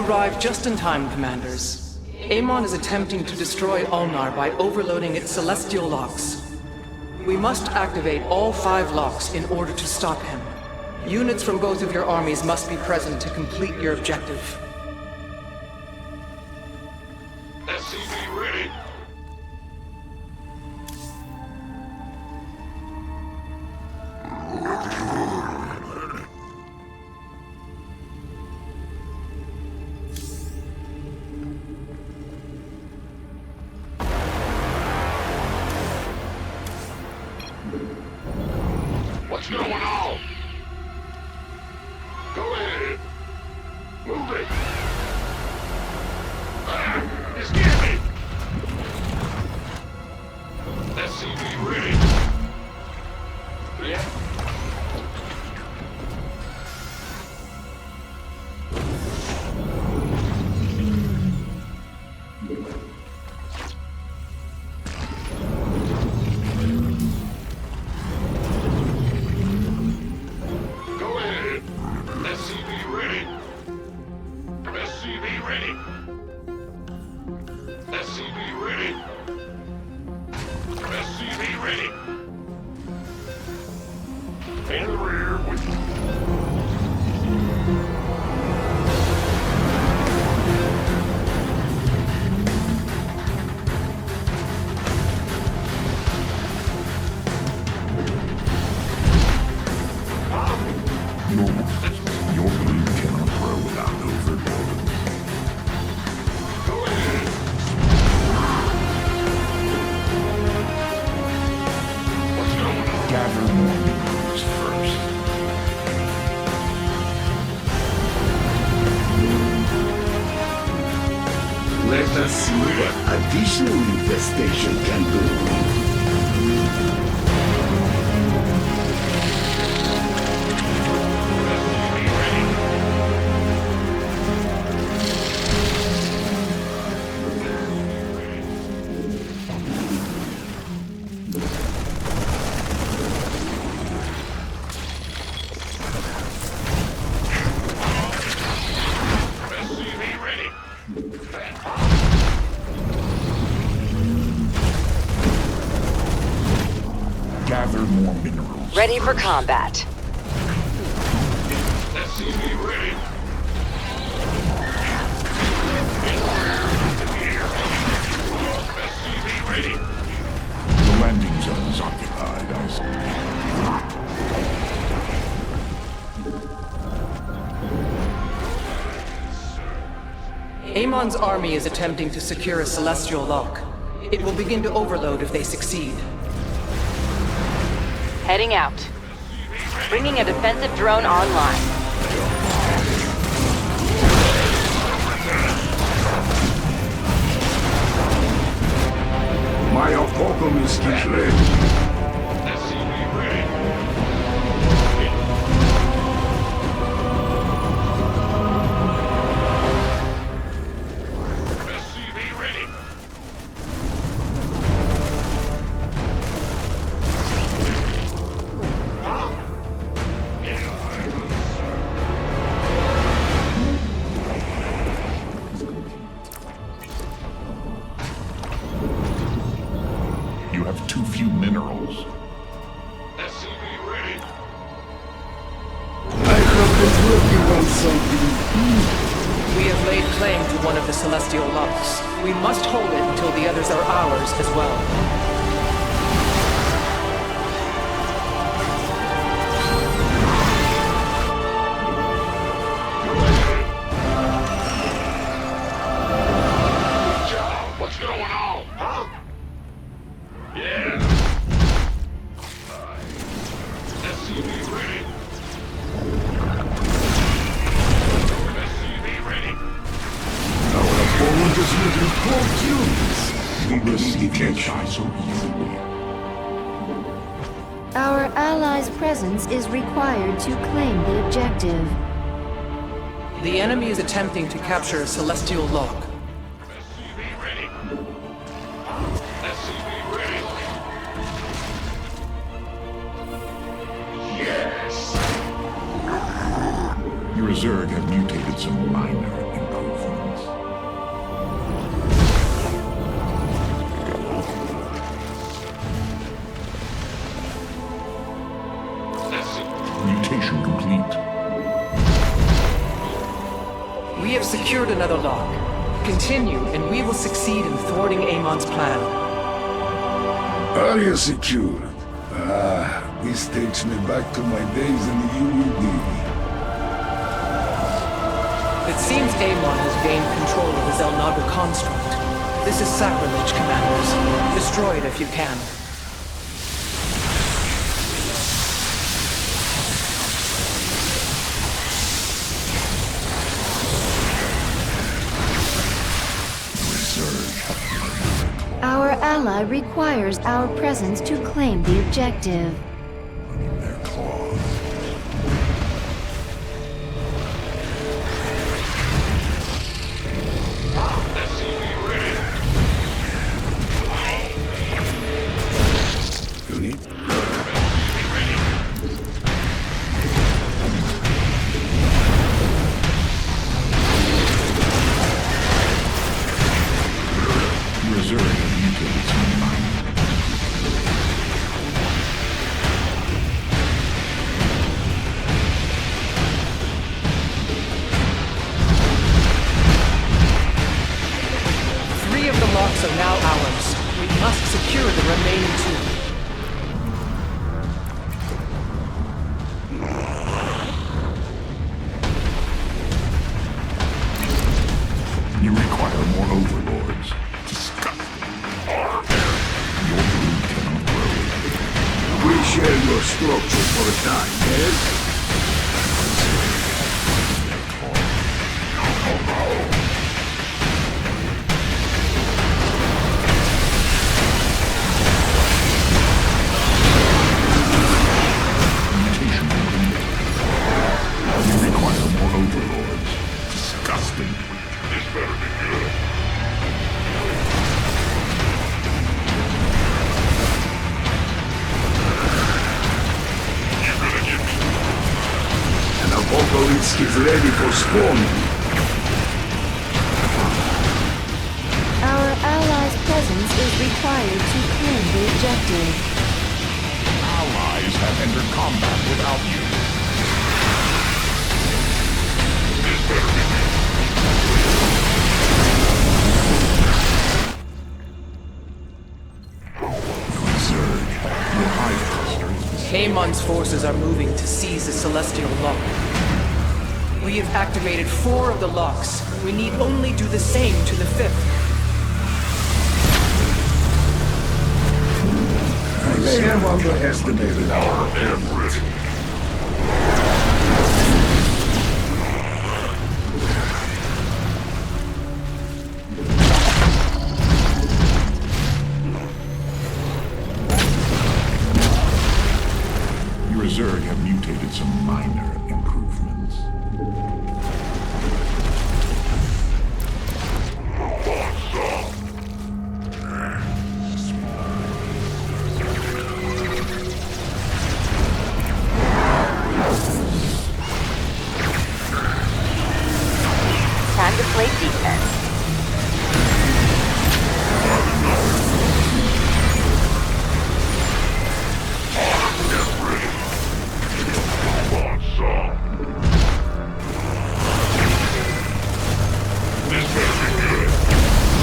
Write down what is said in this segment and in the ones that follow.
arrived just in time, Commanders. Amon is attempting to destroy Ulnar by overloading its celestial locks. We must activate all 5 locks in order to stop him. Units from both of your armies must be present to complete your objective. SCV ready. What's going on? Go ahead. Move it. You scared me. SCV ready. Yeah. Let us see what additional infestation can do. Gather more minerals. Ready for combat. SCV ready. SCV ready. The landing zone is occupied, I see. Amon's army is attempting to secure a celestial lock. It will begin to overload if they succeed. Heading out. Bringing a defensive drone online. My apocalypse is ready. SCV ready. SCV ready. You have too few minerals. SCV ready. I have been working on something. We have laid claim to one of the celestial locks. We must hold it until the others are ours as well. What's going on? Huh? Yeah. SCV ready. SCV ready. Our opponent is looking for We believe can't shine so easily. Our allies' presence is required to claim the objective. The enemy is attempting to capture a celestial lock. SCV ready. SCV ready. Yes. Your Zerg have mutated some minor improvements. We have secured another lock. Continue, and we will succeed in thwarting Amon's plan. Area secured. This takes me back to my days in the UUD. It seems Amon has gained control of his El Naga construct. This is sacrilege, Commanders. Destroy it if you can. Our ally requires our presence to claim the objective. Their claws. SCV ready. Unit. Reserve mutated some minor. Three of the locks are now ours. We must secure the remaining two. You require more overlords. Disgusting. Your brood cannot grow. We share your structure for a time, yes? Mutation complete. You require more overlords. Disgusting. This better be good. You're gonna get me. An apocalypse is ready for spawning. Our allies' presence is required to claim the objective. Allies have entered combat without you. This better be good. Zerg, your hive cluster is Amon's forces are moving to seize the Celestial Lock. We have activated 4 of the locks. We need only do the same to the 5th. I may have underestimated our Everett. Your Zerg have mutated some minor improvements. Time to play defense.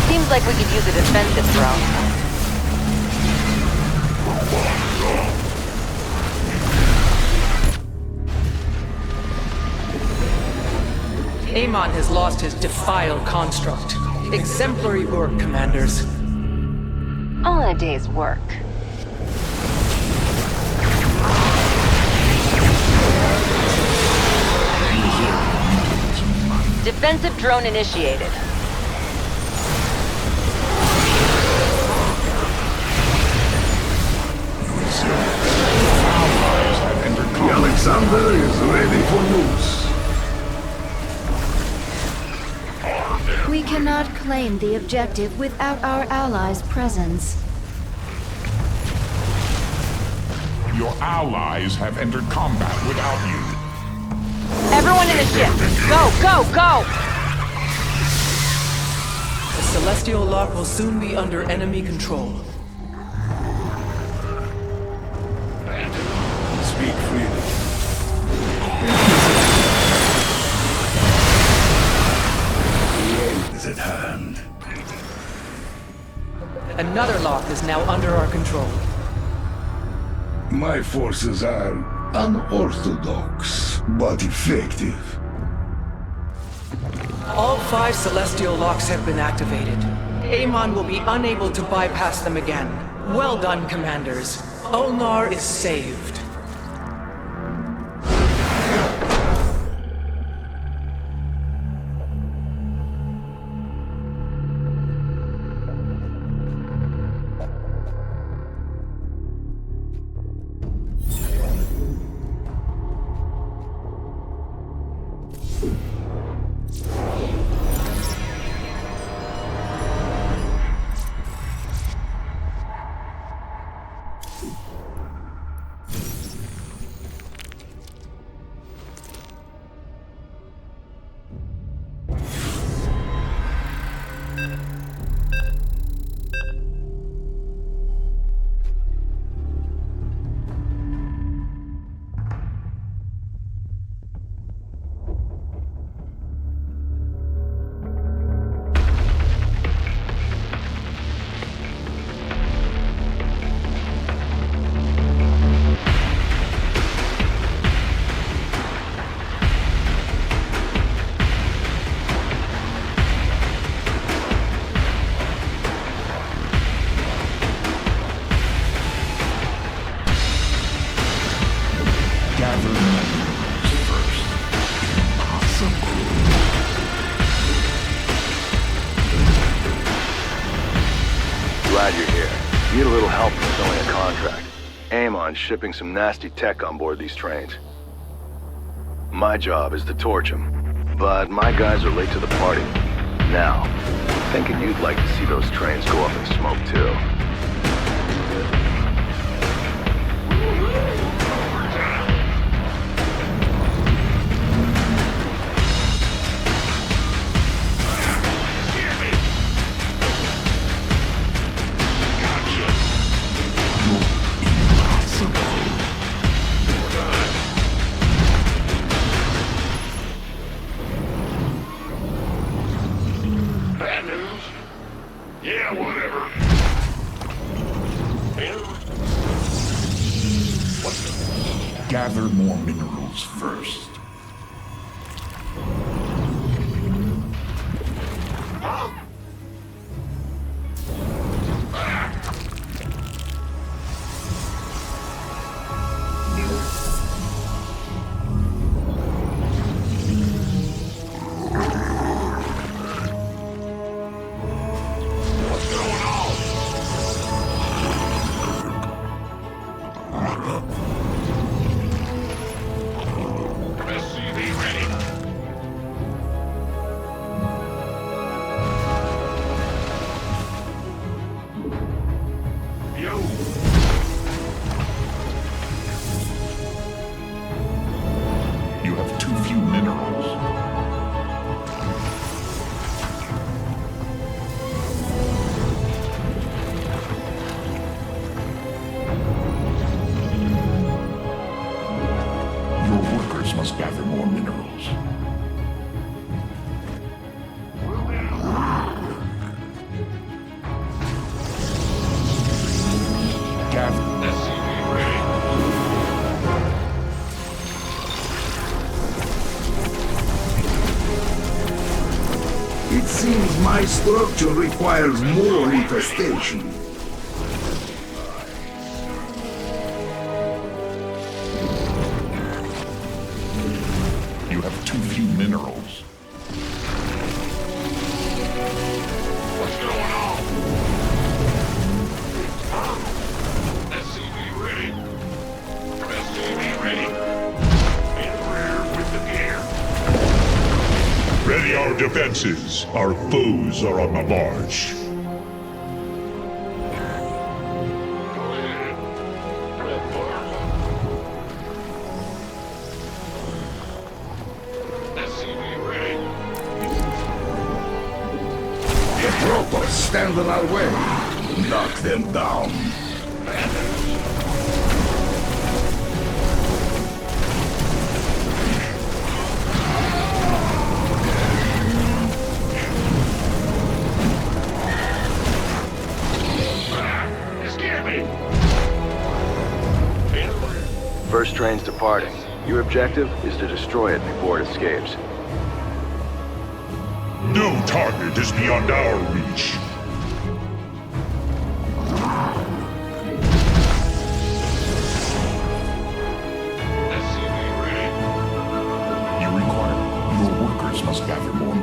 Seems like we could use a defensive drone. Amon has lost his defile construct. Exemplary work, Commanders. All in a day's work. Defensive drone initiated. Allies have entered The combat. Alexander is ready for use. We cannot claim the objective without our allies' presence. Your allies have entered combat without you. Everyone in the ship! Go, go, go! The Celestial Lock will soon be under enemy control. Speak freely. Another lock is now under our control. My forces are unorthodox, but effective. All 5 celestial locks have been activated. Amon will be unable to bypass them again. Well done, Commanders. Ulnar is saved. Glad you're here. Need a little help fulfilling a contract. Amon's shipping some nasty tech on board these trains. My job is to torch them, but my guys are late to the party. Now, thinking you'd like to see those trains go up in smoke too. Bad news? Yeah, whatever. Gather more minerals first. You have too few minerals. Your workers must gather more minerals. Gather. It seems my structure requires more infestation. You have too few minerals. What's going on? SCV ready. SCV ready. In rear with the gear. Ready our defenses. Our foes are on the march. Go ahead. Red bar. SCV ready. The troopers stand in our way. Knock them down. train's departing. Your objective is to destroy it before it escapes. No target is beyond our reach. SCV ready. You require. Your workers must gather more.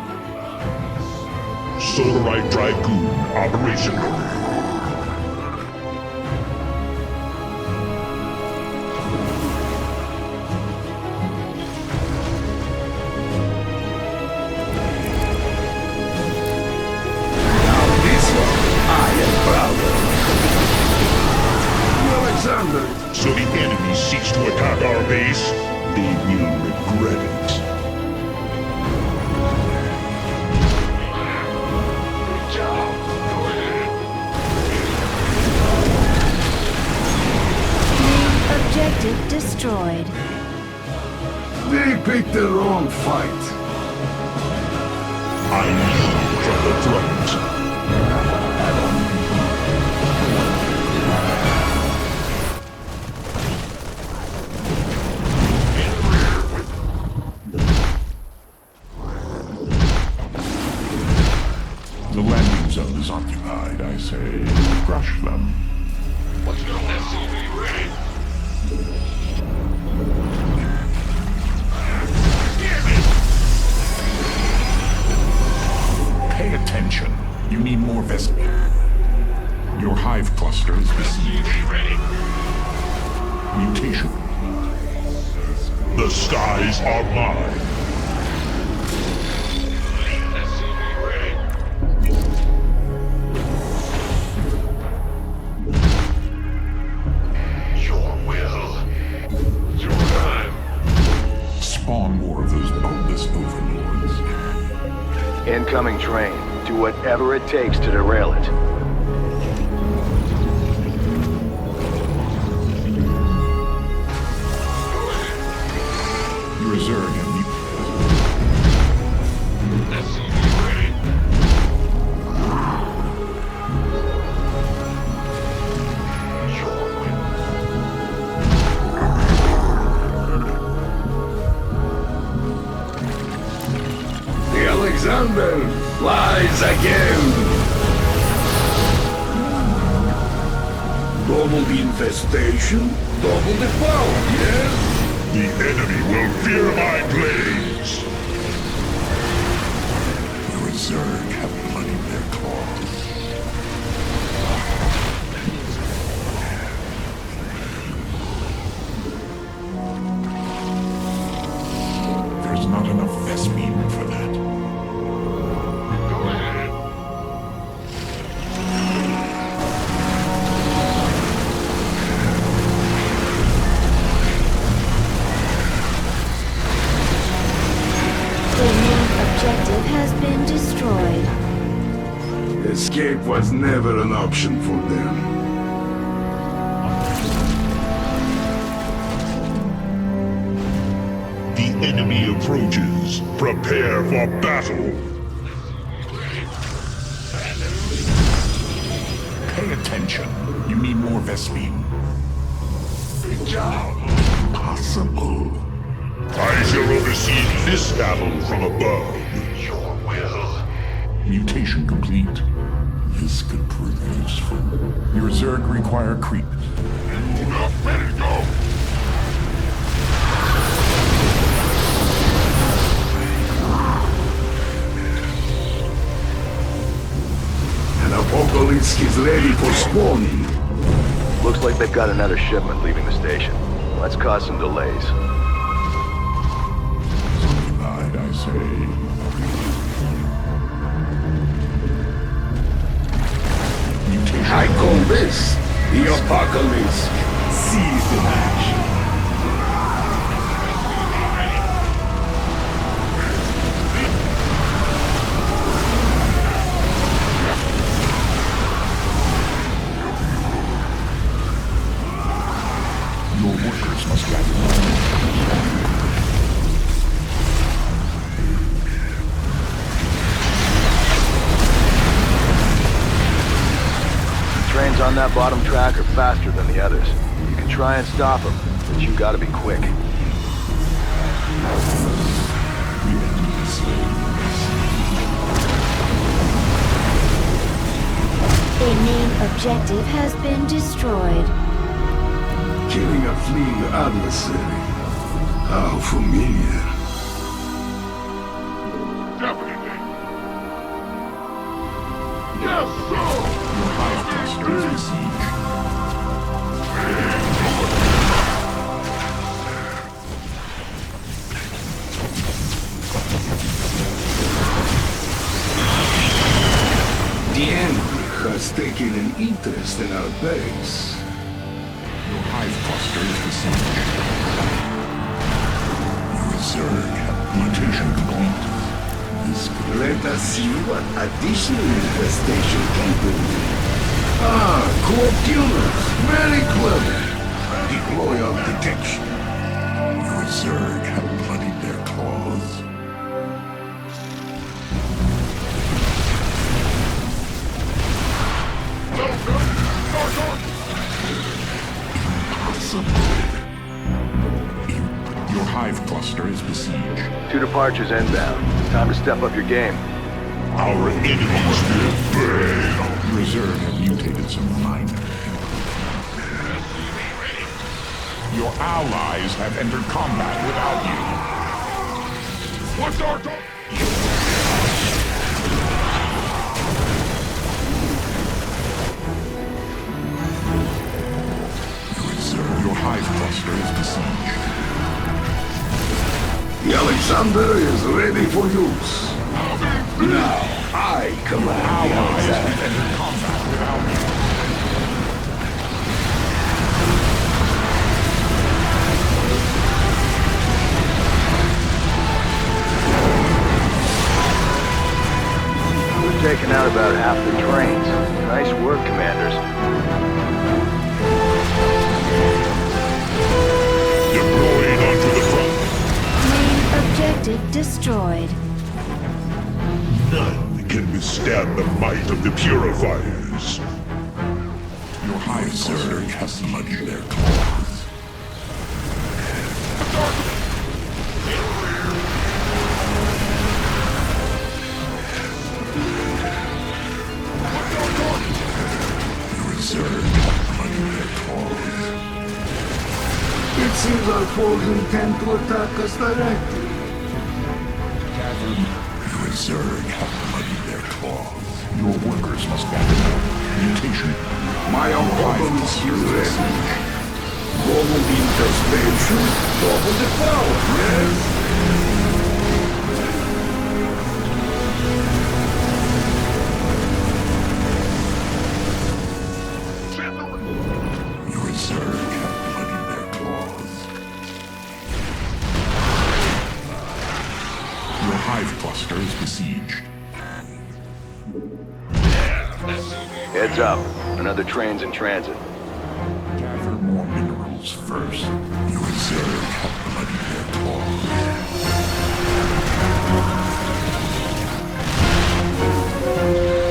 Solarite Dragoon operational. This one, I am proud of. Alexander, So the enemy seeks to attack our base. They will regret it. Good job. Go ahead. Main objective destroyed. they picked the wrong fight. I lead from the front. The landing zone is occupied, I say. Crush them. Let's go. SCV ready. Pay attention. You need more Vespi. Your hive cluster is besieged. SCV ready. Mutation. The skies are mine. SCV ready. Your will. Your time. Spawn more of those bulbous overlords. Incoming train. Do whatever it takes to derail it. Your Zerg and SCV ready. Your will. The Alexander flies again. Double the infestation, double the power, yes? The enemy will fear my blades. your Zerg have bloodied their claws. There's not enough Vespine for that. Go ahead. The main objective has been destroyed. Escape was never an option for them. The enemy approaches. Prepare for battle. Pay attention. You need more Vespine. Good job. Possible. I shall oversee this battle from above. Your will. Mutation complete. This could prove useful. Your Zerg require creep. Move up, ready to go. And Apocalypse is ready for spawning. Looks like they've got another shipment leaving the station. Let's cause some delays. Occupied, I say. Mutation. I call this the Apocalypse. Seized in action. Your workers must gather more. Trains on that bottom track are faster than the others. You can try and stop them, but you gotta be quick. A main objective has been destroyed. Killing a fleeing adversary. How familiar. Definitely. Yes, sir! Your hive cluster is besieged. The enemy has taken an interest in our base. Your hive cluster is besieged. Your Zerg mutation complete. This could Let us see what additional infestation can do. Ah, co-op killers. Very clever. Deploy on detection. Your Zerg have bloodied their claws. Your hive cluster is besieged. 2 departures inbound. Time to step up your game. Our enemies will burn. Reserve have mutated some minor. Your allies have entered combat without you. What's our target? Your hive cluster is besieged. The Alexander is ready for use. Now, I command the Allies have Alexander. entered combat without you. We've taken out about half the trains. Nice work, commanders. Deploying onto the front. Main objective destroyed. None can withstand the might of the purifiers. Your hive cluster has bloodied their claws. Your Zerg have bloodied their claws. It seems our foes intend to attack us directly. Your Zerg have bloodied their claws. Your workers must gather more. Mutation. My opponents is ready. Global infestation, double the power, yes? Your Zerg have bloodied their claws. Your hive cluster is besieged. Heads up. Another train's in transit. Gather more minerals first. Your Zerg have bloodied their claws.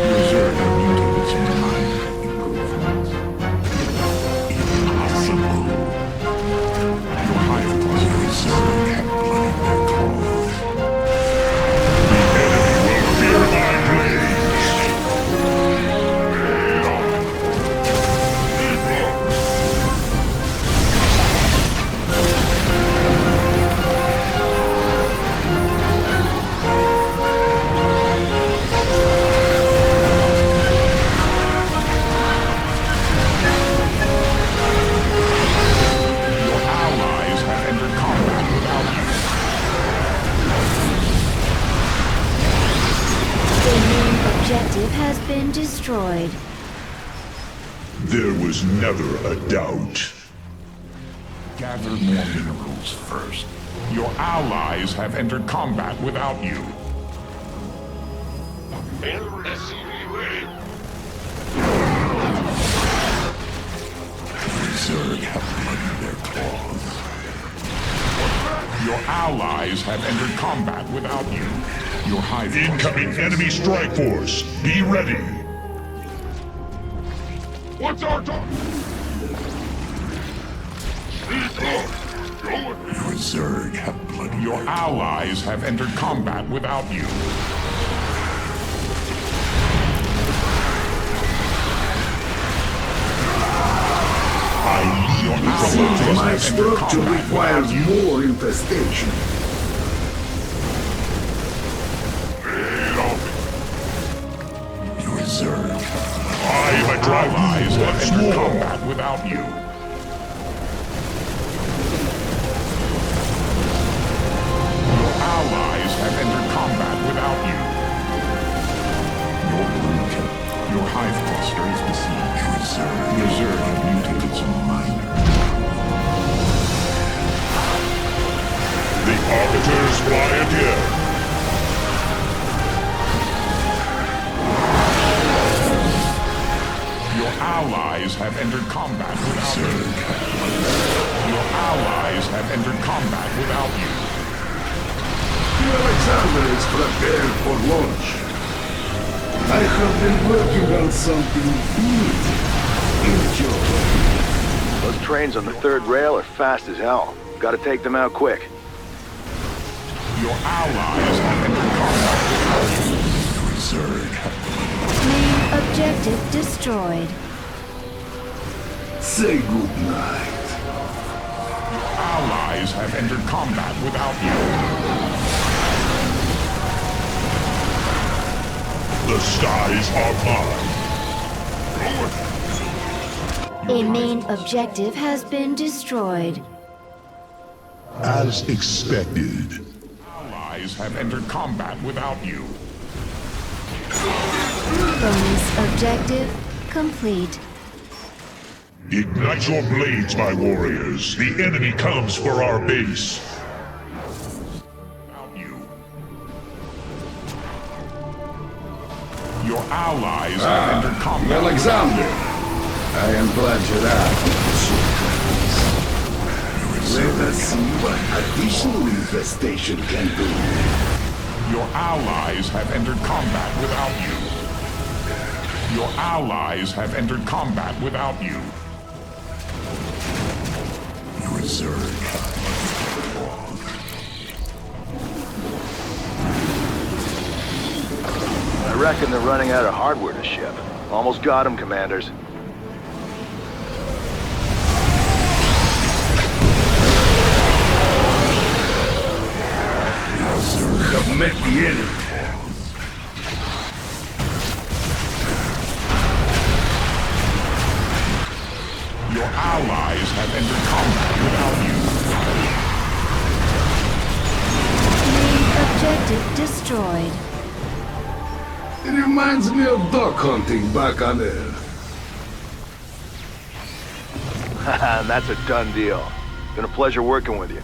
Your Zerg have mutated some minor improvements. Impossible. Your hive cluster Zerg have bloodied their claws. The enemy will fear my blades. Your allies have entered combat without you. The main objective has been destroyed. There was never a doubt. Gather more minerals first. Your allies have entered combat without you. Zerg have bloodied their claws. Your allies have entered combat without you. Your hive Incoming enemy strike force. Be ready. What's our target? Your Zerg have blood. Your allies have entered combat without you. Your Seems allies my have entered structure combat requires without you. more infestation. Your Zerg. I am drive Allies you have once entered more. combat without you. Your allies have entered combat without you. Your brood, your hive cluster is besieged. Your Zerg have mutated some minor. The arbiters fly again. Your allies have entered combat without you. Your allies have entered combat without you. Alexander is prepared for launch. I have been working on something easy. Enjoy. Those trains on the third rail are fast as hell. Gotta take them out quick. Your allies have entered combat without you. Your Zerg have Main objective destroyed. Say good night. allies have entered combat without you. The skies are mine. A main objective has been destroyed. As expected. Allies have entered combat without you. Bonus objective complete. Ignite your blades, my warriors. The enemy comes for our base. Without you. Your allies have entered combat. Alexander, I am glad you're out. Let us see what additional infestation can do. Your allies have entered combat without you. Your allies have entered combat without you. Your Zerg. I reckon they're running out of hardware to ship. Almost got them, commanders. Have met the enemy. Your allies have entered combat without you. Main objective destroyed. It reminds me of duck hunting back on Earth. Haha, that's a done deal. Been a pleasure working with you.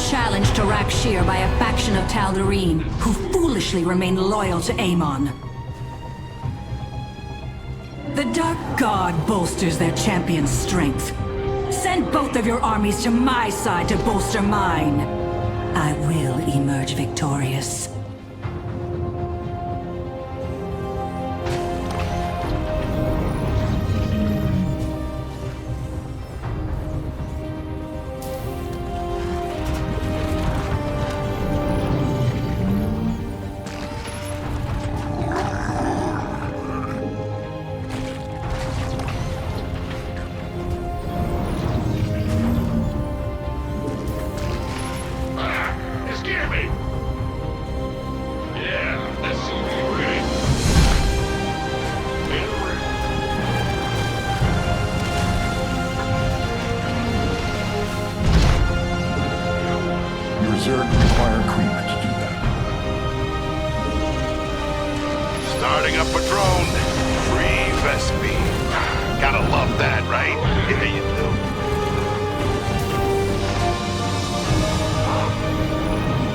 challenged to Rakshir by a faction of Tal'Darim, who foolishly remain loyal to Amon. The Dark God bolsters their champion's strength. Send both of your armies to my side to bolster mine. I will emerge victorious. Require creep to do that. Starting up a drone. Free Vespi. Gotta love that, right? Yeah, you do.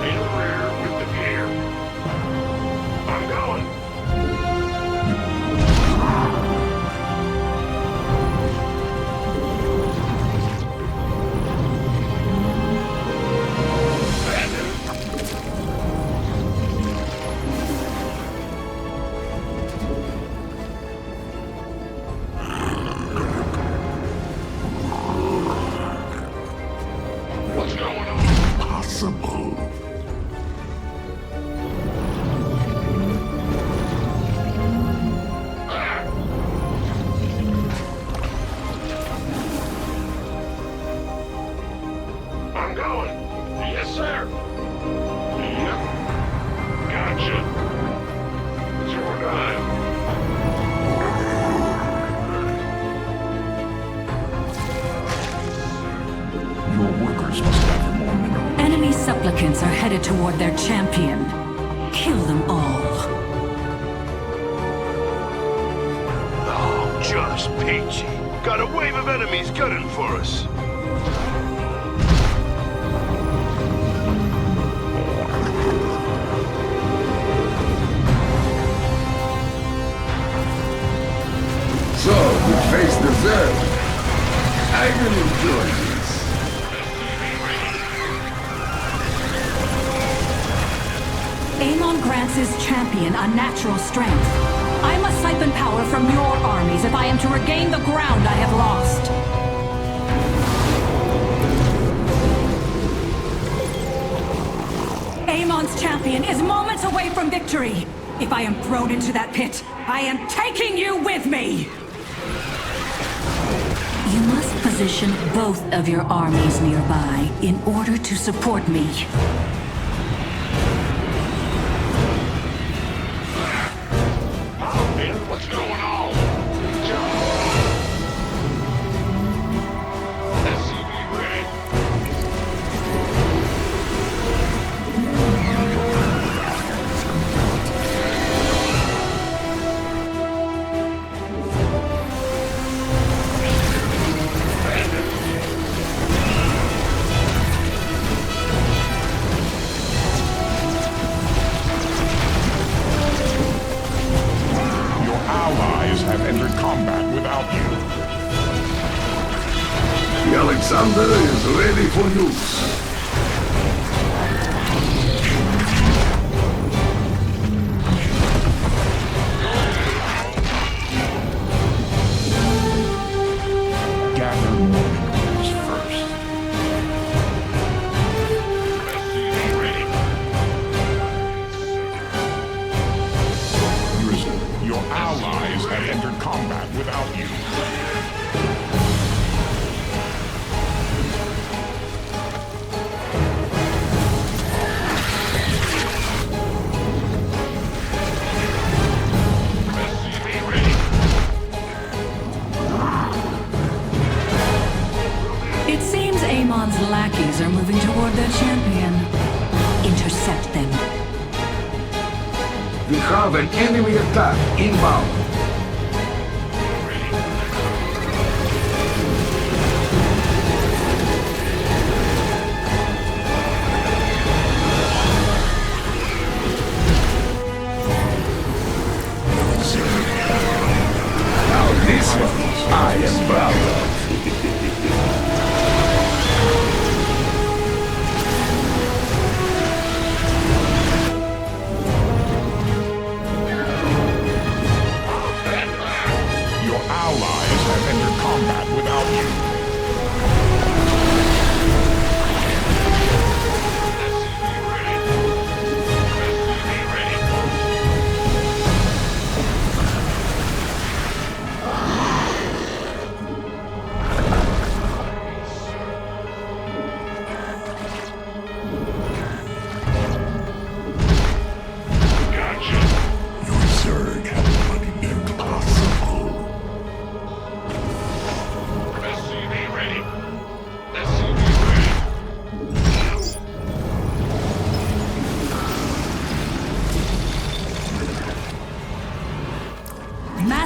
In the rear with the gear. I'm going. I'm going. Yes, sir. Yep. Gotcha. It's your time. Your workers must gather more minerals. Enemy supplicants are headed toward their champion. Kill them all. Oh, just peachy. Got a wave of enemies gunning for us. So, we face the Zerg. I will enjoy this. Amon grants his champion a natural strength. I must siphon power from your armies if I am to regain the ground I have lost. Amon's champion is moments away from victory. If I am thrown into that pit, I am taking you with me! You must position both of your armies nearby in order to support me. What's going on? SCV ready. Have entered combat without you. The Alexander is ready for use. Gather more minerals first. Your allies have entered combat without you. It seems Amon's lackeys are moving toward their champion. Intercept them. We have an enemy attack inbound.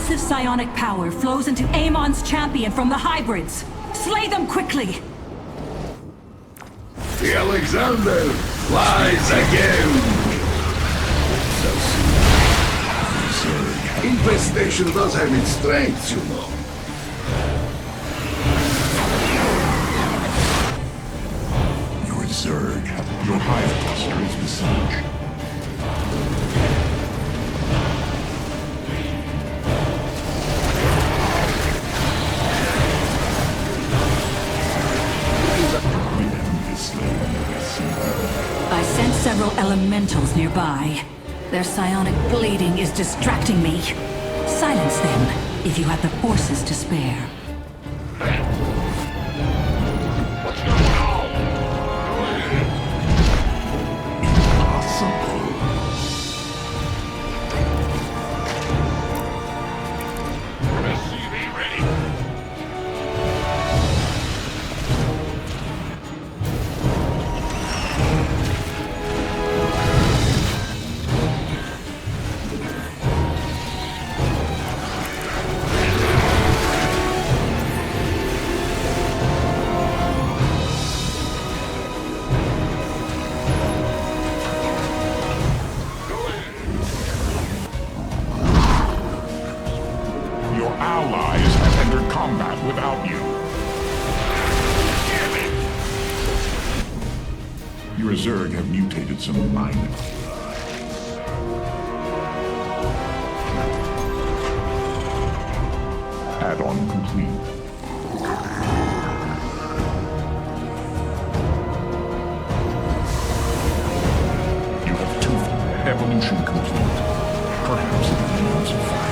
Massive psionic power flows into Amon's champion from the hybrids. Slay them quickly! The Alexander flies again! So soon. Infestation does have its strengths, you know. You're Zerg. Your hive cluster is besieged. I sense several elementals nearby. Their psionic bleeding is distracting me. Silence them, if you have the forces to spare. Allies have entered combat without you. Your Zerg have mutated some minor. Add-on complete. You have toothed evolution complete. Perhaps it will suffice.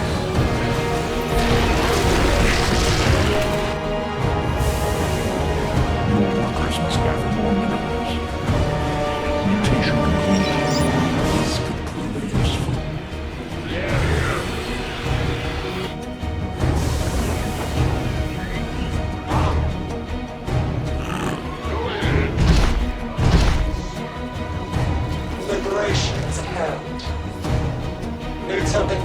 Your workers must gather more minerals. Mutation complete. This could prove useful. Liberation is at hand. Need something?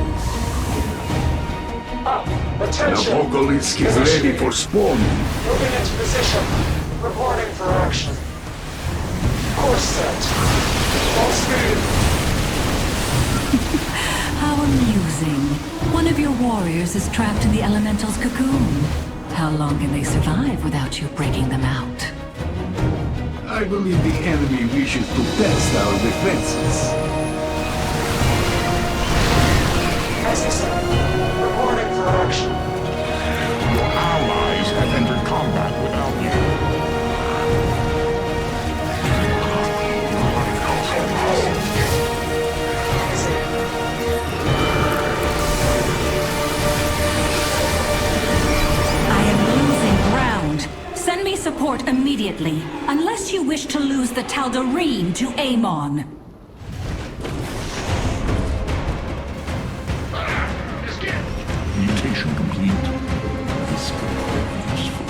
Attention! Apocalypse is ready for spawning. Moving into position. Reporting for action. Course set. Full speed. How amusing. One of your warriors is trapped in the elemental's cocoon. How long can they survive without you breaking them out? I believe the enemy wishes to test our defenses. As you said, reporting for action. Your allies have entered combat without you. I am losing ground. Send me support immediately, unless you wish to lose the Tal'Darim to Amon. Mutation complete. This could prove useful.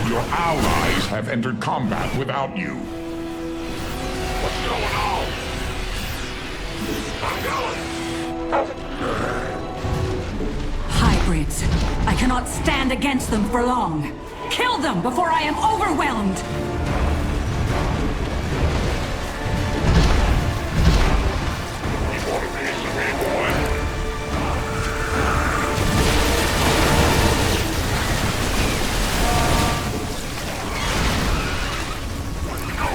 Your allies have entered combat without you. What's going on? I'm going. Hybrids. I cannot stand against them for long. Kill them before I am overwhelmed! You want a piece of me, boy?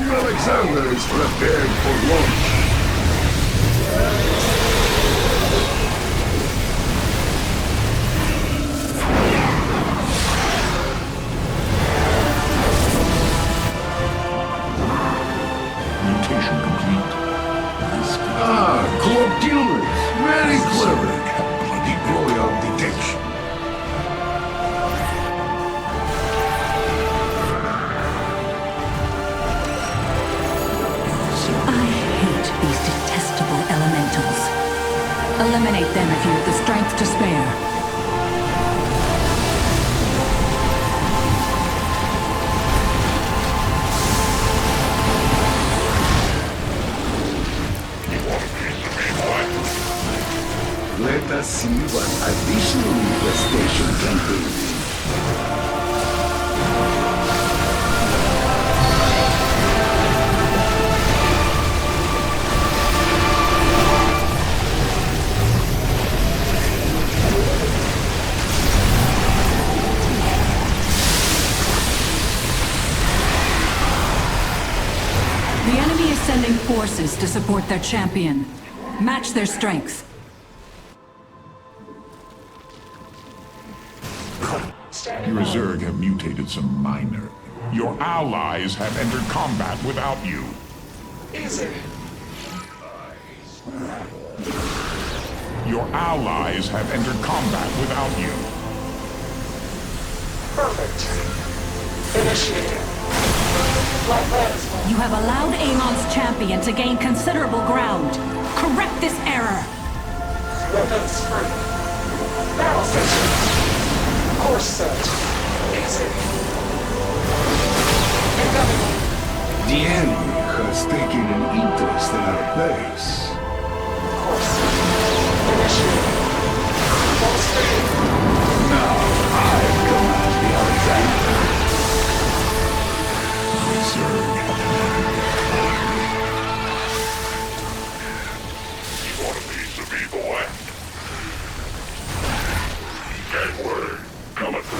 Alexander is prepared for launch. Mutation complete. Co-op tuners. Very clever. Deploy on detection. I hate these detestable elementals. Eliminate them if you have the strength to spare. Let us see what additional infestation can do. The enemy is sending forces to support their champion. Match their strength. Your Zerg have mutated some minor. Your allies have entered combat without you. Easy. Your allies have entered combat without you. Perfect. Initiating. Like that. You have allowed Amon's champion to gain considerable ground. Correct this error. Weapons free. Battle station. Course set. Easy. Incoming. The enemy has taken an interest in our base. Course set. Initiating. Full speed. Now I command the Alexander. Zerg have You want a piece of me, boy? Get word. Coming through.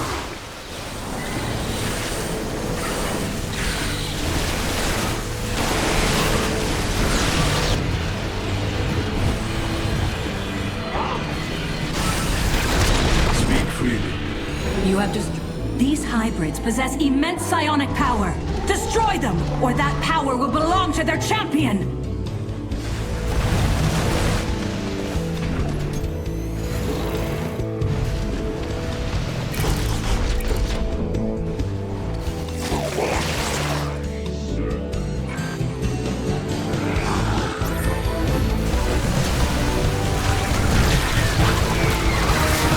Speak freely. You have These hybrids possess immense psionic power. Destroy them, or that power will belong to their champion!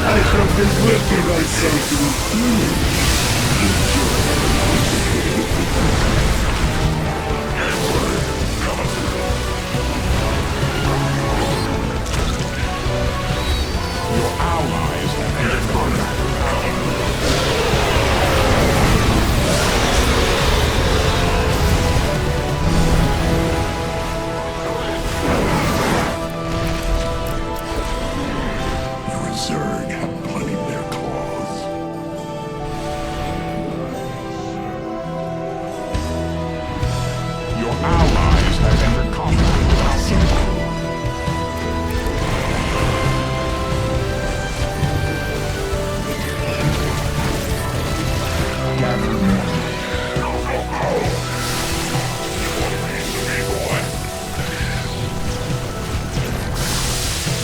I have been working on something new. Your allies have entered combat without you. Your Zerg have bloodied their claws. Your allies have entered combat without you.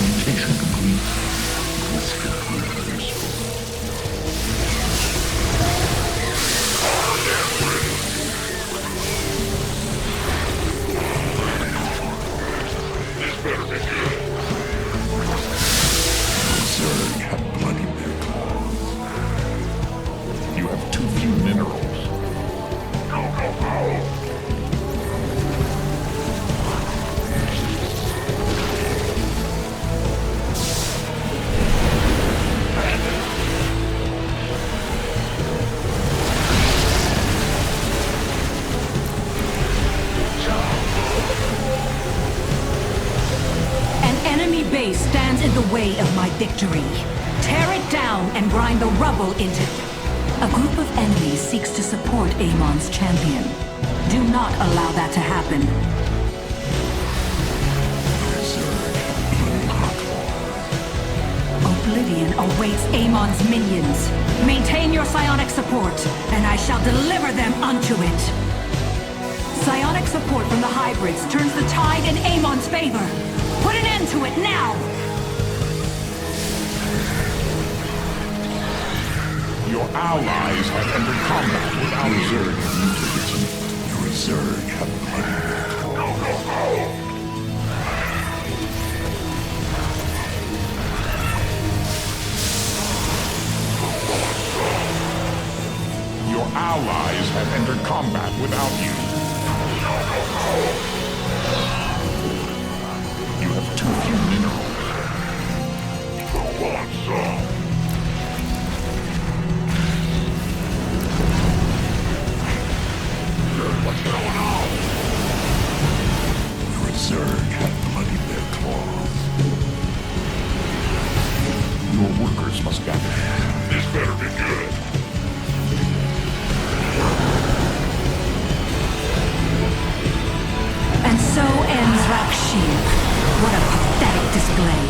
Mutation complete. This could prove useful. This better be good. Zerg have bloodied their claws. You have too few minerals. An enemy base stands in the way of my victory. Tear it down and grind the rubble into... A group of enemies seeks to support Amon's champion. Do not allow that to happen. Oblivion awaits Amon's minions. Maintain your psionic support, and I shall deliver them unto it. Psionic support from the hybrids turns the tide in Amon's favor. Put an end to it now! Your allies have entered combat without Zerg mutated. Your Zerg have bloodied. Your allies have entered combat without you. You have too few minerals. about some. What's going on? Your Zerg have bloodied their claws. Your workers must gather. This better be good. And so ends Rakshir. What a pathetic display.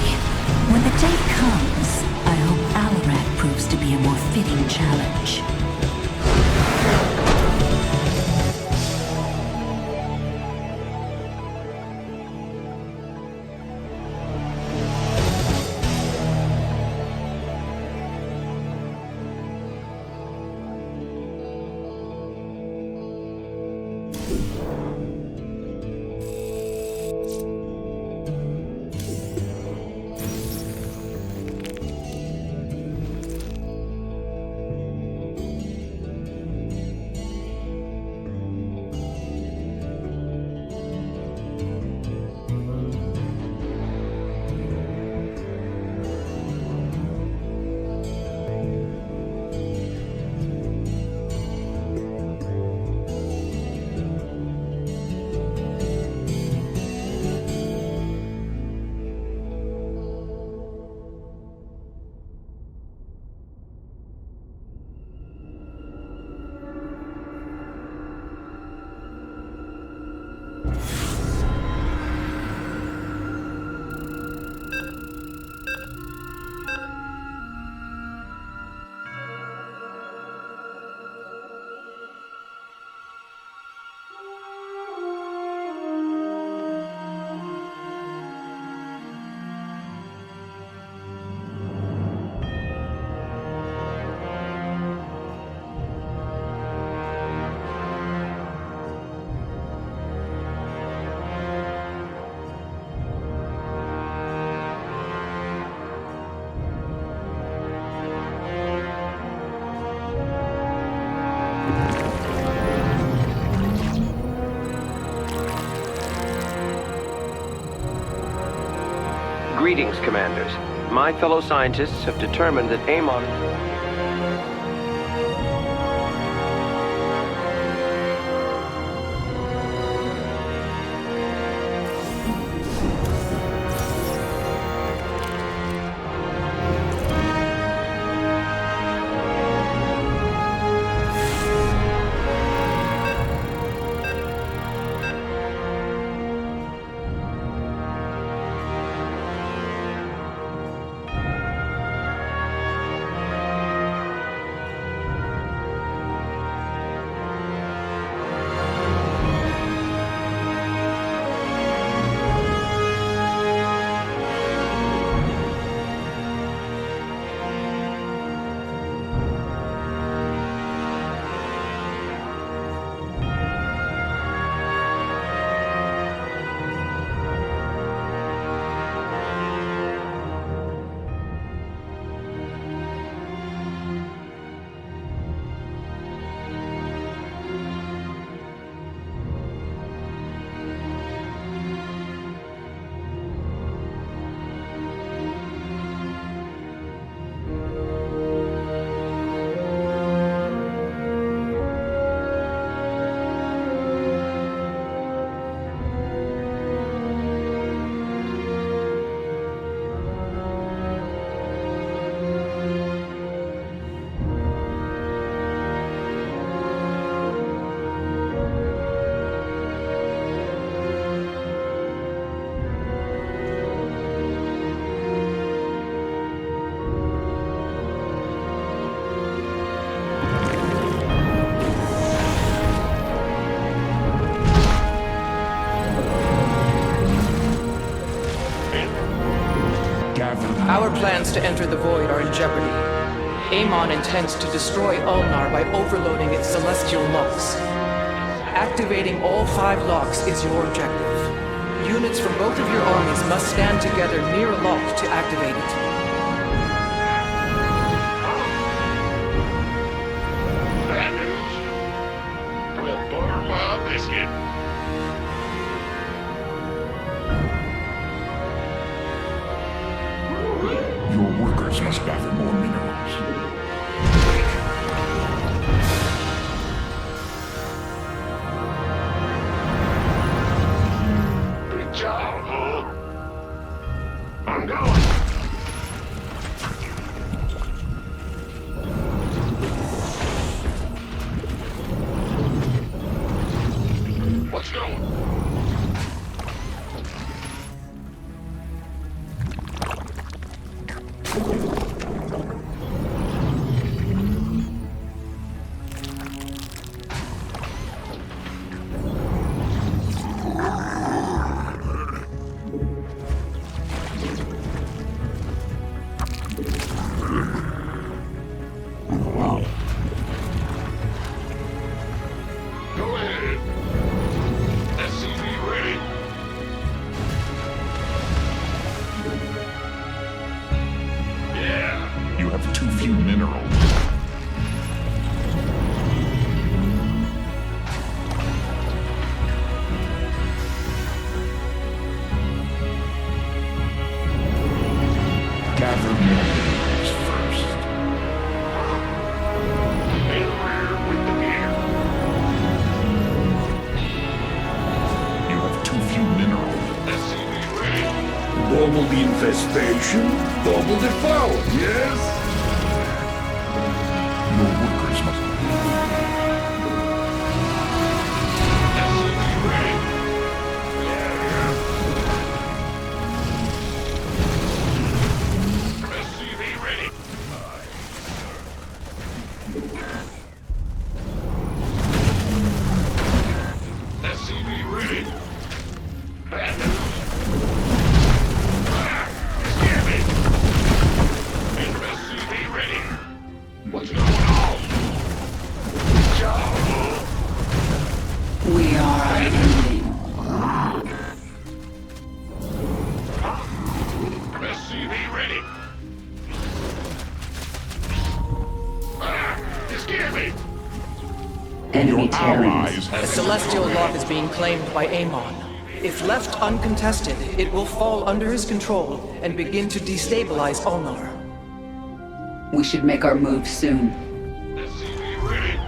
When the day comes, I hope Alarak proves to be a more fitting challenge. Greetings, Commanders. My fellow scientists have determined that Amon... Our plans to enter the Void are in jeopardy. Amon intends to destroy Ulnar by overloading its celestial locks. Activating all 5 locks is your objective. Units from both of your armies must stand together near a lock to activate it. That is... Well, butter my biscuit. Your workers workers must gather more minerals. Good job, huh? I'm going. What's going? Go ahead. SCV ready. Yeah. You have too few minerals. Gather more minerals first. In rear with the gear. You have too few minerals. SCV ready. Double the infestation, double the power, yes? Your workers must... SCV ready. SCV ready. SCV ready. Bad news. Scare me. SCV ready. What's going on? Good job, huh? We are ending. SCV ready. You scared me. Enemy Your allies The have... celestial lock is being claimed by Amon. If left uncontested, it will fall under his control and begin to destabilize Ulnar. We should make our move soon. SCV ready.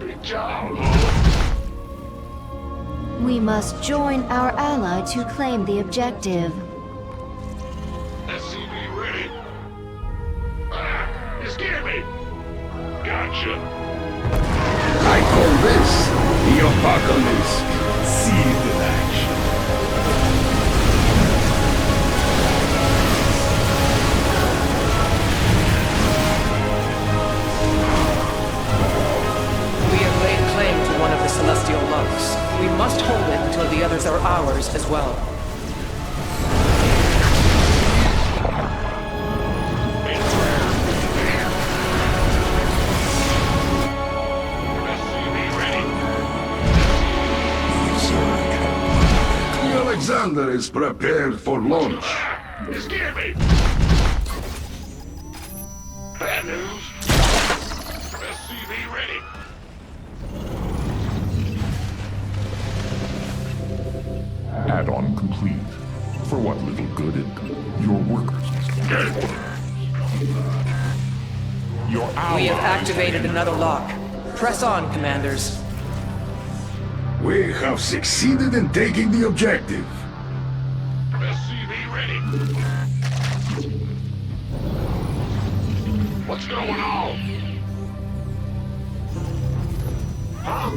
Good job, huh? We must join our ally to claim the objective. SCV ready. You scared me. Gotcha. I call this the apocalypse. See it in action. We have laid claim to one of the celestial locks. We must hold it until the others are ours as well. SCV ready. The Alexander is prepared for launch. You scared me. Bad news. SCV ready. Add-on complete. For what little good it your workers must gather. Your allies... We have activated another lock. Press on, commanders. We have succeeded in taking the objective. SCV ready. What's going on? Huh?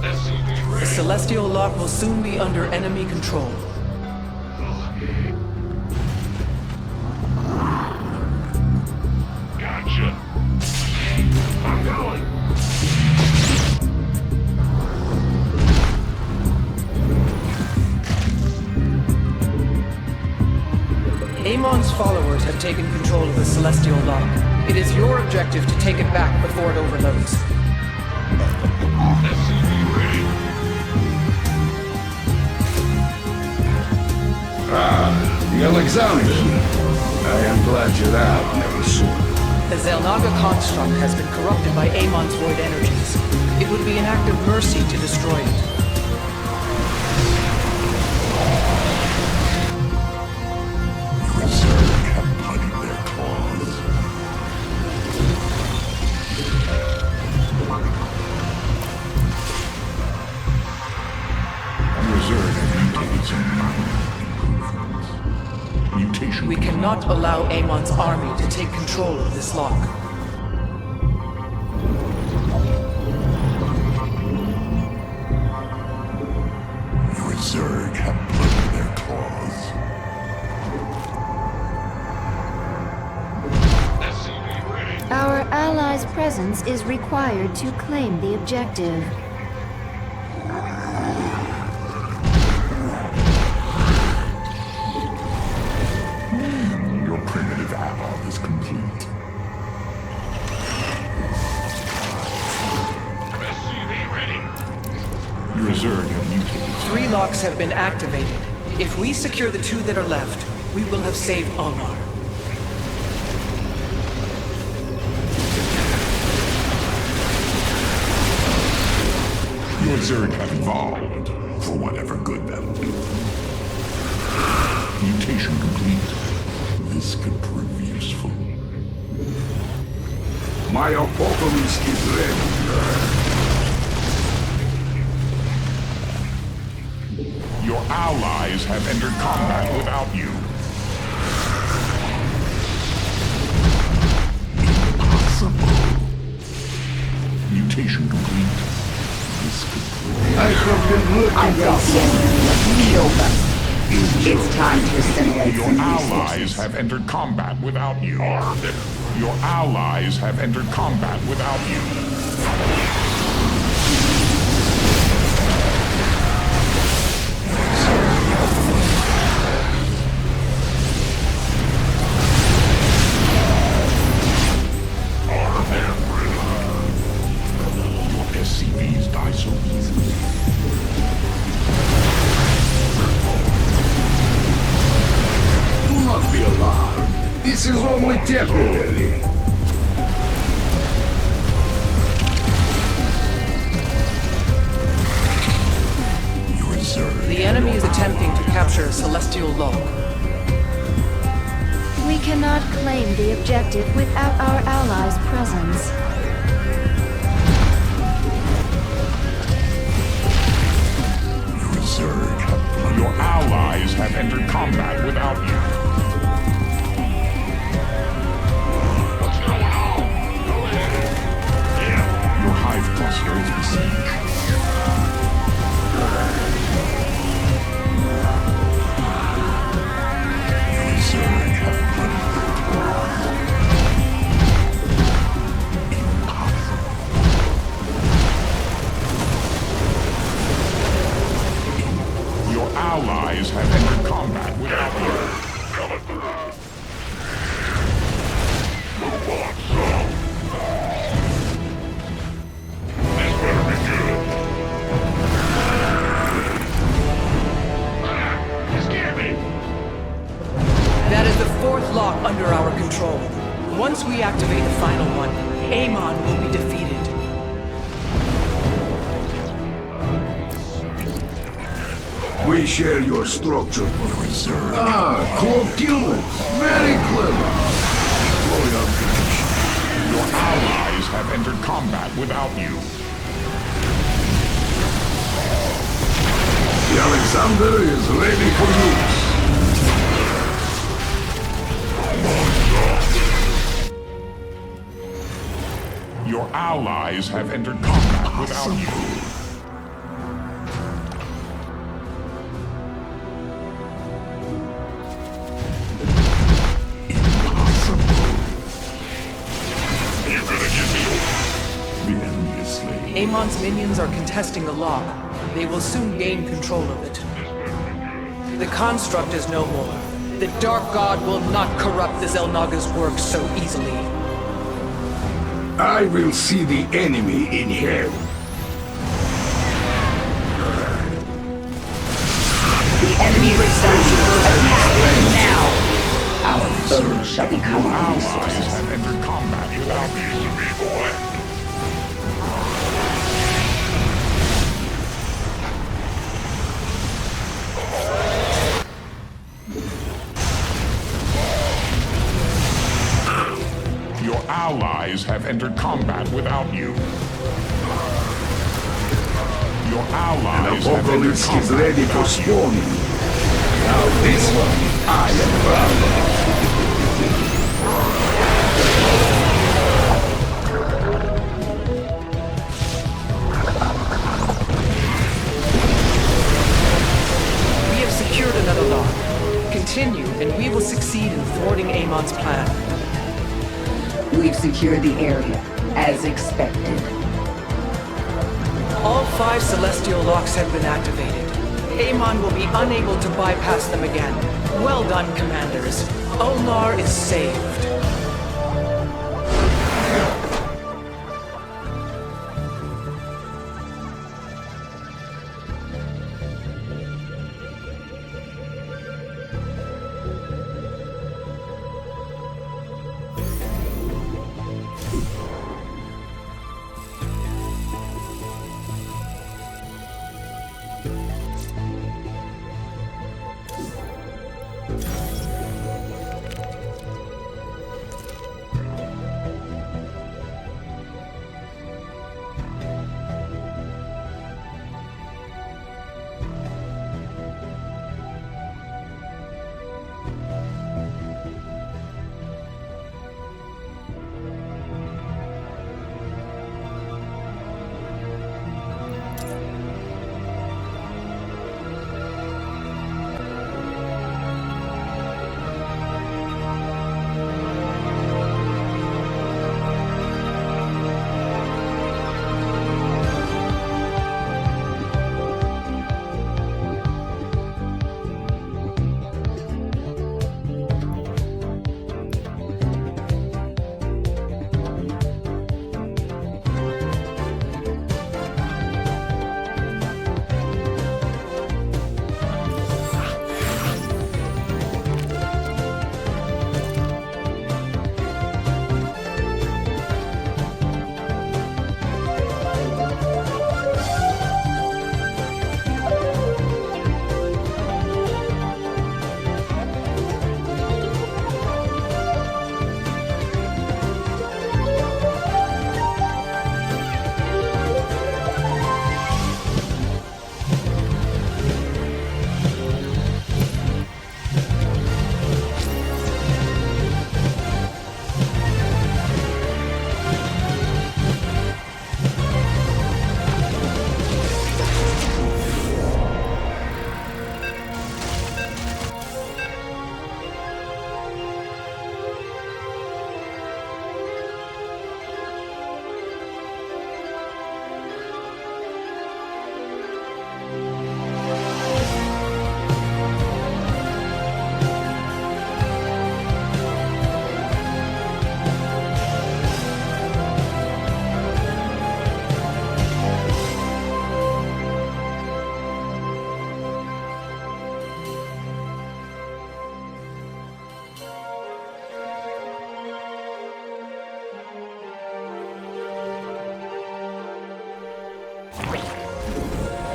SCV The ready. celestial lock will soon be under enemy control. Gotcha. I'm going. Amon's followers have taken control of the celestial lock. It is your objective to take it back before it overloads. SCV ready. The Alexander. I am glad you're out, never saw. The Zelnaga construct has been corrupted by Amon's void energies. It would would be an act of mercy to destroy it. Your Zerg have bloodied their claws. Your Zerg have mutated some minor improvements. Mutation. We cannot allow Amon's army to take control of this lock. Your Zerg have bloodied their claws. Our allies' presence is required to claim the objective. Your primitive add-on is complete. Your Zerg have mutated. 3 locks have been activated. If we secure the 2 that are left, we will have saved Ulnar. Your Zerg have evolved, for whatever good that'll do. Mutation complete. This could prove useful. My apocalypse is ready. Your allies have entered combat without you. Impossible. Mutation complete. This could prove... I have been looking I felt the enemy kill them. It's time to assimilate Your some allies resources. have entered combat without you. Your allies have entered combat without you. Your SCVs die so easily. Do not be alarmed. This is only temporary. Your Zerg. The enemy is attempting to capture a celestial lock. We cannot claim the objective without our allies' presence. Your Zerg have bloodied. Your allies have entered combat without you. What's going on? Go ahead. Yeah. Your hive cluster is besieged. Your Zerg have bloodied their claws. Impossible. Your allies have entered combat without you. Coming through. Move on, son. This better be good. You scared me. That is the 4th lock under our control. Once we activate the final one, Amon will be defeated. We share your structure. Your Zerg. Co-op humans. Very clever. Deploy our position. Your allies have entered combat without you. The Alexander is ready for use. Your allies have entered combat without you. You're gonna get me over. The enemy is slain. Amon's minions are contesting the lock. They will soon gain control of it. The construct is no more. The Dark God will not corrupt the Xel'Naga's work so easily. I will see the enemy in hell. The enemy returns to attack now. Our foes shall become our Allies resources. have entered combat without you. allies have entered combat without you. Your allies have entered Apocalypse is combat ready for without you. spawning. Now this one, I am proud of. We have secured another lock. Continue, and we will succeed in thwarting Amon's plan. We've secured the area, as expected. All 5 celestial locks have been activated. Amon will be unable to bypass them again. Well done, commanders. Ulnar is saved.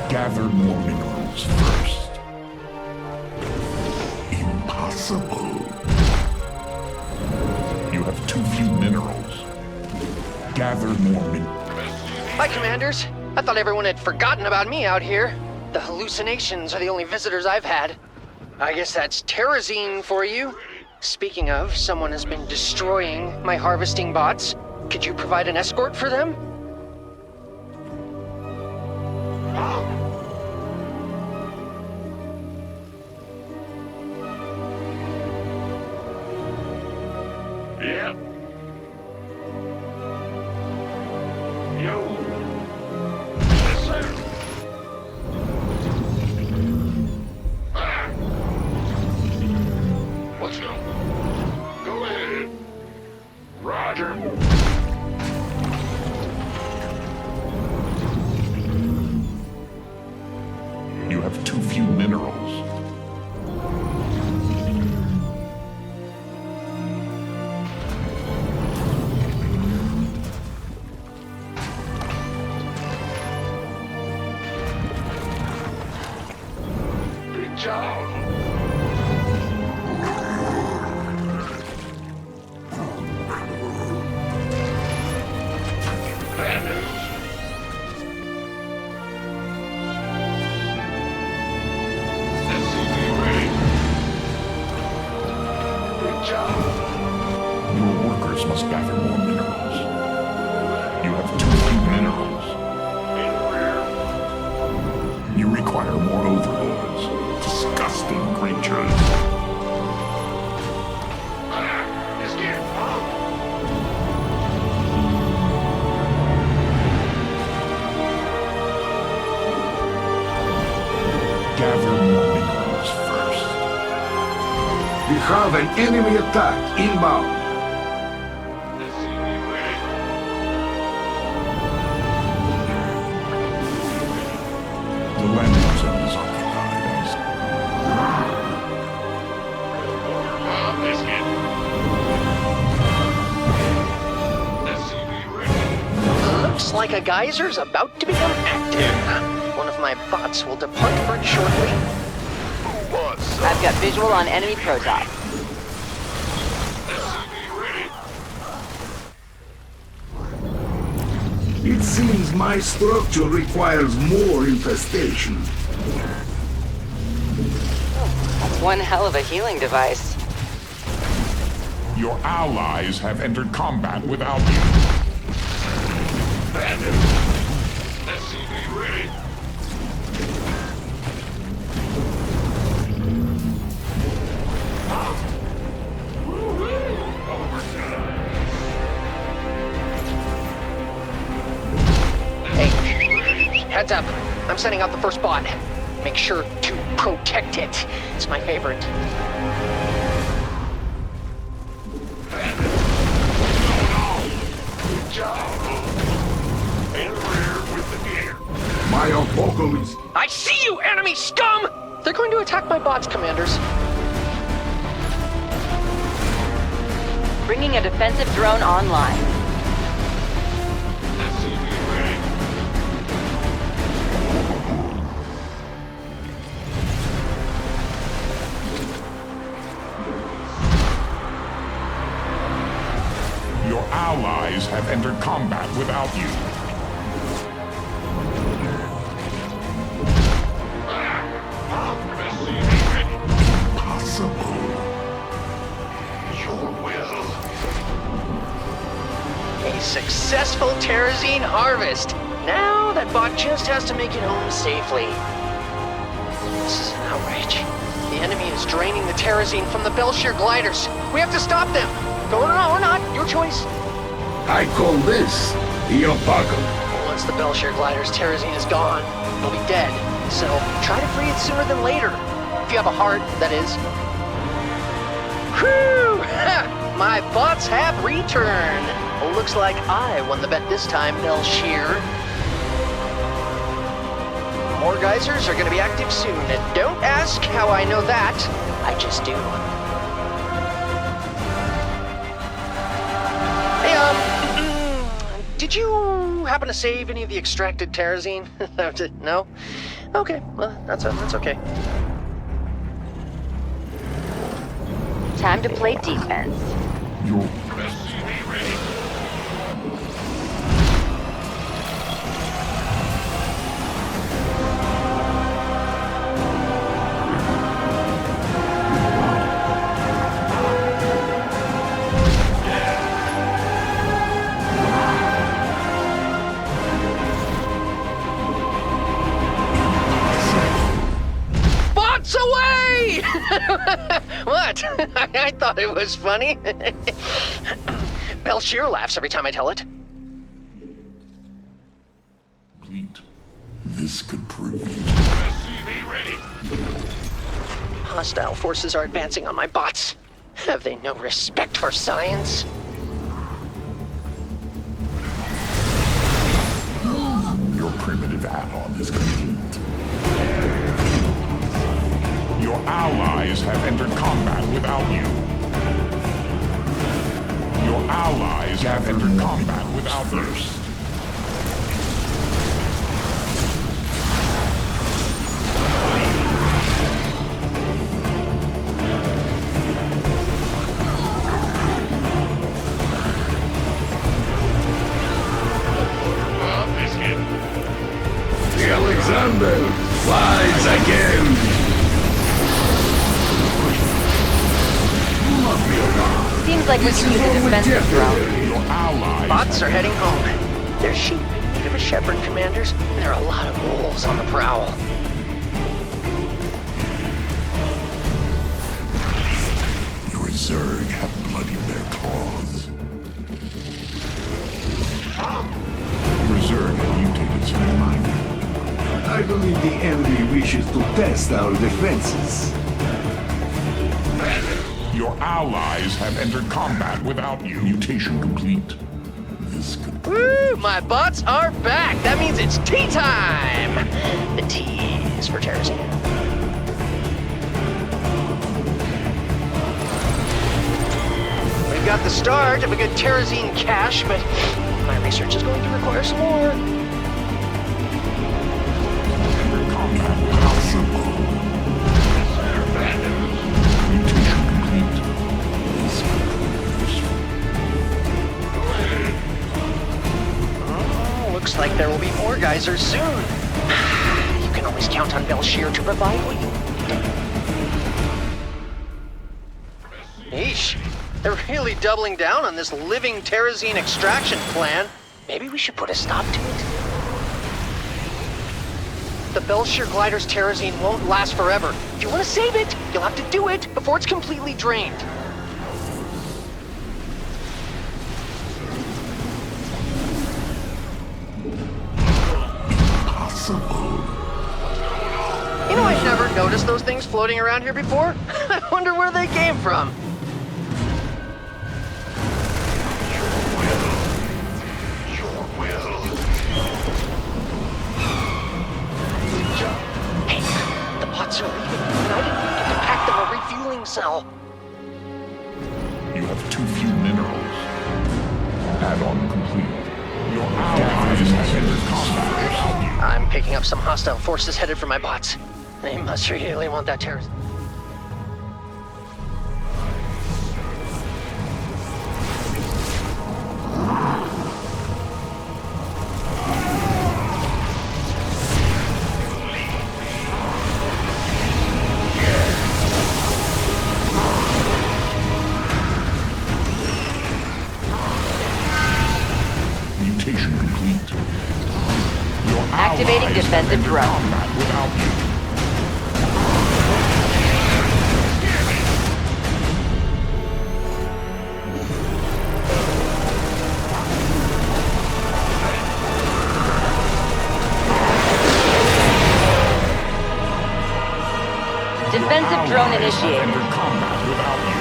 Gather more minerals first. Impossible. You have too few minerals. Gather more minerals. Hi, Commanders. I thought everyone had forgotten about me out here. The hallucinations are the only visitors I've had. I guess that's Terrazine for you. Speaking of, someone has been destroying my harvesting bots. Could you provide an escort for them? Yeah. Yo. Yes, sir. Let's go. Go ahead. Roger. You have too few minerals. Good job. gather more minerals. You have too few minerals. You require more overlords. Disgusting creatures. Gather more minerals first. We have an enemy attack inbound. The landing zone is occupied. Looks like a geyser's about to become active. One of my bots will depart for it shortly. I've got visual on enemy prototype. It seems my structure requires more infestation. That's one hell of a healing device. Your allies have entered combat without you. Heads up. I'm sending out the first bot. Make sure to protect it. It's my favorite. My apocalypse. I see you, enemy scum! They're going to attack my bots, commanders. Bringing a defensive drone online. Your allies have entered combat without you. A successful Terrazine harvest. Now that bot just has to make it home safely. This is an outrage. The enemy is draining the Terrazine from the Belshire gliders. We have to stop them. Go on or not, your choice. I call this the apocalypse. Once the Belshire glider's Terrazine is gone, it'll be dead. So try to free it sooner than later. If you have a heart, that is. Whew! My bots have returned. Looks like I won the bet this time, Belshire. More geysers are going to be active soon, and don't ask how I know that. I just do. Hey, did you happen to save any of the extracted Terrazine? No? Okay, well, that's okay. Time to play defense. Bots away! What? I thought it was funny. Belshire laughs every time I tell it. This could prove Hostile forces are advancing on my bots. Have they no respect for science? Your primitive add-on is complete. Your allies have entered combat without you. Your allies have entered combat without you. The Alexander flies again. Love me or not. Seems like we can use a defensive drone. Your allies... Bots are heading home. Their sheep need of a shepherd, Commanders, and there are a lot of wolves on the prowl. Your Zerg have bloodied their claws. Your Zerg have mutated some minor. I believe the enemy wishes to test our defenses. Your allies have entered combat without you. Mutation complete. This could... Woo! My bots are back! That means it's tea time! The tea is for Terrazine. We've got the start of a good Terrazine cache, but my research is going to require some more. Enter combat possible. Mutation complete. This Looks like there will be more geysers soon. You can always count on Belshir to provide what you need. Yeesh. They're really doubling down on this living Terrazine extraction plan. Maybe we should put a stop to it. The Belshir glider's Terrazine won't last forever. If you want to save it, you'll have to do it before it's completely drained. You know, I've never noticed those things floating around here before. I wonder where they came from. Hey, the bots are leaving, and I didn't get to pack them a refueling cell. You have too few minerals. Add-on complete. Your allies have entered combat. I'm picking up some hostile forces headed for my bots. They must really want that terrorist. Mutation complete. Your Activating allies defensive have drone. combat without you. Defensive drone initiated. Entered combat without you.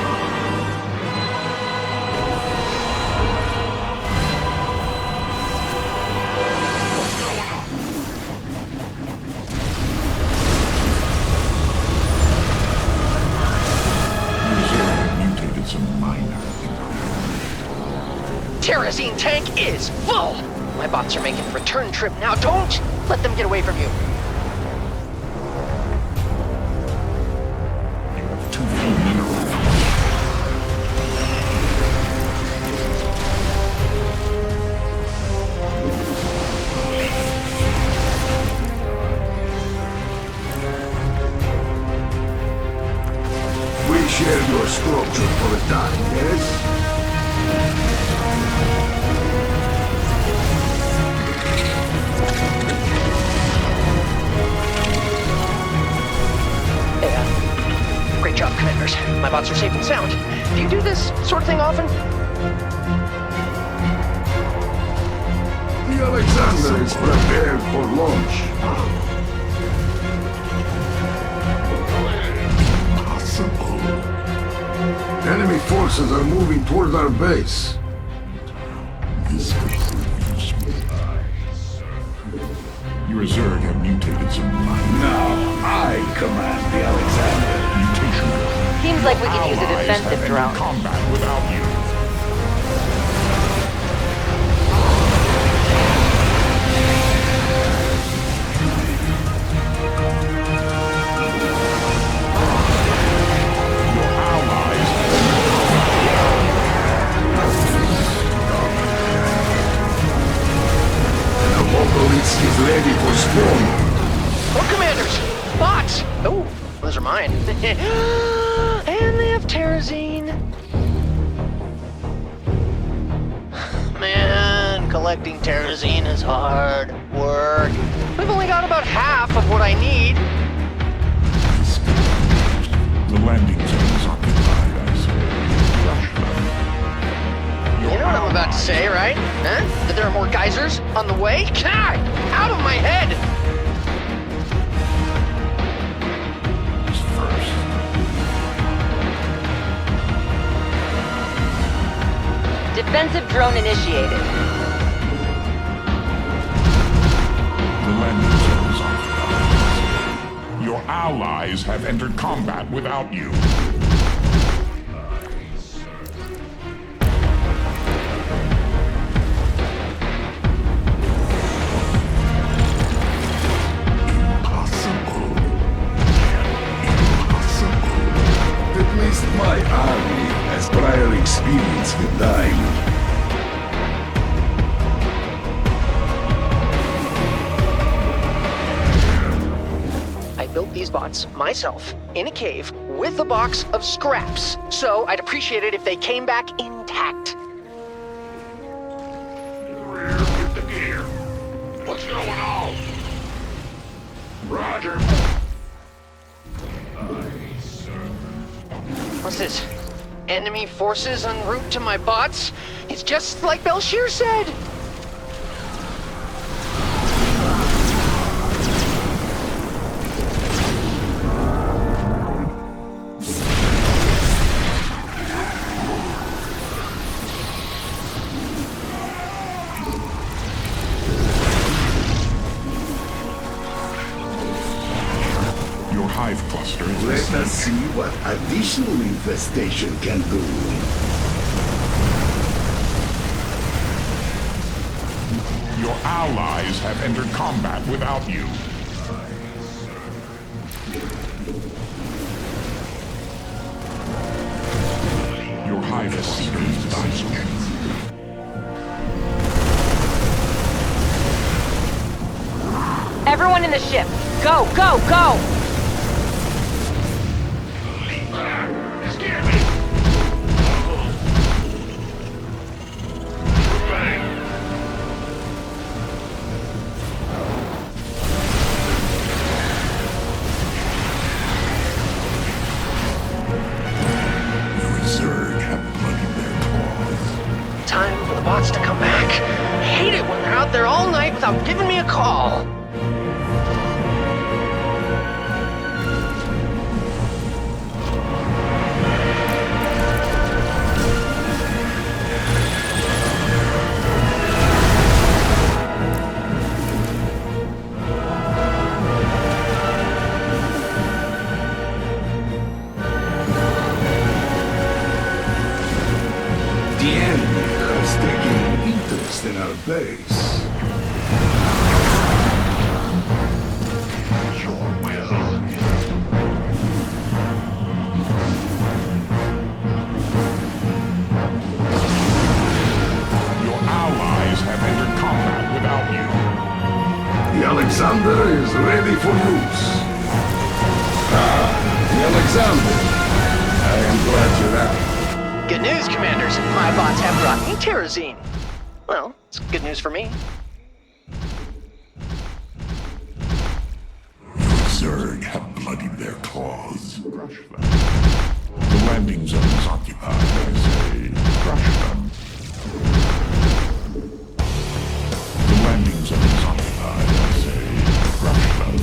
Terrazine tank is full! My bots are making a return trip now. Don't let them get away from you. Too few minerals. We share your structure for a time, yes? Great job, Commanders. My bots are safe and sound. Do you do this sort of thing often? The Alexander is prepared for launch. Possible. Enemy forces are moving toward our base. This could prove useful. Your Zerg have mutated some minor. Now I command the Alexander. Mutation. Seems like we can use a defensive drone. Combat without you. Your allies. The Vokalist is ready for spawn. Oh, Commanders! Bots! Oh, those are mine. And they have Terrazine. collecting terrazine is hard work. We've only got about half of what I need. The landing zone is occupied, I say. You know what I'm about to say, right? Huh? That there are more geysers on the way? God! Out of my head! Defensive drone initiated. The landing zone is occupied. Your allies have entered combat without you. At least my army has prior experience with dying. I built these bots myself in a cave with a box of scraps, so I'd appreciate it if they came back intact. Rear, get the gear. What's going on? Roger. What's this? Enemy forces en route to my bots? It's just like Belshir said! Your hive cluster is Let us see what additional infestation can do. Your allies have entered combat without you. Your hive cluster is dying. Everyone in the ship. Go, go, go! Scare me. Bang. Zerg have bloodied their claws. Time for the bots to come back. I hate it when they're out there all night without giving me a call. The enemy has taken an interest in our base. Your will. Your allies have entered combat without you. The Alexander is ready for use. Ah, the Alexander. I am glad you're out. Good news, Commanders. My bots have brought me terrazine. Well, it's good news for me. Zerg have bloodied their claws. Crush them. The landing zone is occupied, I say. Crush them. The landing zone is occupied, I say. Crush them.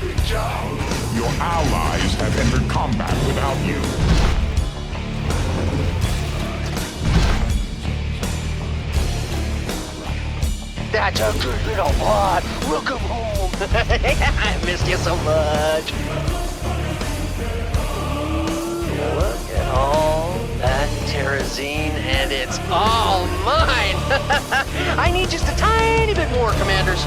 Good job. Your allies have entered combat without you. That's a good little bot. Welcome home. I missed you so much. Look at all that terrazine, and it's all mine. I need just a tiny bit more, Commanders.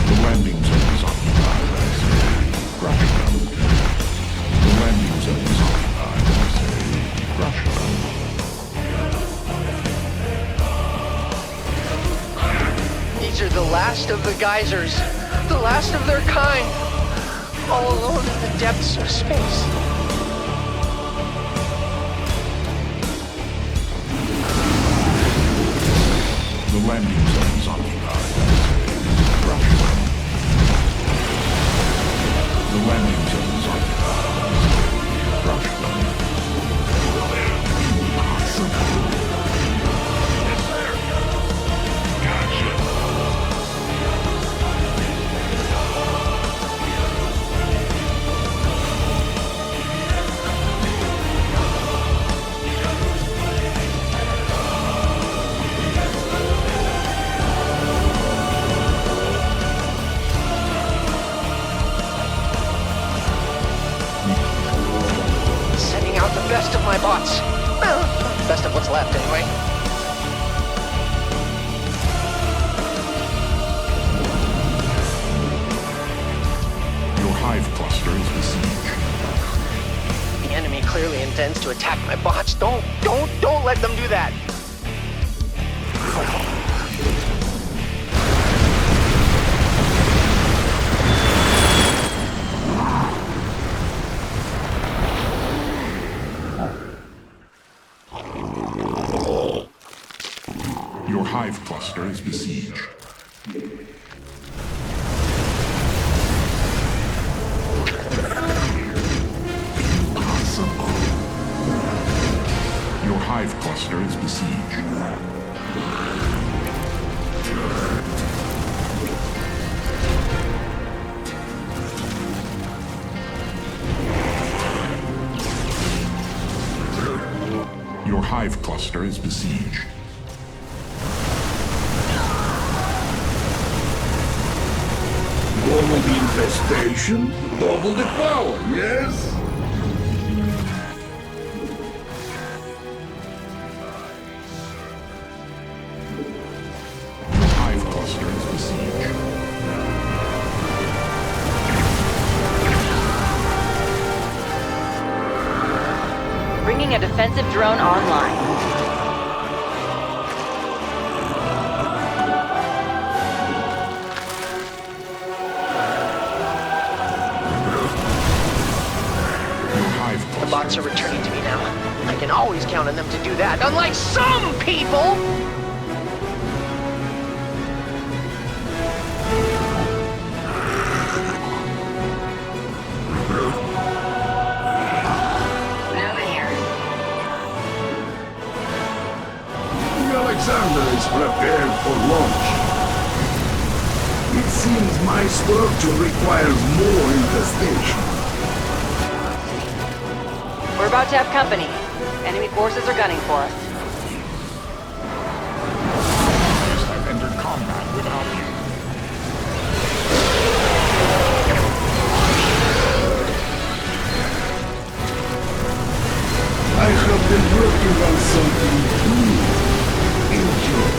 The landing zone is occupied, I say. Crush them. The landing zone is occupied, I say. Crush them. These are the last of the geysers, the last of their kind, all alone in the depths of space. left anyway. Your hive cluster is besieged. The enemy clearly intends to attack my bots. Don't let them do that. Your hive cluster is besieged. Your hive cluster is besieged. Your hive cluster is besieged. Double the infestation, double the power, yes? Your hive cluster is besieged. Bringing a defensive drone online. The bots are returning to me now. I can always count on them to do that, unlike some people! Alexander is prepared for launch. It seems my structure requires more infestation. We're about to have company. Enemy forces are gunning for us. I've entered combat without you. I have been working on something new. Enjoy.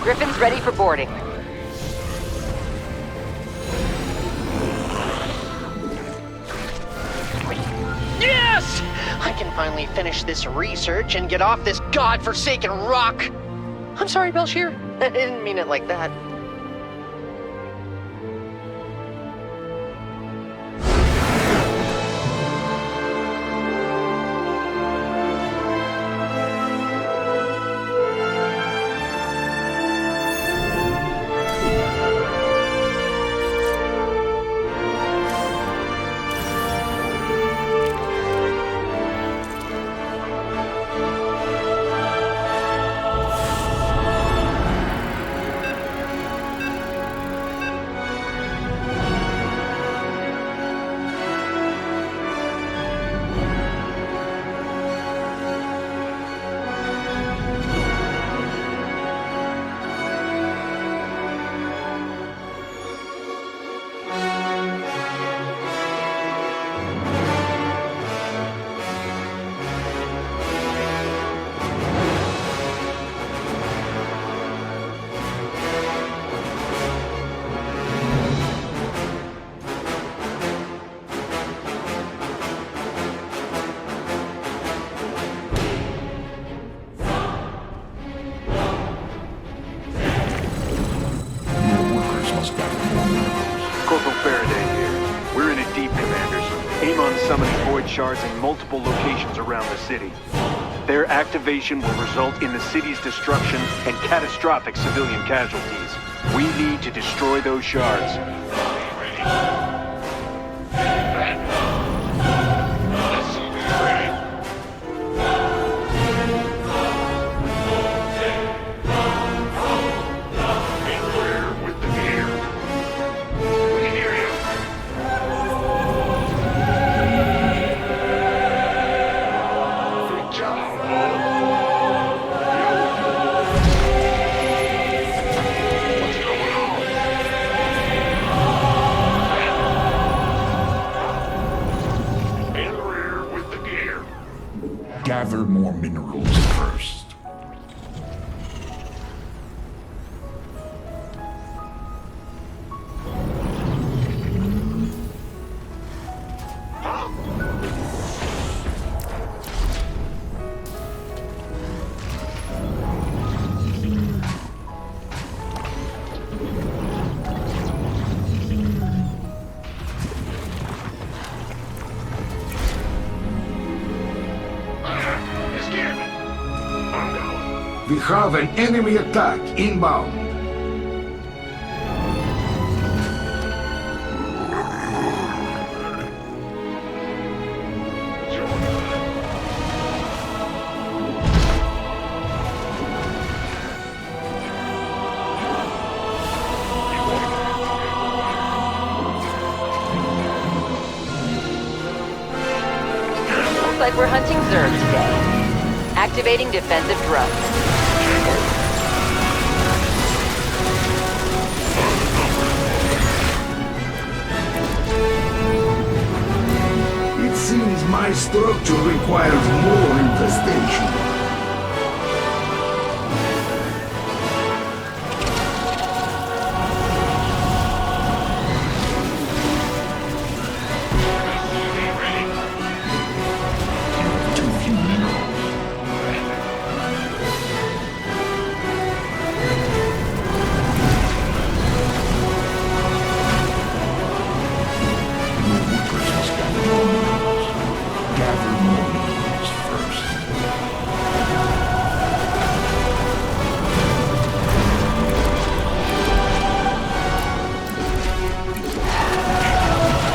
Griffin's ready for boarding. Yes! I can finally finish this research and get off this godforsaken rock. I'm sorry, Belshir. I didn't mean it like that. shards in multiple locations around the city. Their activation will result in the city's destruction and catastrophic civilian casualties. We need to destroy those shards. Gather more minerals first. We have an enemy attack inbound. Looks like we're hunting Zerg today. Activating defensive drone. It seems my structure requires more infestation.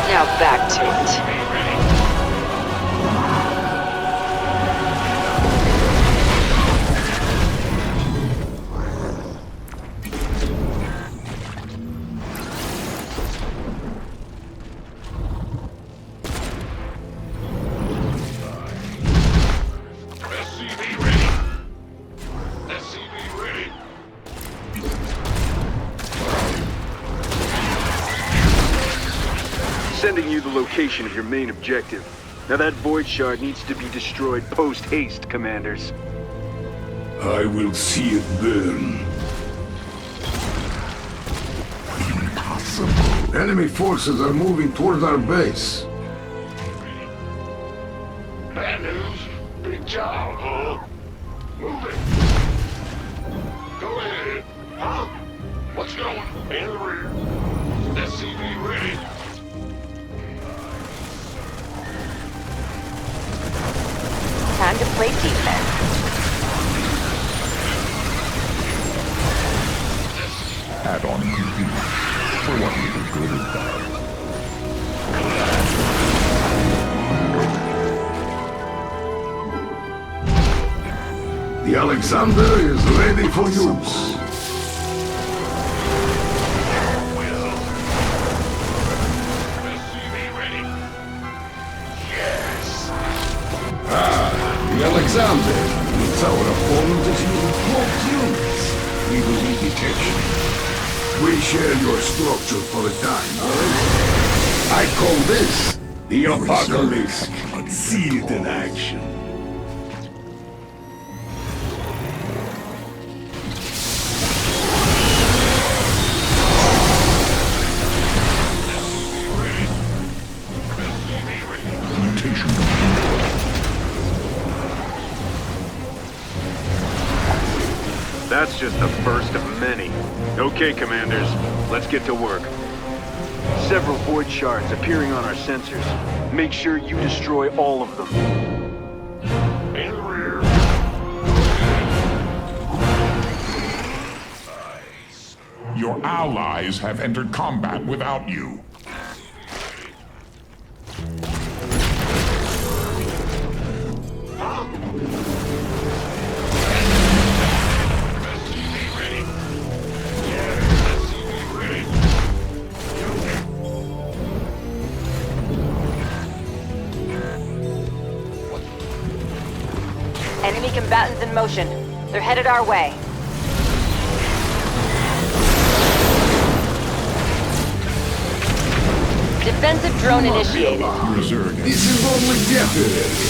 Now back to it. Sending you the location of your main objective. Now that void shard needs to be destroyed post-haste, commanders. I will see it burn. Impossible. Enemy forces are moving towards our base. Bad news. Big job, huh? Move it. Go ahead. Huh? What's going? In the rear. SCV ready. Time to play defense. Add-on complete. For what little good it does. The Alexander is ready for use. The Alexander, it's our opponent is using cloaked units. We will need detection. We share your structure for a time, right? I call this the Apocalypse. See it in action. That's just the first of many. Okay, commanders, let's get to work. Several void shards appearing on our sensors. Make sure you destroy all of them. In the rear. Your allies have entered combat without you. Enemy combatants in motion. They're headed our way. Defensive drone initiated. This is only temporary.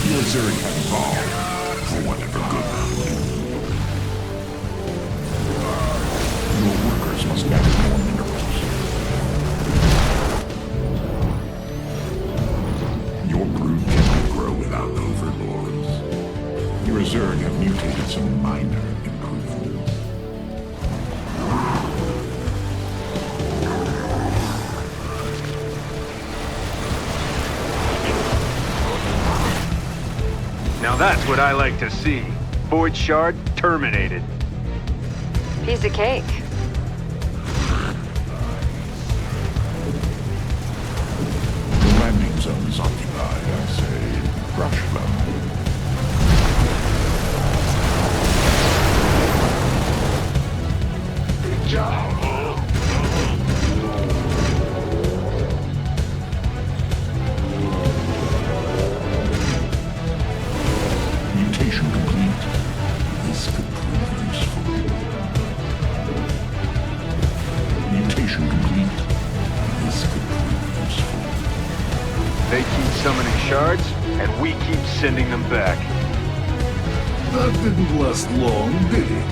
Your Zerg have evolved for whatever good that will do. Your workers must gather more minerals. Your brood cannot grow without overlords. Your Zerg have mutated some minor improvements. Now that's what I like to see. Void shard terminated. Piece of cake. The landing zone is occupied. I say, rush them. Good job, huh? Mutation complete. This could prove useful. Mutation complete. This could prove useful. They keep summoning shards, and we keep sending them back. That didn't last long, did it?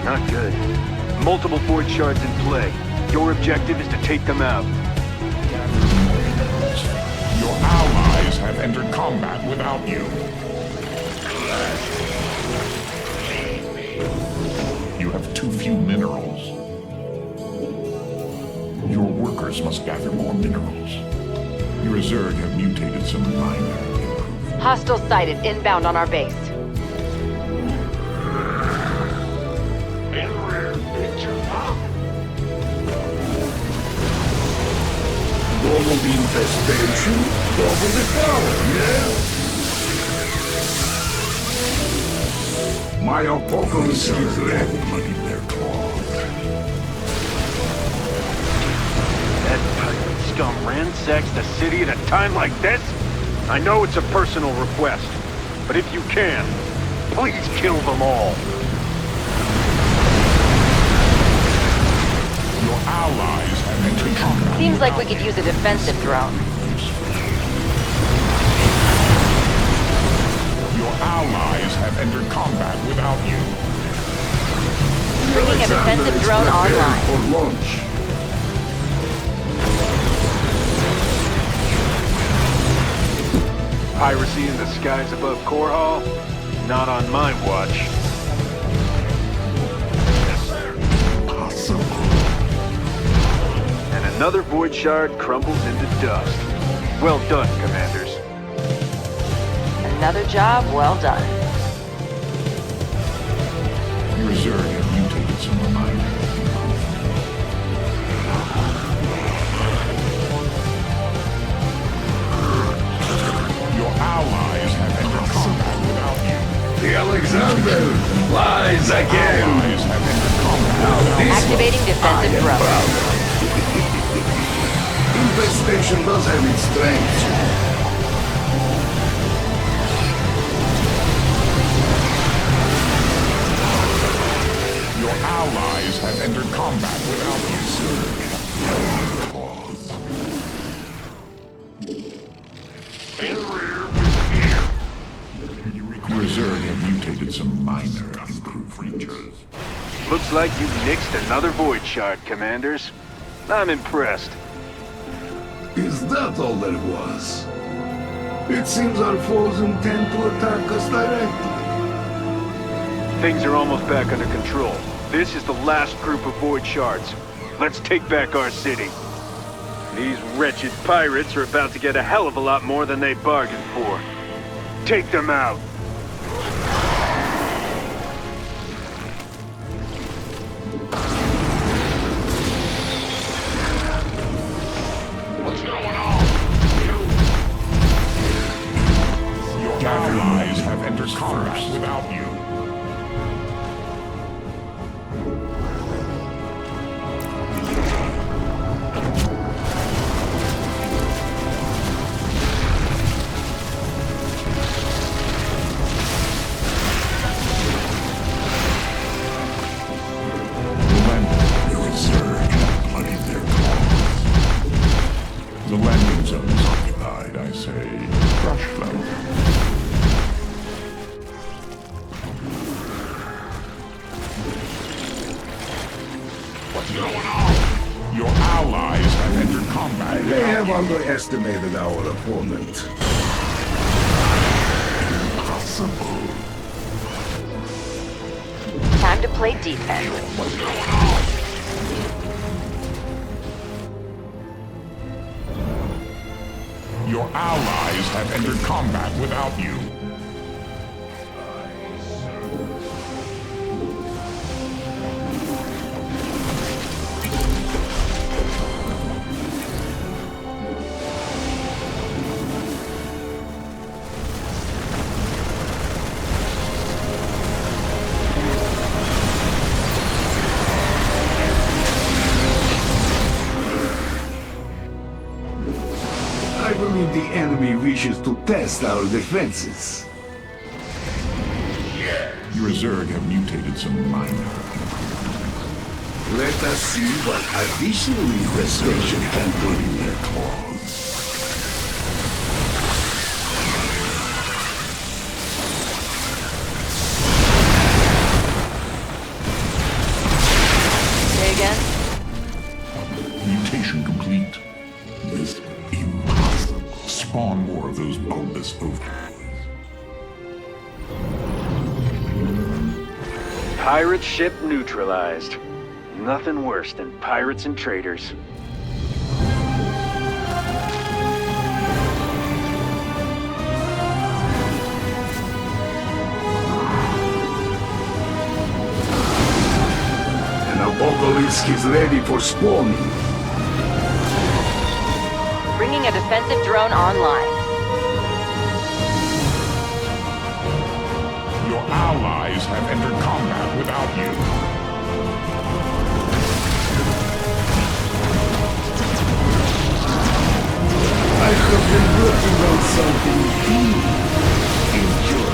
Not good. Multiple void shards in play. Your objective is to take them out. Your allies have entered combat without you. You have too few minerals. Your workers must gather more minerals. Your Zerg have mutated some minor improvements. Hostile sighted inbound on our base. In the rear. Picture, huh? Double the infestation, double the power, yeah? My apocalypse is ready. Muddy their claws. That pirate scum ransacks the city at a time like this? I know it's a personal request, but if you can, please kill them all. Your allies have entered combat. Seems like we could use a defensive drone. Your allies have entered combat without you. Bringing a defensive drone online. For launch. Piracy in the skies above Core Hall? Not on my watch. Possible. And another void shard crumbles into dust. Well done, Commanders. Another job well done. Your Zerg have mutated some minor improvements. Your allies have entered combat without you. The Alexander lies again. Allies have entered combat Now without this Activating one, defensive I am drone. proud of. Infestation does have its strengths. Your allies have entered combat without you, sir. In the rear. Your Zerg have mutated some minor improved features. Looks like you nixed another void shard, Commanders. I'm impressed. Is that all there was? It seems our foes intend to attack us directly. Things are almost back under control. This is the last group of Void Shards. Let's take back our city. These wretched pirates are about to get a hell of a lot more than they bargained for. Take them out. What's going on? Your allies have entered combat without you. The landing zone is occupied, I say. Crush them. What's going on? Your allies have entered combat. They have underestimated our opponent. Impossible. Time to play defense. What's going on? Your allies have entered combat without you. I believe the enemy wishes to test our defenses. Your Zerg have mutated some minor. Let us see what additional infestation can do in their claws. Say again? Mutation complete. This impossible. Spawn more of those bulbous ovaries. Pirate ship neutralized. Nothing worse than pirates and traitors. An obelisk is ready for spawning. Bringing a defensive drone online. Your allies have entered combat without you. I have been working on something deep. Enjoy.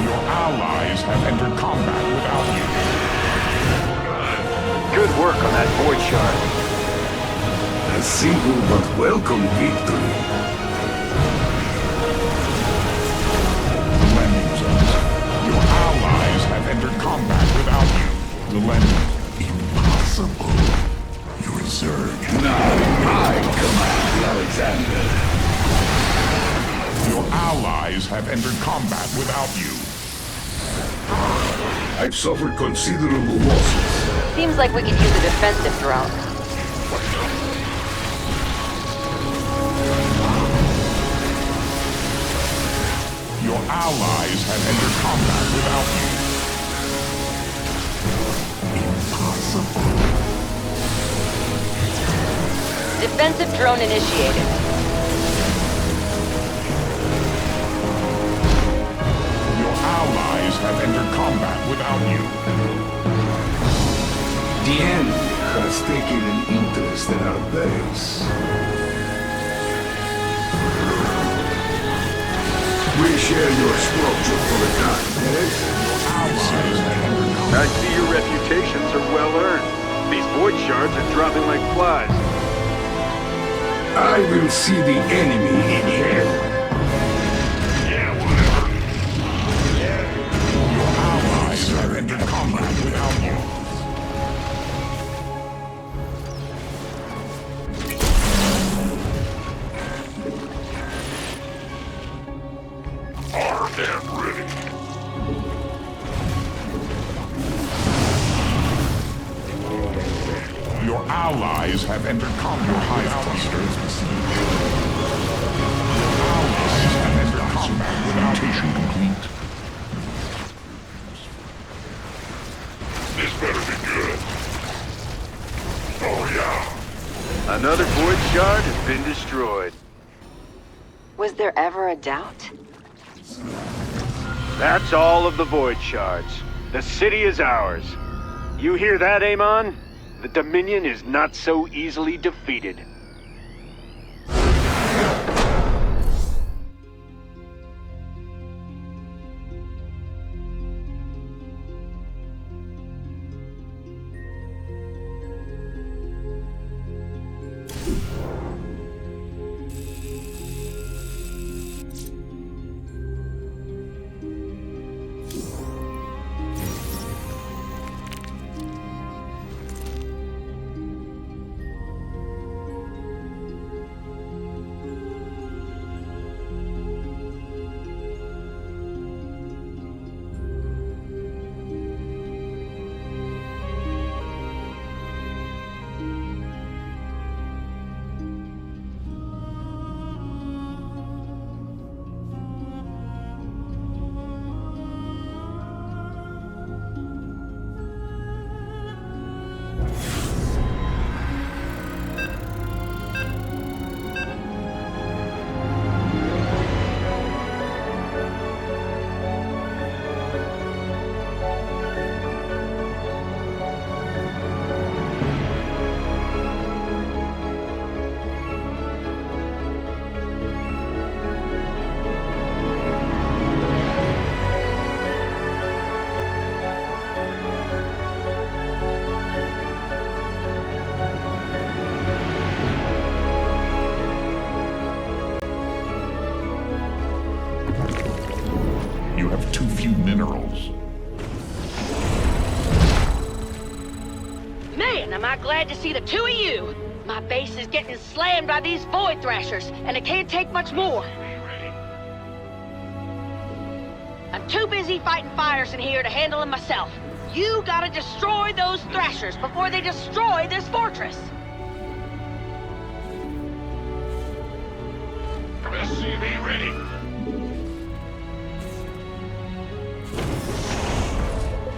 Your allies have entered combat without you. Good work on that Void Shard. A simple but welcome victory. Landing zones. Your allies have entered combat without you. The landing. Impossible. Your Zerg. Now I command Alexander. Your allies have entered combat without you. I've suffered considerable losses. Seems like we could use a defensive drone. Your allies have entered combat without you. Impossible. Defensive drone initiated. Your allies have entered combat without you. The enemy has taken an interest in our base. We share your structure for the time, yes? I see your reputations are well earned. These Void Shards are dropping like flies. I will see the enemy in hell. Yeah, whatever. Your allies have entered combat without you. Armed and ready. Your allies have entered combat. Your hive cluster is besieged. Your allies have entered combat. Mutation complete. This better be good. Oh, yeah. Another void shard has been destroyed. Was there ever a doubt? That's all of the void shards. The city is ours. You hear that, Amon? The Dominion is not so easily defeated. You have too few minerals. Man, am I glad to see the two of you! My base is getting slammed by these Void Thrashers, and it can't take much more. I'm too busy fighting fires in here to handle them myself. You gotta destroy those Thrashers before they destroy this fortress! SCV ready.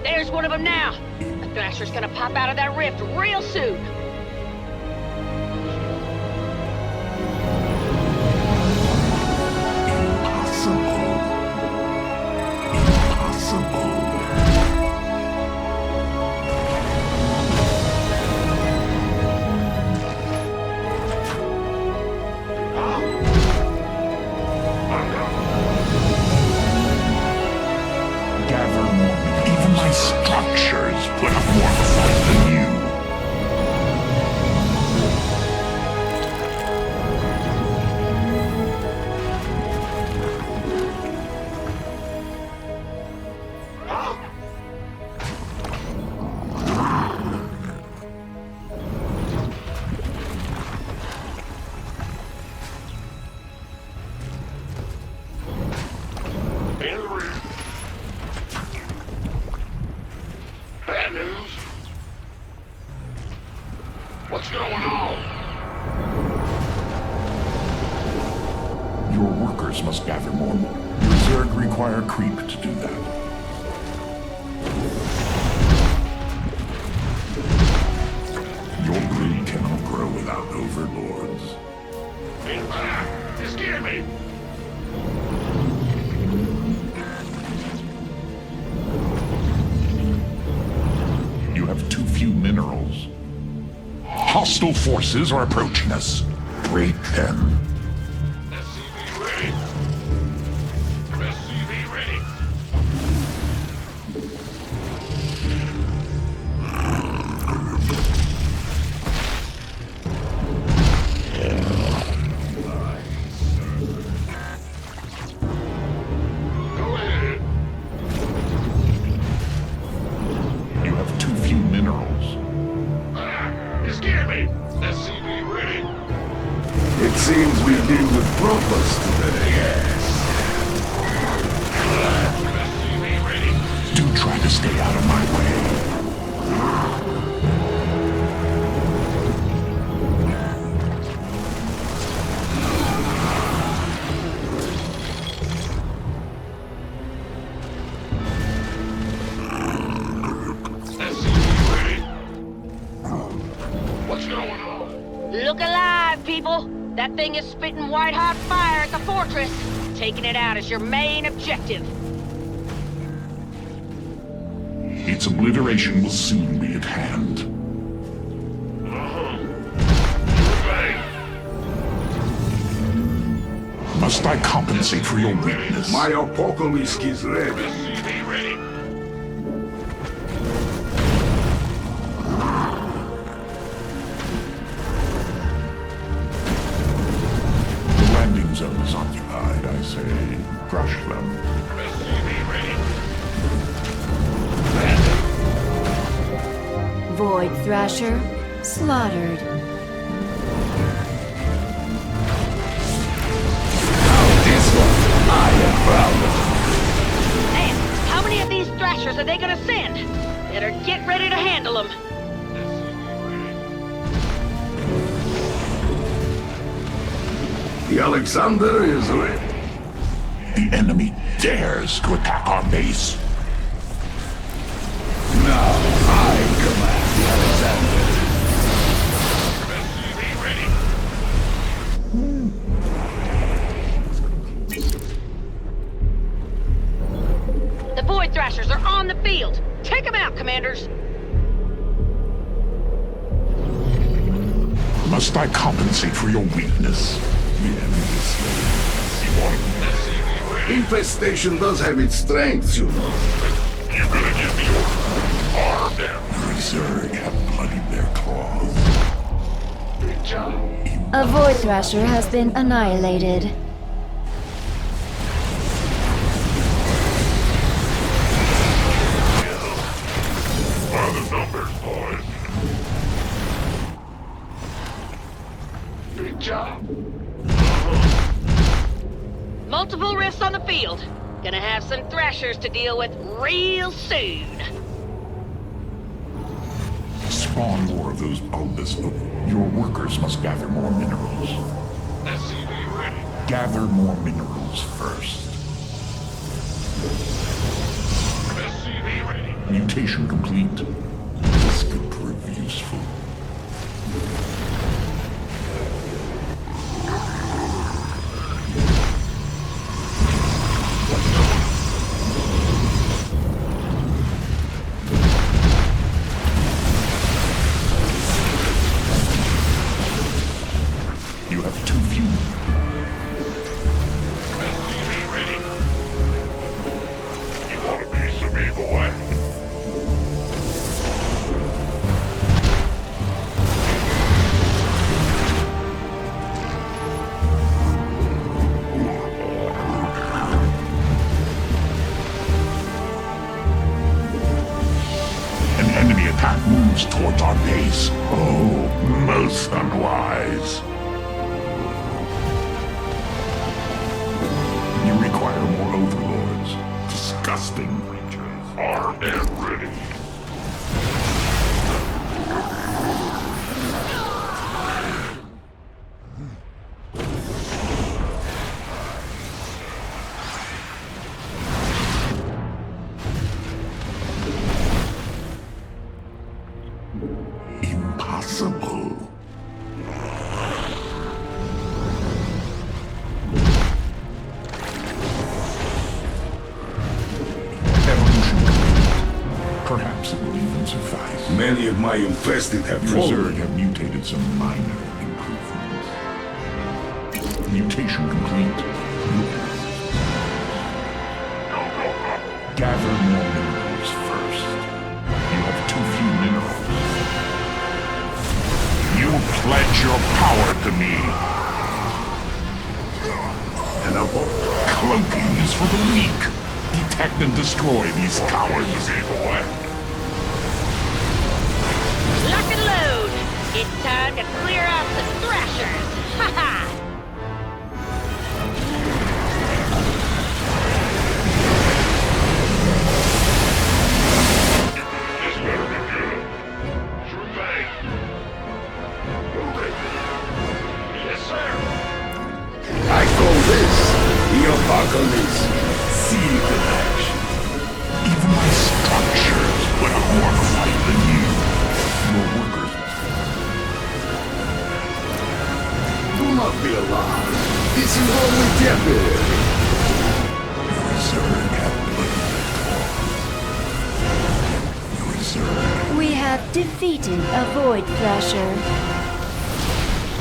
There's one of them now. The Thrasher's gonna pop out of that rift real soon. Structures put up more fight than you. Bad news. What's going on? Your workers must gather more. Your Zerg require creep to do that. Your brood cannot grow without overlords. In back! You scared me! You have too few minerals. Hostile forces are approaching us. Break them. SCV ready. SCV ready. Go ahead. You have too few minerals. You scared me. SCV ready. It seems we deal with brothers today. Yes. SCV ready. Do try to stay out of my way. What's going on? Look alive, people! That thing is spitting white-hot fire at the fortress. Taking it out is your main objective. Its obliteration will soon be at hand. Must I compensate for your weakness? My apocalypse is ready. SCV ready. The landing zone is occupied, I say. Crush them. SCV ready. Void Thrasher slaughtered. Man, how many of these thrashers are they gonna send? Better get ready to handle them. The Alexander is ready. The enemy dares to attack our base. Now I command the Alexander. SCV ready. The Void Thrashers are on the field. Take them out, commanders. Must I compensate for your weakness? The enemy is SCV ready. Infestation does have its strengths, you know. You better give me orders. Arm them. The Reserve have bloodied their claws. Good job. A Void Thrasher has been annihilated. By the numbers, boys. Good job. Multiple rifts on the field. Gonna have some thrashers to deal with real soon. Spawn more of those bulbous. Your workers must gather more minerals. SCV ready. Gather more minerals first. SCV ready. Mutation complete. This could prove useful. You have too few. SCV ready. You want a piece of me, boy? An enemy attack moves towards our base. Oh, most unwise. You require more overlords. Disgusting creatures. Armed and ready. Impossible. Evolution complete. Perhaps it will even suffice. Many of my infested have Reserve fallen. have mutated some minor improvements. Mutation complete. Gather more minerals first. You have too few minerals. You pledge your power to me. And cloaking is for the weak. Detect and destroy these cowards. Lock and load. It's time to clear out the thrashers. Ha ha! This better be good. Sure thing. Move it. Yes, sir. I call this the apocalypse. See it in action. Even my structures would are more fight than you. Your workers. not be alarmed. This is only temporary. We have defeated a Void Thrasher.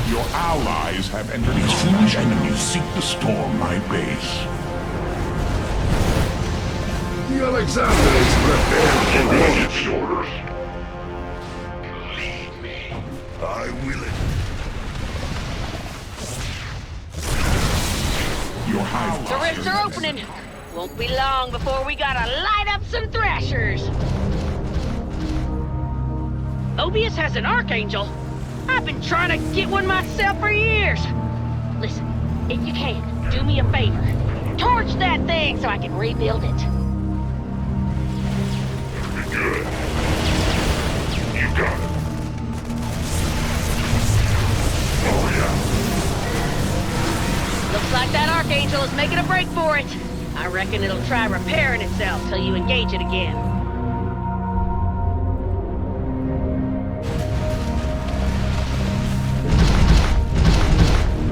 Your allies have entered. These foolish enemies seek to storm my base. The Alexander is prepared for Engage orders. Lead me. I will it. Your allies. The rifts are opening. Won't be long before we gotta light up some thrashers. Obius has an Archangel. I've been trying to get one myself for years. Listen, if you can, do me a favor. Torch that thing so I can rebuild it. Good. You got it. Oh, yeah. Looks like that Archangel is making a break for it. I reckon it'll try repairing itself till you engage it again.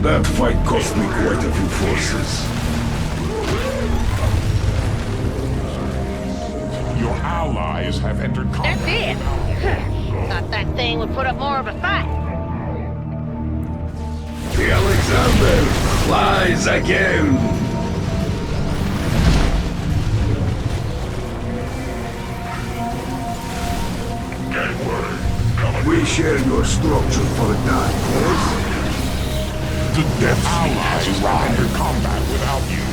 That fight cost me quite a few forces. Your allies have entered combat. That's it! Thought that thing would put up more of a fight. The Alexander flies again! We share your structure for the time, yes? The Death allies have entered combat without you.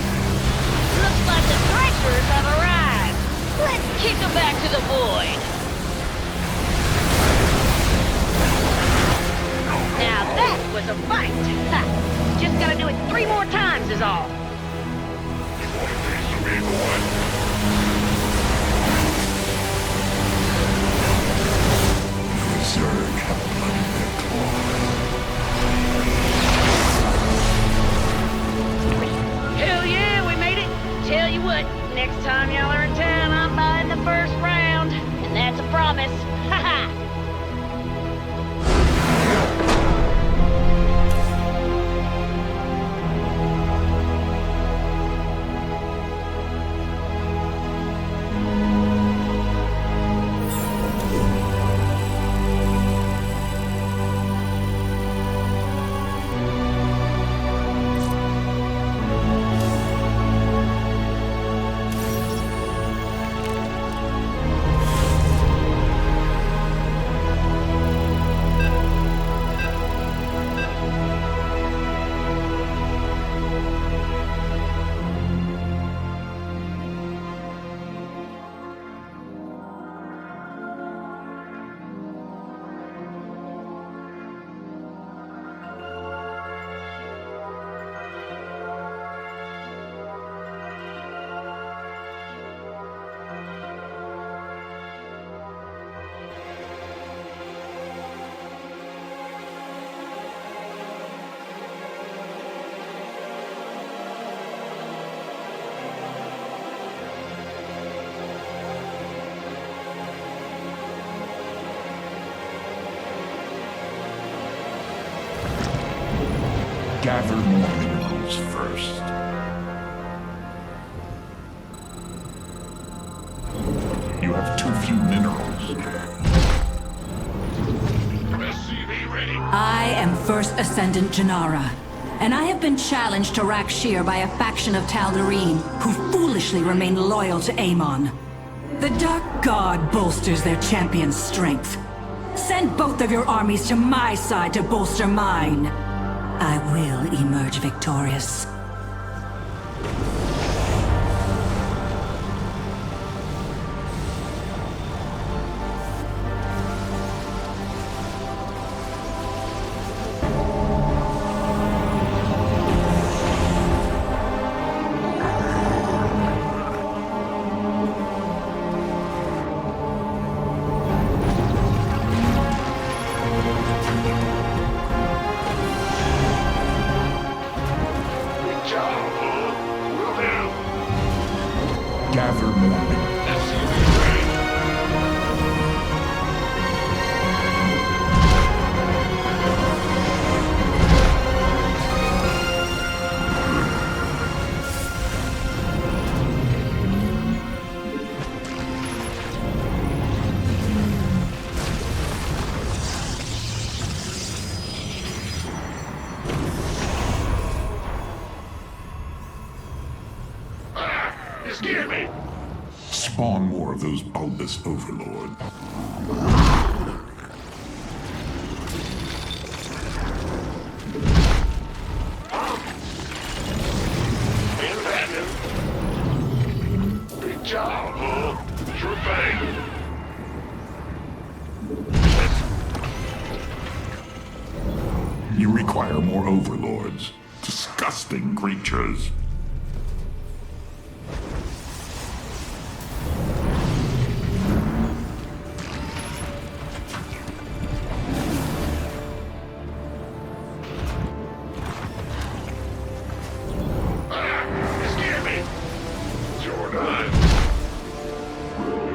Looks like the Thrashers have arrived. Let's kick them back to the void. Now that was a fight. Ha. Just gotta do it 3 more times is all. Hell yeah, we made it. Tell you what, next time y'all are in town, I'm buying the first round. And that's a promise. Ha ha! Gather more minerals first. You have too few minerals. SCV ready. I am First Ascendant Janara, and I have been challenged to Rakshir by a faction of Tal'Darim who foolishly remain loyal to Amon. The Dark God bolsters their champion's strength. Send both of your armies to my side to bolster mine. I will emerge victorious. Gather more minerals. scared me. Spawn more of those bulbous overlords. Big job, huh? Sure thing. You require more overlords. Disgusting creatures.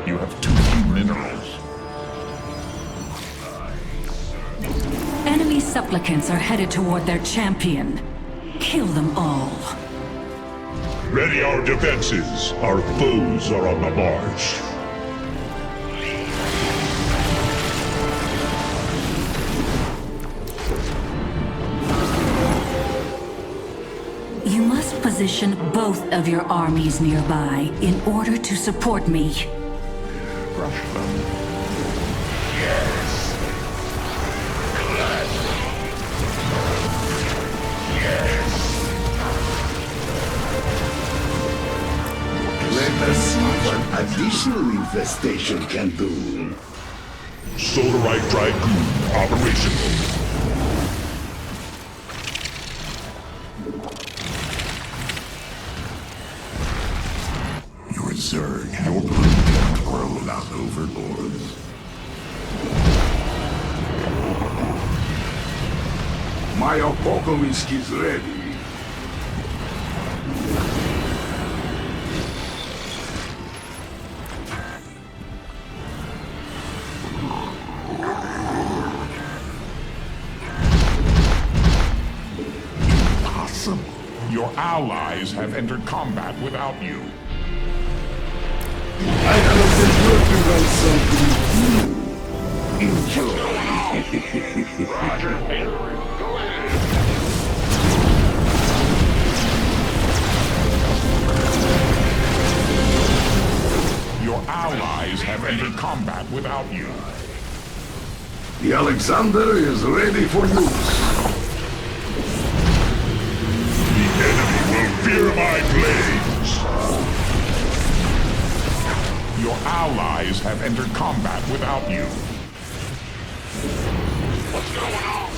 You have too few minerals. Enemy supplicants are headed toward their champion. Kill them all. Ready our defenses. Our foes are on the march. You must position both of your armies nearby in order to support me. Crush them. Yes. Yes. Let us see what additional infestation can do. Solarite Dragoon operational. You're a Zerg. Your brood can't grow without overlords. My Apocalypse is ready. Impossible. Your allies have entered combat without you. I have been working on something new. Enjoy. Roger. Go ahead. Your allies have entered combat without you. The Alexander is ready for use. The enemy will fear my blades. Your allies have entered combat without you. What's going on?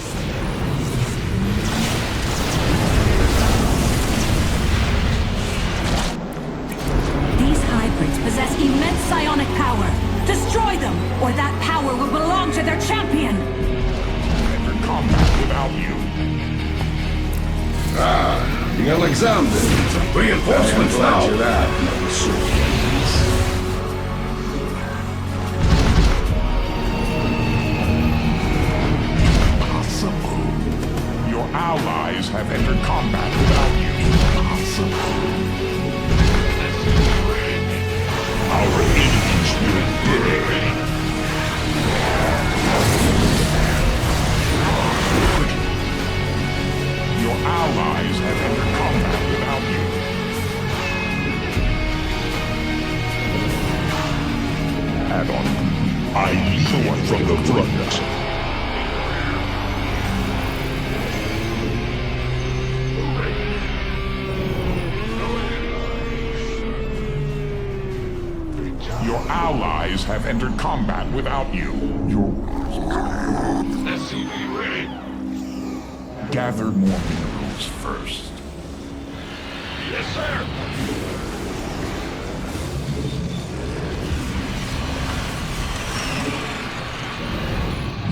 These hybrids possess immense psionic power. Destroy them, or that power will belong to their champion. Entered combat without you. Ah, the Alexander. Reinforcements now. Impossible. Your allies have entered combat without you. Impossible. Our enemies will burn. Your allies have entered combat without you. Add on. I lead one from the front. Your allies have entered combat without you. Your SCV ready. gather more minerals first. Yes, sir.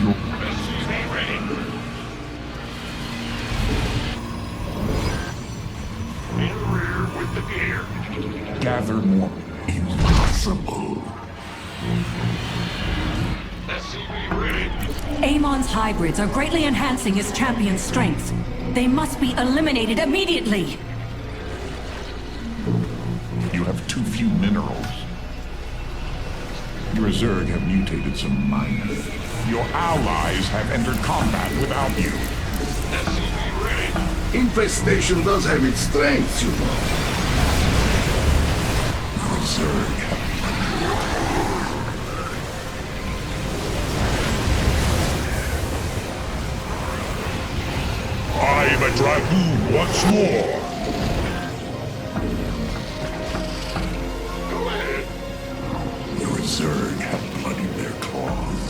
Your SCV ready. In rear with the gear. gather more. Impossible. SCV ready. Amon's hybrids are greatly enhancing his champion's strength. They must be eliminated immediately. You have too few minerals. Your Zerg have mutated some minor. Your allies have entered combat without you. SCV ready. Infestation does have its strengths, you know. I am a dragoon once more. Go ahead. Your Zerg have bloodied their claws.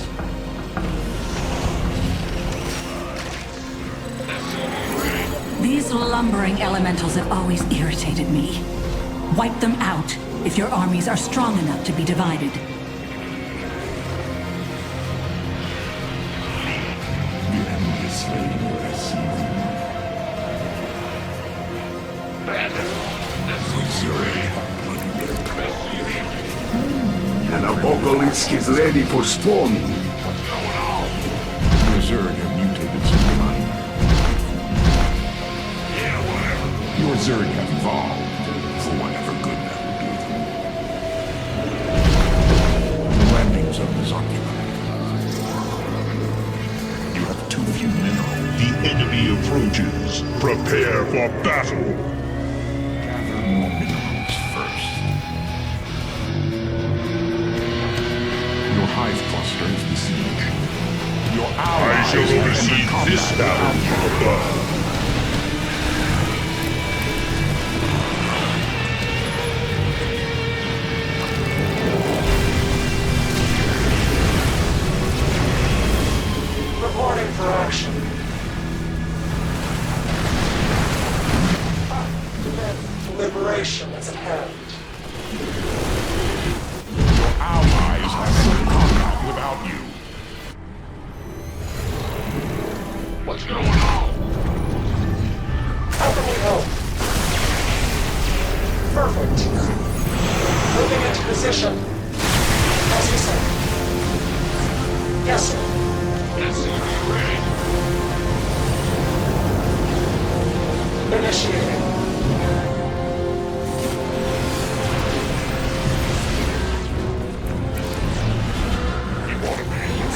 These lumbering elementals have always irritated me. Wipe them out if your armies are strong enough to be divided. The enemy is slain your SC2. Your Zerg have bloodied their claws. An apocalypse is ready for spawning. Your Zerg have mutated some mind. Your Zerg have evolved for whatever good that will do them. The landing zone is occupied. You have too few minerals. The enemy approaches. Prepare for battle. Gather more minerals first. Your hive cluster is besieged. Your allies I shall oversee this battle from above. Reporting for action. Liberation is at hand. Your allies have entered combat without you. What's going on? How can we help? Perfect. Moving into position. As you said. Yes, sir. SCV ready. Initiating.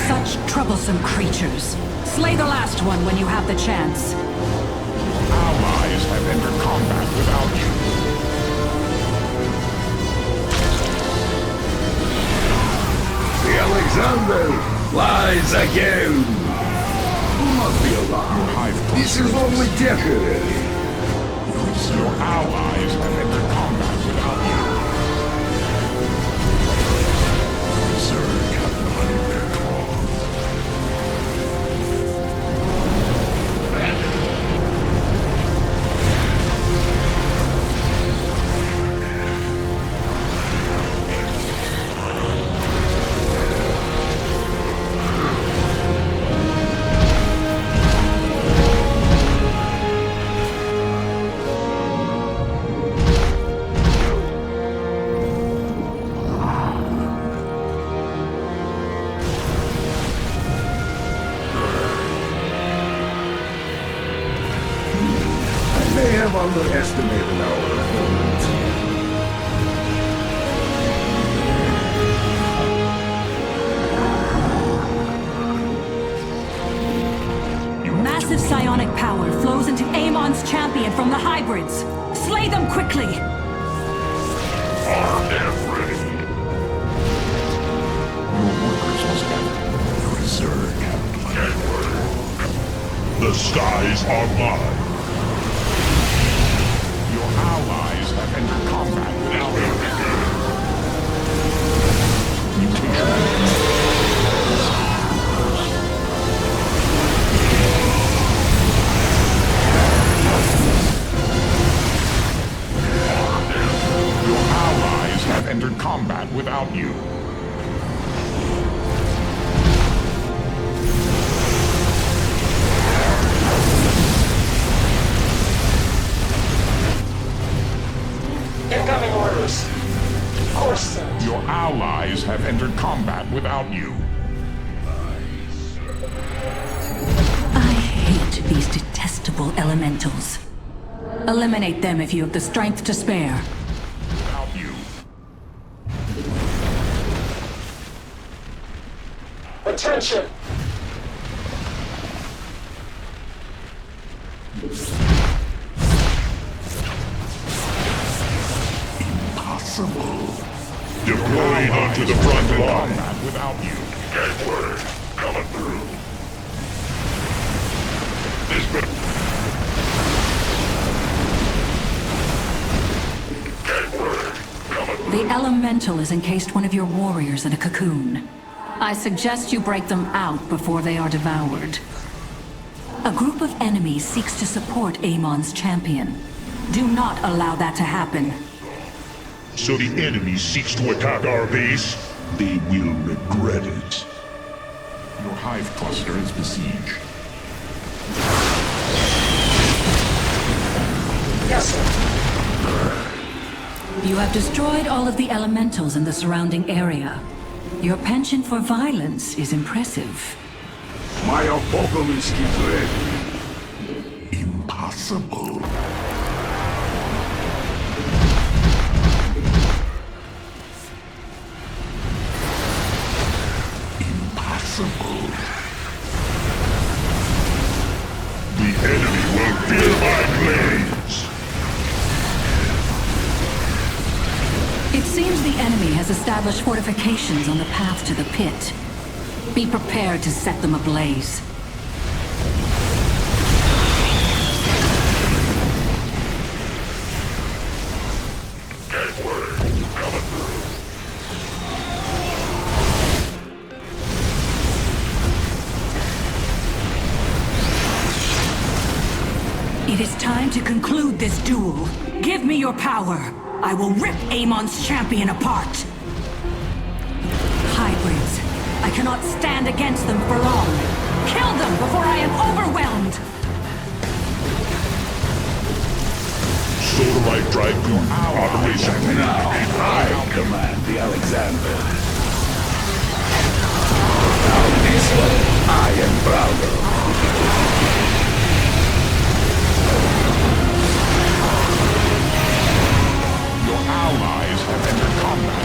Such troublesome creatures. Slay the last one when you have the chance. Allies have entered combat without you. The Alexander lies again. You must be alarmed. This is only temporary. Your allies have entered combat without you. Zerg have bloodied their claws. They have underestimated our opponent. Massive psionic power flows into Amon's champion from the hybrids. Slay them quickly! Armed and ready. Your workers must gather. Your Zerg have bloodied. The skies are mine. Your allies have entered combat without you. Mutation. Your allies have entered combat without you. Incoming orders. Course set. Your allies have entered combat without you. I hate these detestable elementals. Eliminate them if you have the strength to spare. Without you. Attention. Impossible. Deploying onto the front line. Without you. Get word. Coming through. This bit. Get word. Coming through. The elemental has encased one of your warriors in a cocoon. I suggest you break them out before they are devoured. A group of enemies seeks to support Amon's champion. Do not allow that to happen. So the enemy seeks to attack our base? They will regret it. Your hive cluster is besieged. Yes, sir. You have destroyed all of the elementals in the surrounding area. Your penchant for violence is impressive. My apocalypse is ready. Impossible. Impossible. The enemy will fear my blades. It seems the enemy has established fortifications on the path to the pit. Be prepared to set them ablaze. Get word. Coming through. It is time to conclude this duel. Give me your power. I will rip Amon's champion apart. Hybrids. I cannot stand against them for long. Kill them before I am overwhelmed! Solarite Dragoon operation. Now, I command the Alexander. Now this one, I am proud of. Your allies have entered combat.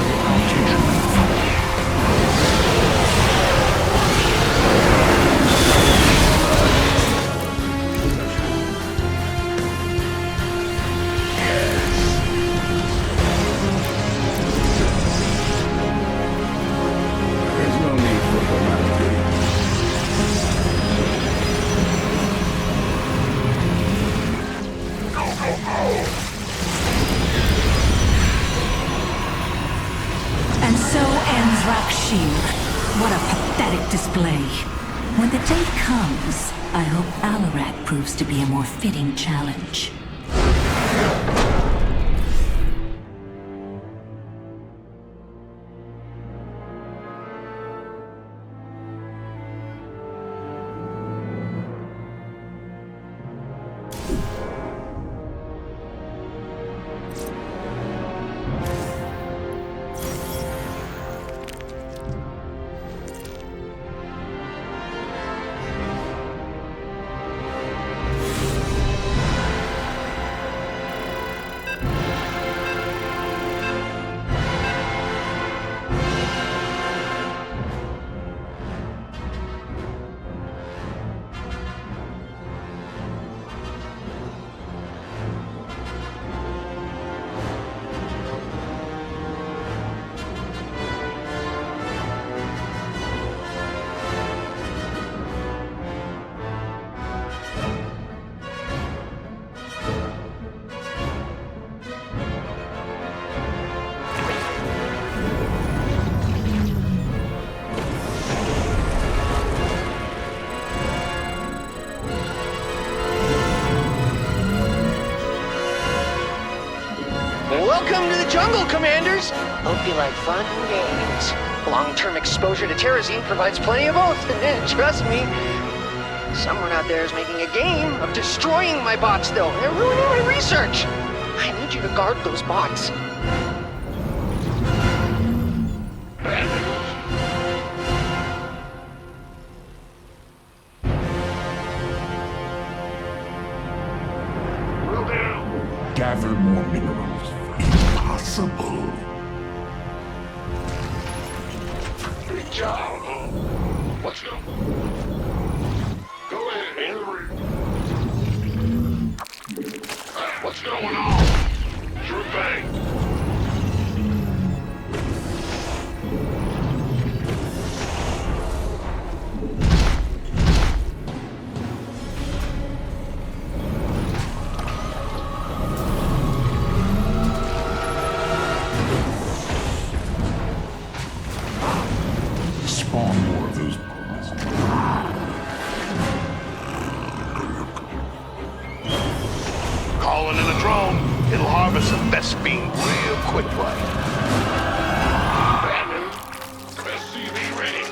There's no need for formality. Go, go, go. And so ends Rakshir. What a pathetic display. When the day comes, I hope Alarak proves to be a more fitting challenge. Welcome to the jungle, Commanders! Hope you like fun games. Long-term exposure to terrazine provides plenty of both, and trust me, someone out there is making a game of destroying my bots, though. They're ruining my research. I need you to guard those bots. Gather more minerals. Impossible. Good job. Let's go. Go ahead, Henry. What's going on? Sure thing. harvest some Vespine real quick like. SCV ready.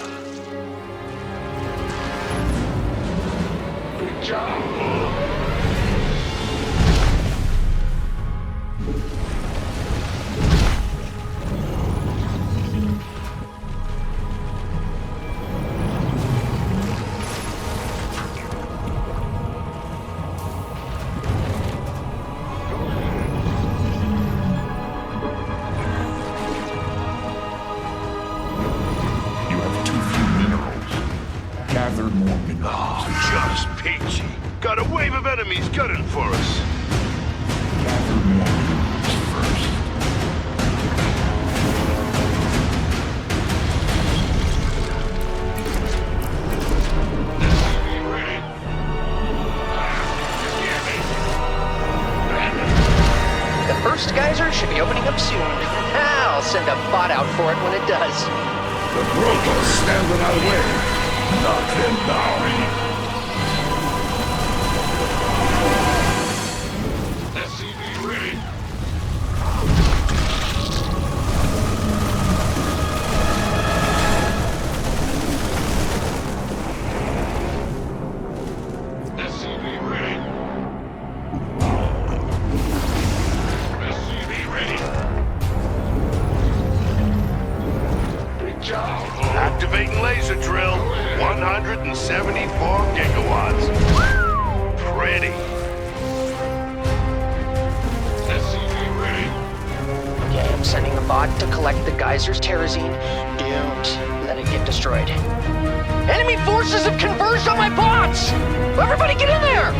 Good job. Got a wave of enemies gunning for us. Gather more minerals first. The first geyser should be opening up soon. I'll send a bot out for it when it does. The Protoss stand in our way. Knock them down. Activating laser drill. 174 gigawatts. Pretty. SCV ready. Okay, I'm sending a bot to collect the geyser's terrazine. Don't let it get destroyed. Enemy forces have converged on my bots! Everybody get in there!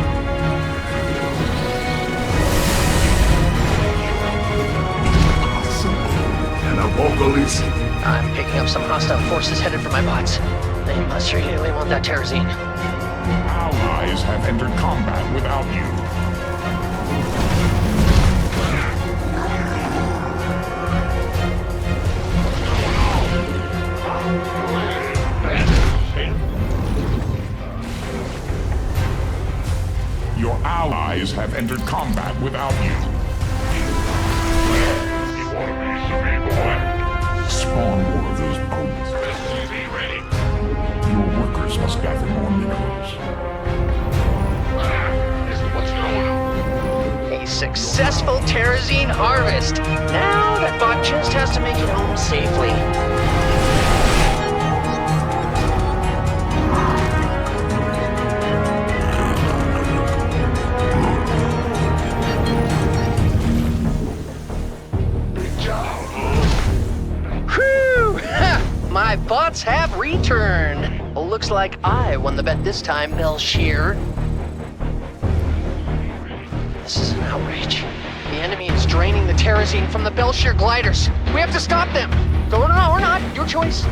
And a vocalist. I'm picking up some hostile forces headed for my bots. They must really want that terrazine. Allies have entered combat without you. Your allies have entered combat without you. You want a piece of me, boy? Spawn more of those bones. SCV ready. Your workers must gather more minerals. What's going on? A successful terrazine harvest. Now that bot just has to make it home safely. My bots have returned. Looks like I won the bet this time, Belshir. This is an outrage. The enemy is draining the terrazine from the Belshir gliders. We have to stop them. No, or not. Your choice.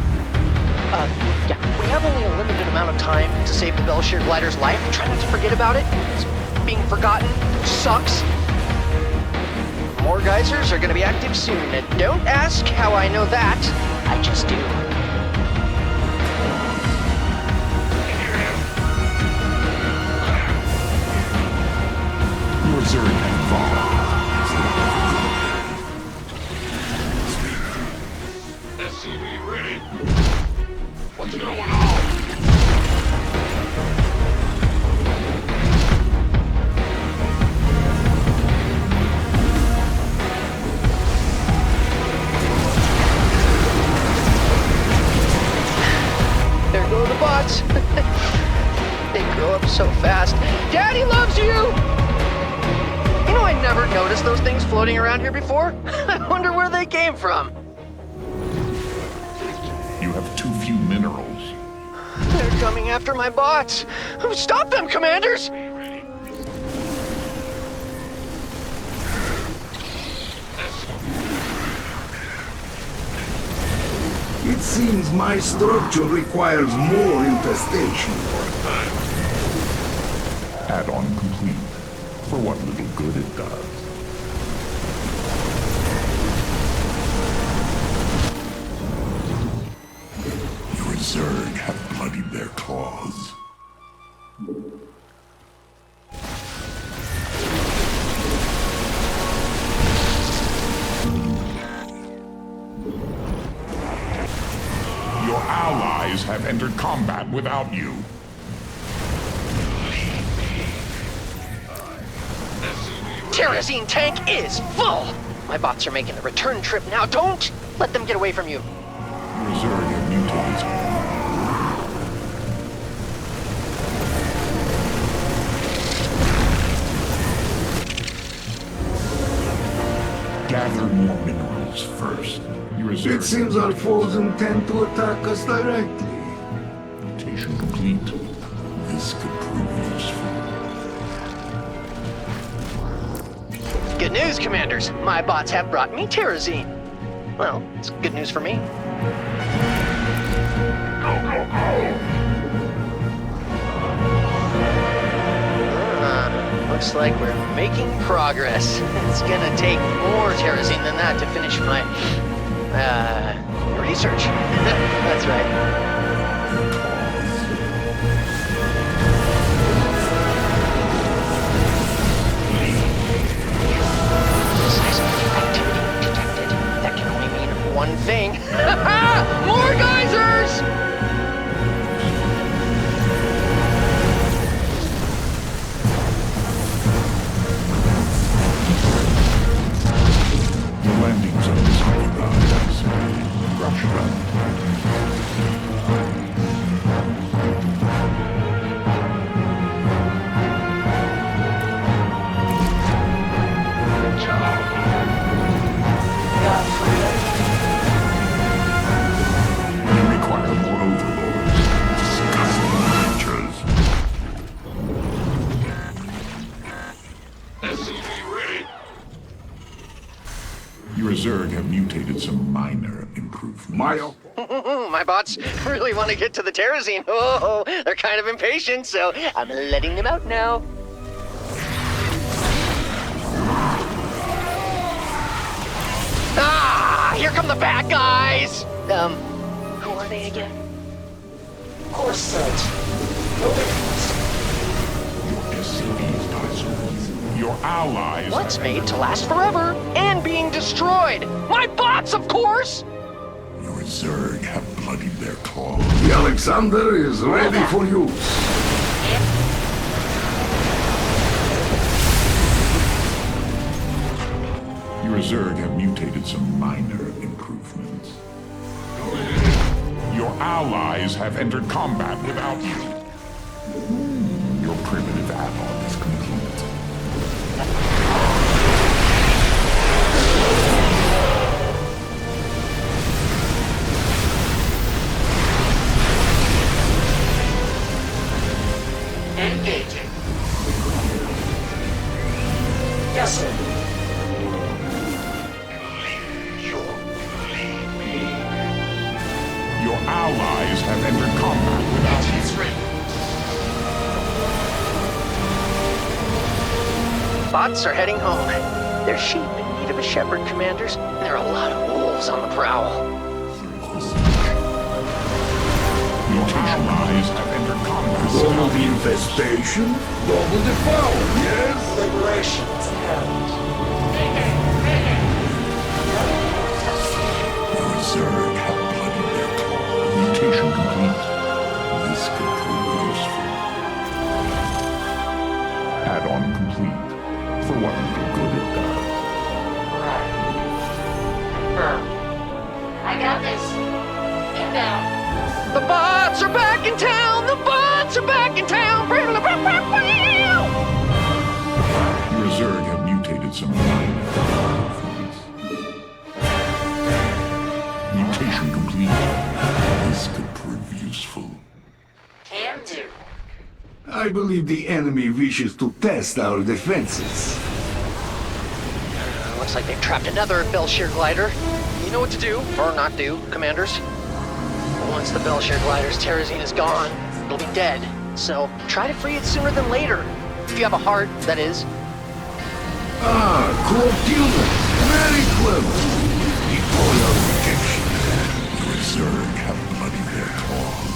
Yeah, we have only a limited amount of time to save the Belshir glider's life. Try not to forget about it. It's being forgotten sucks. More geysers are going to be active soon, and don't ask how I know that. I just do. Your Zerg have fallen. SCV ready. What's going on? There go the bots. They grow up so fast. Daddy loves you! You know, I never noticed those things floating around here before. I wonder where they came from. You have too few minerals. They're coming after my bots. Stop them, commanders! It seems my structure requires more infestation. Add-on complete. For what little good it does. Your Zerg have bloodied their claws. have entered combat without you. Terrazine tank is full! My bots are making the return trip now. Don't let them get away from you. Reserve your mutants. Gather more minerals first. It seems our foes intend to attack us directly. Mutation complete. This could prove useful. Good news, Commanders. My bots have brought me Terrazine. Well, it's good news for me. Looks like we're making progress. It's gonna take more Terrazine than that to finish my, research. That's right. One thing. More geysers! The landing zone is occupied. Rush around. Zerg have mutated some minor improvements. My bots really want to get to the Terrazine. Oh, they're kind of impatient, so I'm letting them out now. Ah, here come the bad guys! Who are they again? Corset. Your SCPs die soon. Your allies. What's made to last forever and being destroyed? My bots, of course! Your Zerg have bloodied their claws. The Alexander is ready for use. Your Zerg have mutated some minor improvements. Your allies have entered combat without you. Your primitive add-on is complete. Engaging. Yes, sir. Your allies have entered combat without you. Bots are heading home. They're sheep in need of a shepherd, Commanders. There are a lot of wolves on the prowl. Your allies have entered combat. Double the infestation, double the power, yes? Liberation at hand. Your Zerg have bloodied their claws. Mutation complete. This could prove useful. Add-on complete. For what little good it does. I got this. Inbound. The bots are back in town! The bots are back in town! Your Zerg have mutated some minor improvements. Mutation complete. This could prove useful. Can do. I believe the enemy wishes to test our defenses. Looks like they've trapped another Belshire glider. You know what to do, or not do, Commanders. Once the Belshire glider's Terrazine is gone, it'll be dead. So try to free it sooner than later. If you have a heart, that is. Ah, cool human. Very clever. Deploy our rejection. Your Zerg have bloodied their claws.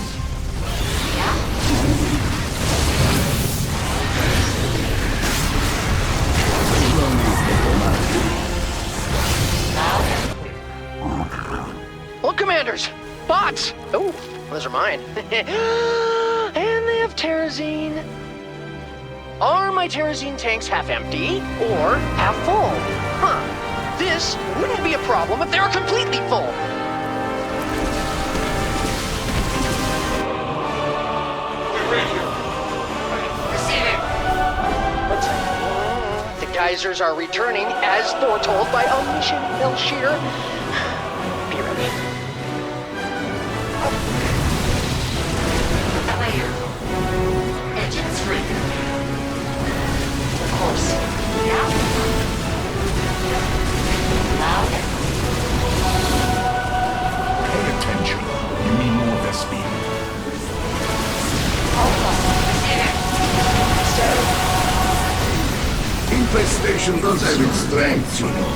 Look, Commanders! Bots! Oh, there's those are mine. And they have terrazine. Are my terrazine tanks half empty or half full? Huh. This wouldn't be a problem if they were completely full. The geysers are returning as foretold by Omniscient Elshir. Be ready. Engines free. Of course. Yeah. Loud. Pay attention. You need more Vespine. Infestation does have its strengths, you know.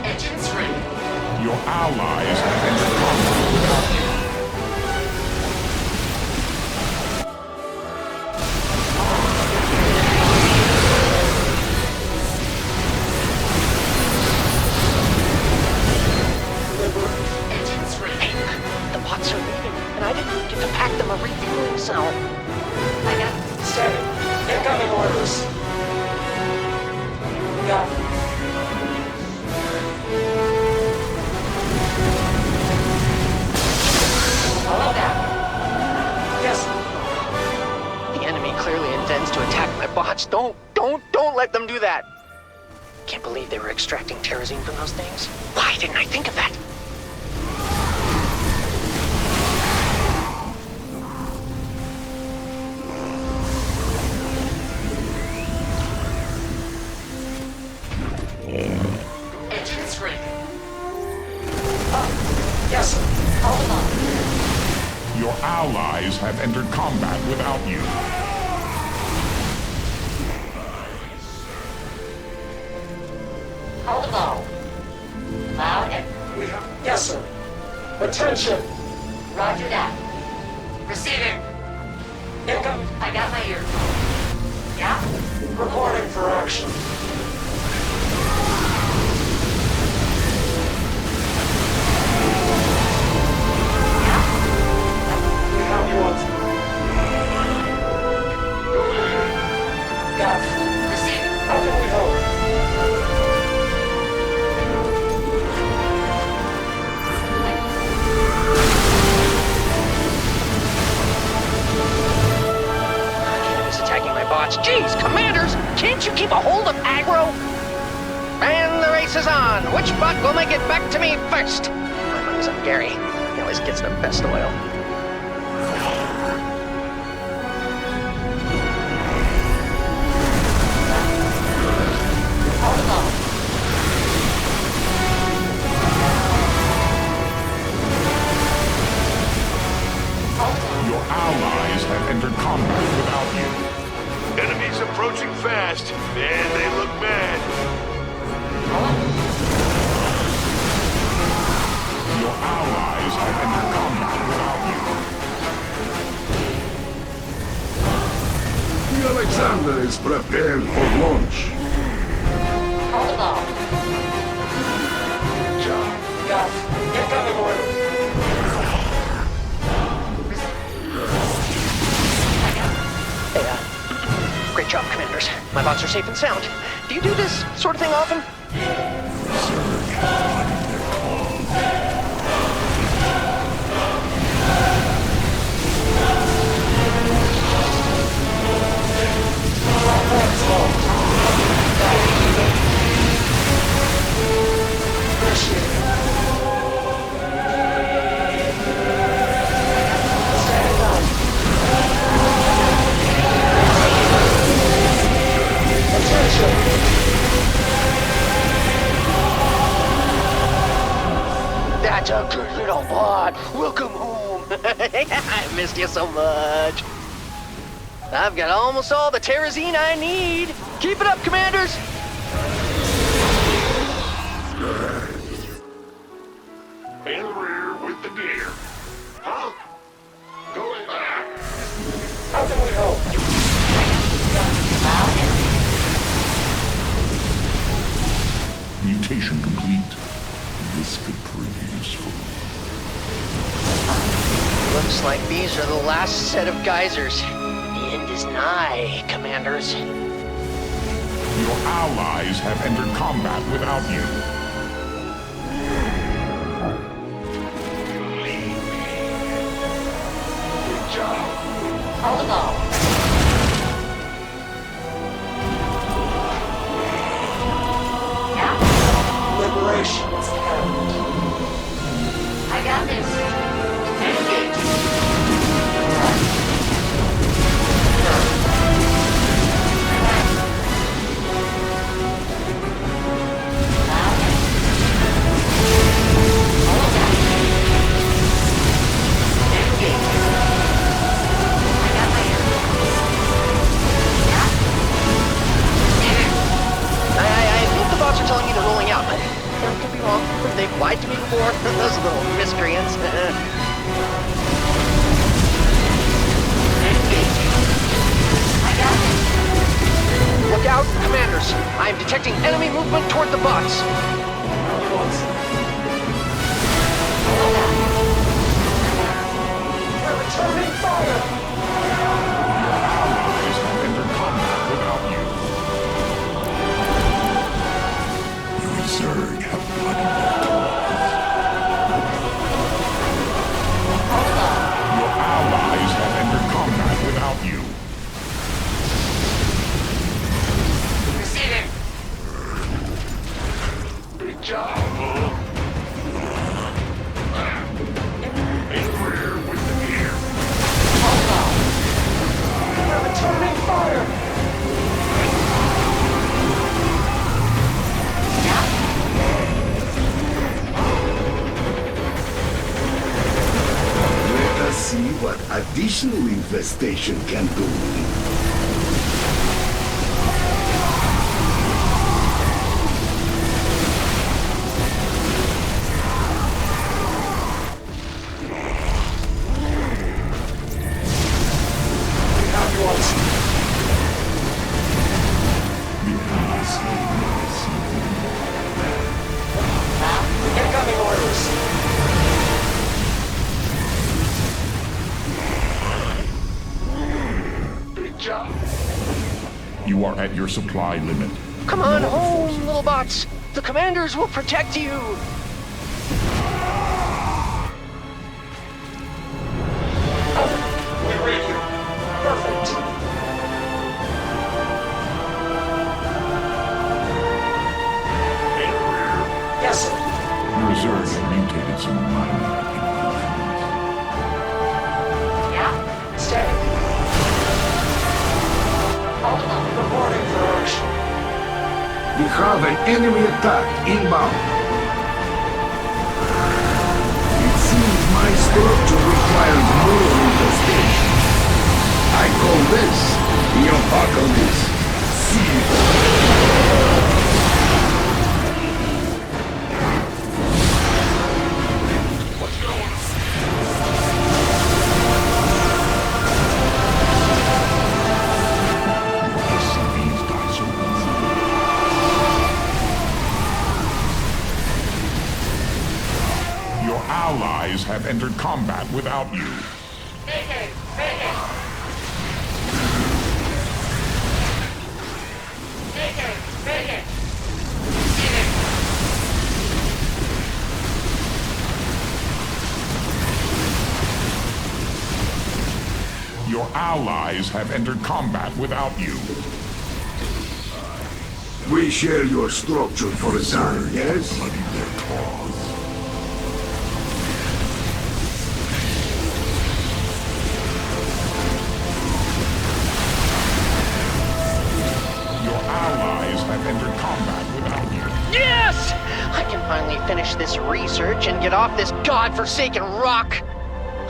Engines free. Your allies have entered combat without you. The bots are leaving, and I didn't get to pack them a refueling cell. I got steady. Incoming orders. Got it. Hello now. Yes. The enemy clearly intends to attack my bots. Don't let them do that. Can't believe they were extracting terrazine from those things. Why didn't I think of that? Engines free. Yes, sir. Hold on. Your allies have entered combat without you. Hold on. Loud and... Yes, sir. Attention. Roger that. Receiving. Incoming. I got my ear. Yeah? Reporting for action. We have you on. Got it. Receiving. How can we help? Attacking my bots. Jeez, commanders! Can't you keep a hold of aggro? And the race is on. Which bot will make it back to me first? My money's on Gary. He always gets the best oil. Your allies have entered combat without you. Enemies approaching fast, and they look mad. Your allies have entered combat without you. The Alexander is prepared for launch. Hold on. Job. Got it. Incoming order. Great job, commanders. My bots are safe and sound. Do you do this sort of thing often? That's a good little bot. Welcome home. I missed you so much. I've got almost all the terrazine I need. Keep it up, commanders. In the rear with the gear. Huh? Going back. How can we help? Mutation complete. This could prove useful. These are the last set of geysers. The end is nigh, Commanders. Your allies have entered combat without you. Good job. Hold on. Liberation is paramount. I got this. Engage. I think the bots are telling me they're rolling out, but I could be wrong. They've lied to me before. Those little miscreants. Look out, Commanders! I am detecting enemy movement toward the bots. They're returning fire! Your allies have entered combat without you. Your Zerg have bloodied their claws. Your allies have entered combat without you. Receiving. Big job, huh? In rear with the gear. They're returning fire! Let us see what additional infestation can do. We have you on scene. Incoming orders. Big job. You are at your supply limit. Come on home, little bots. The Commanders will protect you. We read you. Perfect. In rear. Yes, sir. Your Zerg have mutated some minor improvements. Yeah. Stay. Reporting for action. We have an enemy attack inbound. It seems my structure requires more infestation. I call this the apocalypse. What's going on? SCV's got so easy. Your allies have entered combat without you. Vacate. Vacate. Vacate. Vacate. Receiving. Your allies have entered combat without you. We share your structure for a time, yes? Bloodied their claws. Your allies have entered combat without you. Yes! I can finally finish this research and get off this godforsaken rock.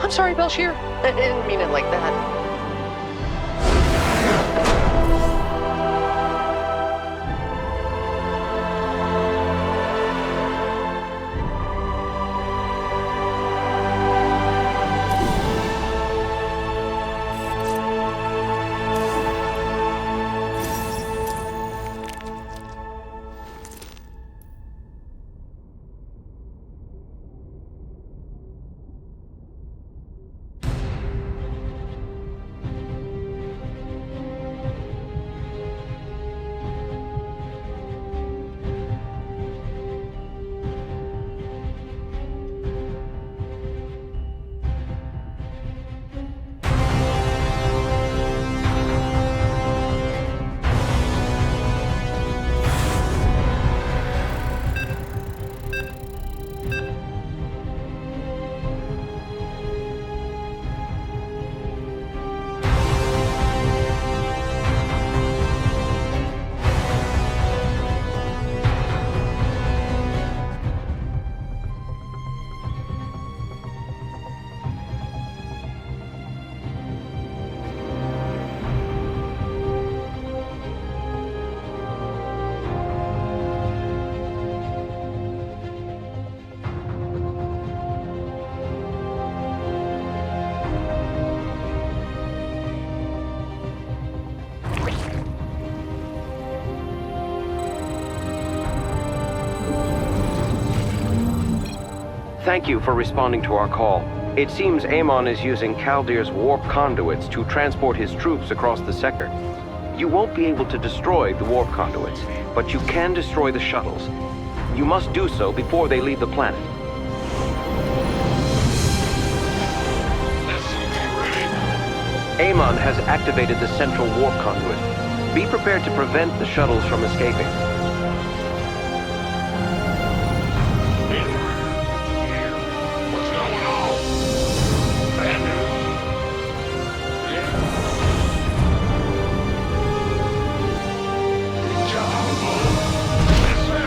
I'm sorry, Belshir. I didn't mean it like that. Thank you for responding to our call. It seems Amon is using Kaldir's warp conduits to transport his troops across the sector. You won't be able to destroy the warp conduits, but you can destroy the shuttles. You must do so before they leave the planet. Amon has activated the central warp conduit. Be prepared to prevent the shuttles from escaping. What's going on? Bad news? Good job. Yes, sir.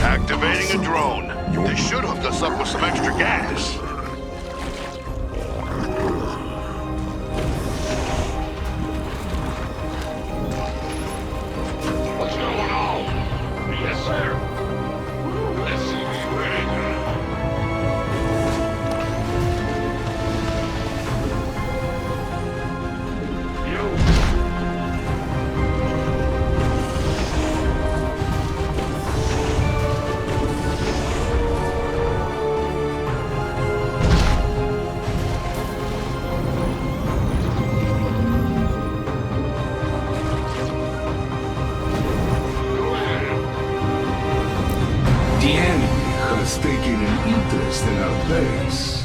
Activating a drone. They should hook us up with some extra gas. What's going on? Yes, sir. SCV ready. The enemy has taken an interest in our base.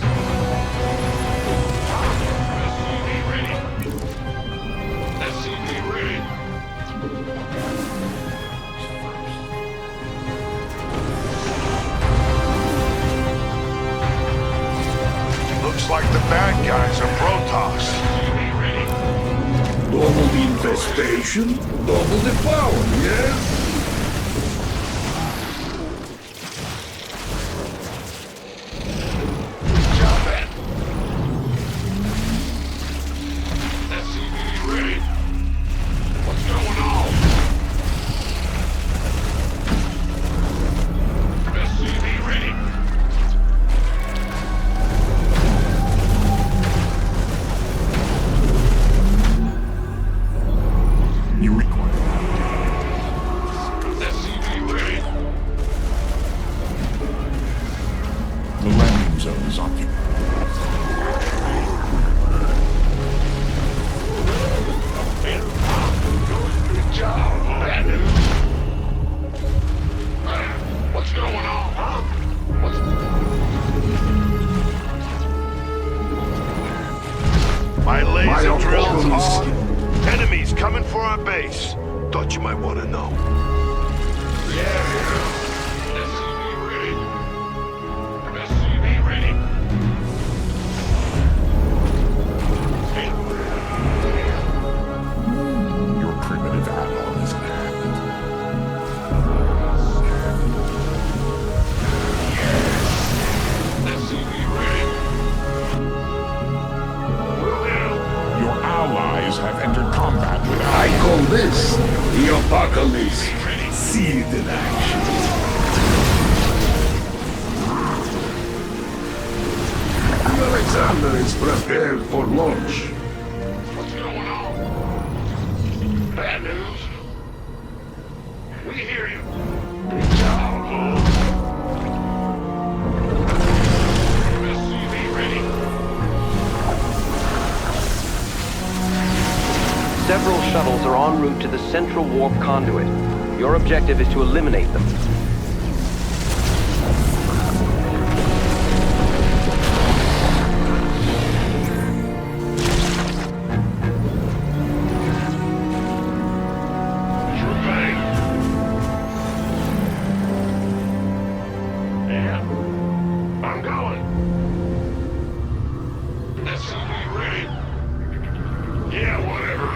SCV ready. Looks like the bad guys are Protoss. Double the infestation, double the power, yes? The landing zone is occupied. Good job. Bad news. What's going on, huh? My laser drills are... Enemies coming for our base. Thought you might want to know. Yeah. SCV ready. SCV ready. Your primitive add-on is banned. SCV ready. Your allies have entered combat with I call this the apocalypse. See it in action. Alexander is prepared for launch. What's going on? Bad news? We hear you. Good job. SCV ready. Several shuttles are en route to the central warp conduit. Your objective is to eliminate them. I'm going. SCV ready. Yeah, whatever.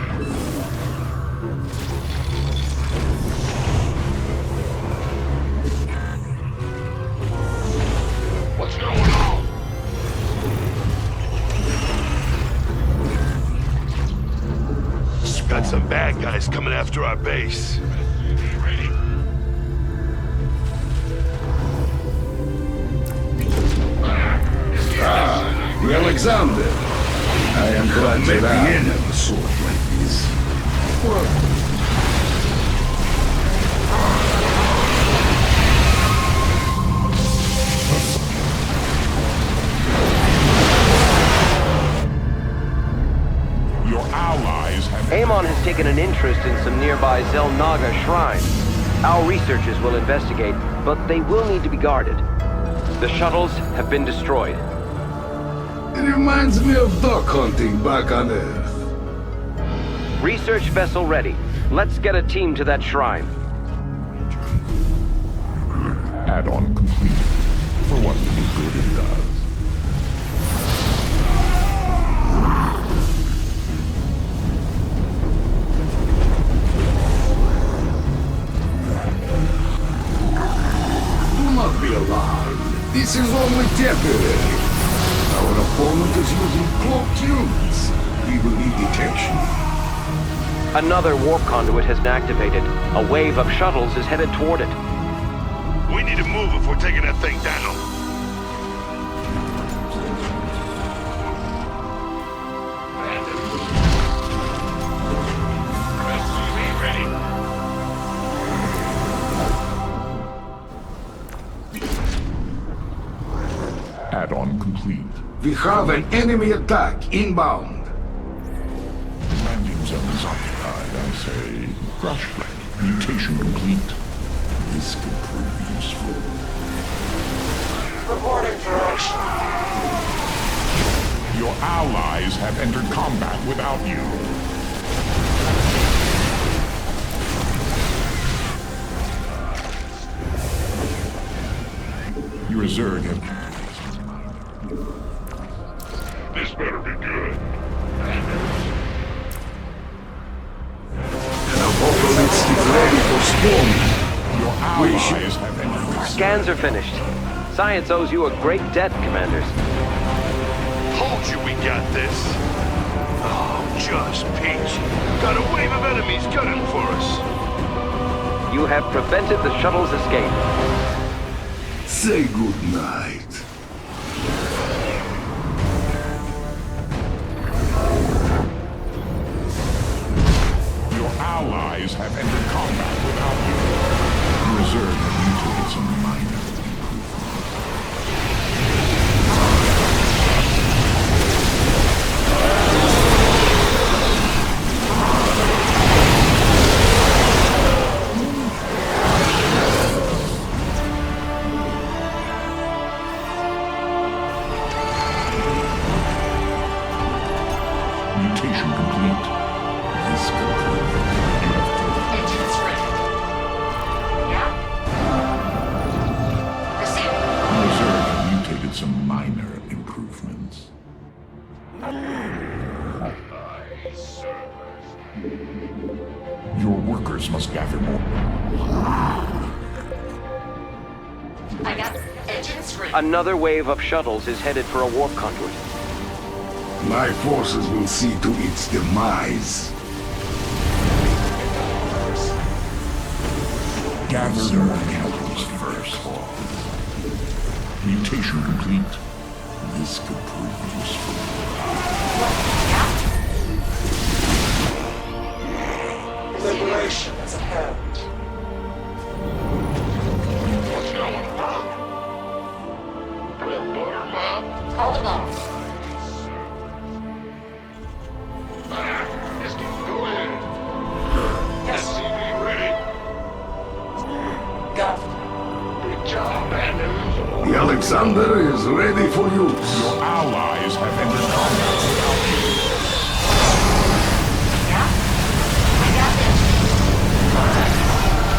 Got some bad guys coming after our base. The Alexander. I am glad to the end of a sword like this. Your allies have... Amon has taken an interest in some nearby Zelnaga shrines. Our researchers will investigate, but they will need to be guarded. The shuttles have been destroyed. It reminds me of duck hunting back on Earth. Research vessel ready. Let's get a team to that shrine. Add-on complete. For what little good it does. Do not be alarmed. This is only temporary. Our opponent is using cloaked units. We will need detection. Another warp conduit has been activated. A wave of shuttles is headed toward it. We need to move if we're taking that thing down. Add-on complete. We have an enemy attack inbound. Landing zone is occupied, I say. Crush. Mutation complete. This could prove useful. Reporting for action. Your allies have entered combat without you. Your Zerg have... This better be good. An apocalypse is ready for storming. Your allies have entered... Scans are finished. Science owes you a great debt, Commanders. Told you we got this. Oh, just peach. Got a wave of enemies gunning for us. You have prevented the shuttle's escape. Say good night. Your allies have entered combat without you. Your Zerg have mutated some minor mutation complete. This complete. Engines ready. Yeah? Receiving. Your Zerg have mutated some minor improvements. Your workers must gather more. I got engines ready. Another wave of shuttles is headed for a warp conduit. My forces will see to its demise. Gather their encounters first. Mutation complete. This could prove useful. Liberation is at hand. What's going on? Well, butter, Mom. Hold on. Go ahead. SCV ready. Got it. Good job, Bandits. The Alexander is ready for use. Your allies have entered combat without you. Yeah? I got this.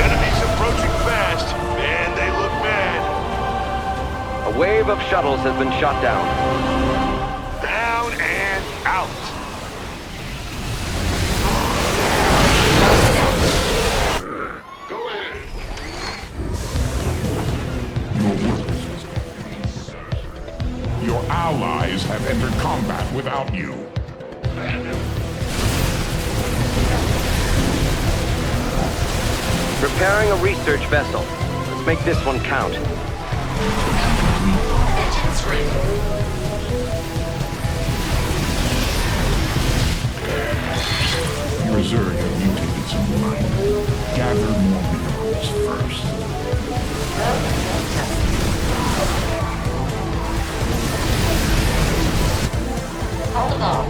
Enemies approaching fast, and they look mad. A wave of shuttles has been shot down. Down and out. Go ahead. Your allies have entered combat without you. Bandits. Preparing a research vessel. Let's make this one count. Engines ready. Your Zerg have mutated some mind. Gather more minerals first. Hold on.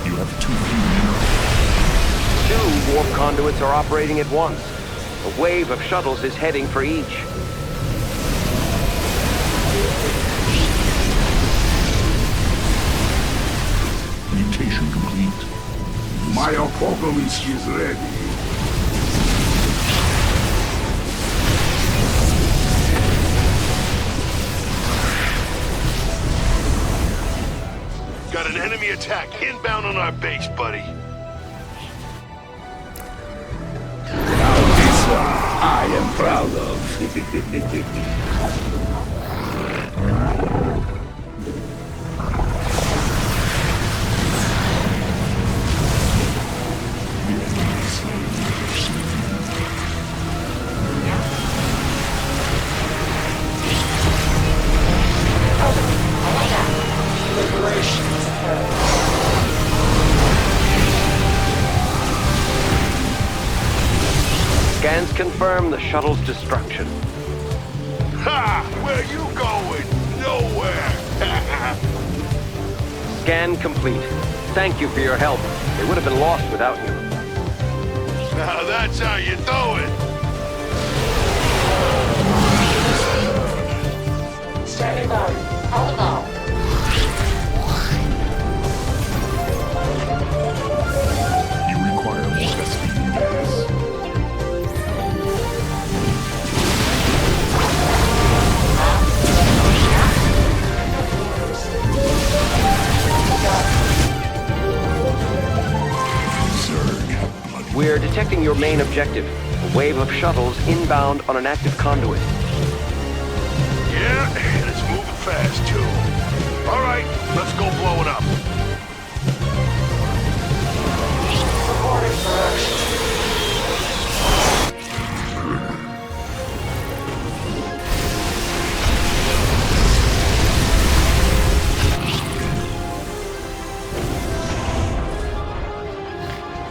You have too few minerals. 2 warp conduits are operating at once. A wave of shuttles is heading for each. Mutation complete. My apocalypse is ready. Got an enemy attack inbound on our base, buddy. Now this one I am proud of. Scans confirm the shuttle's destruction. Ha! Where you going? Nowhere! Scan complete. Thank you for your help. They would have been lost without you. Now that's how you do it! Standing by. Hold on. You require more SC2 gas. We're detecting your main objective. A wave of shuttles inbound on an active conduit. Yeah, and it's moving fast, too. All right, let's go blow it up. Reporting for action.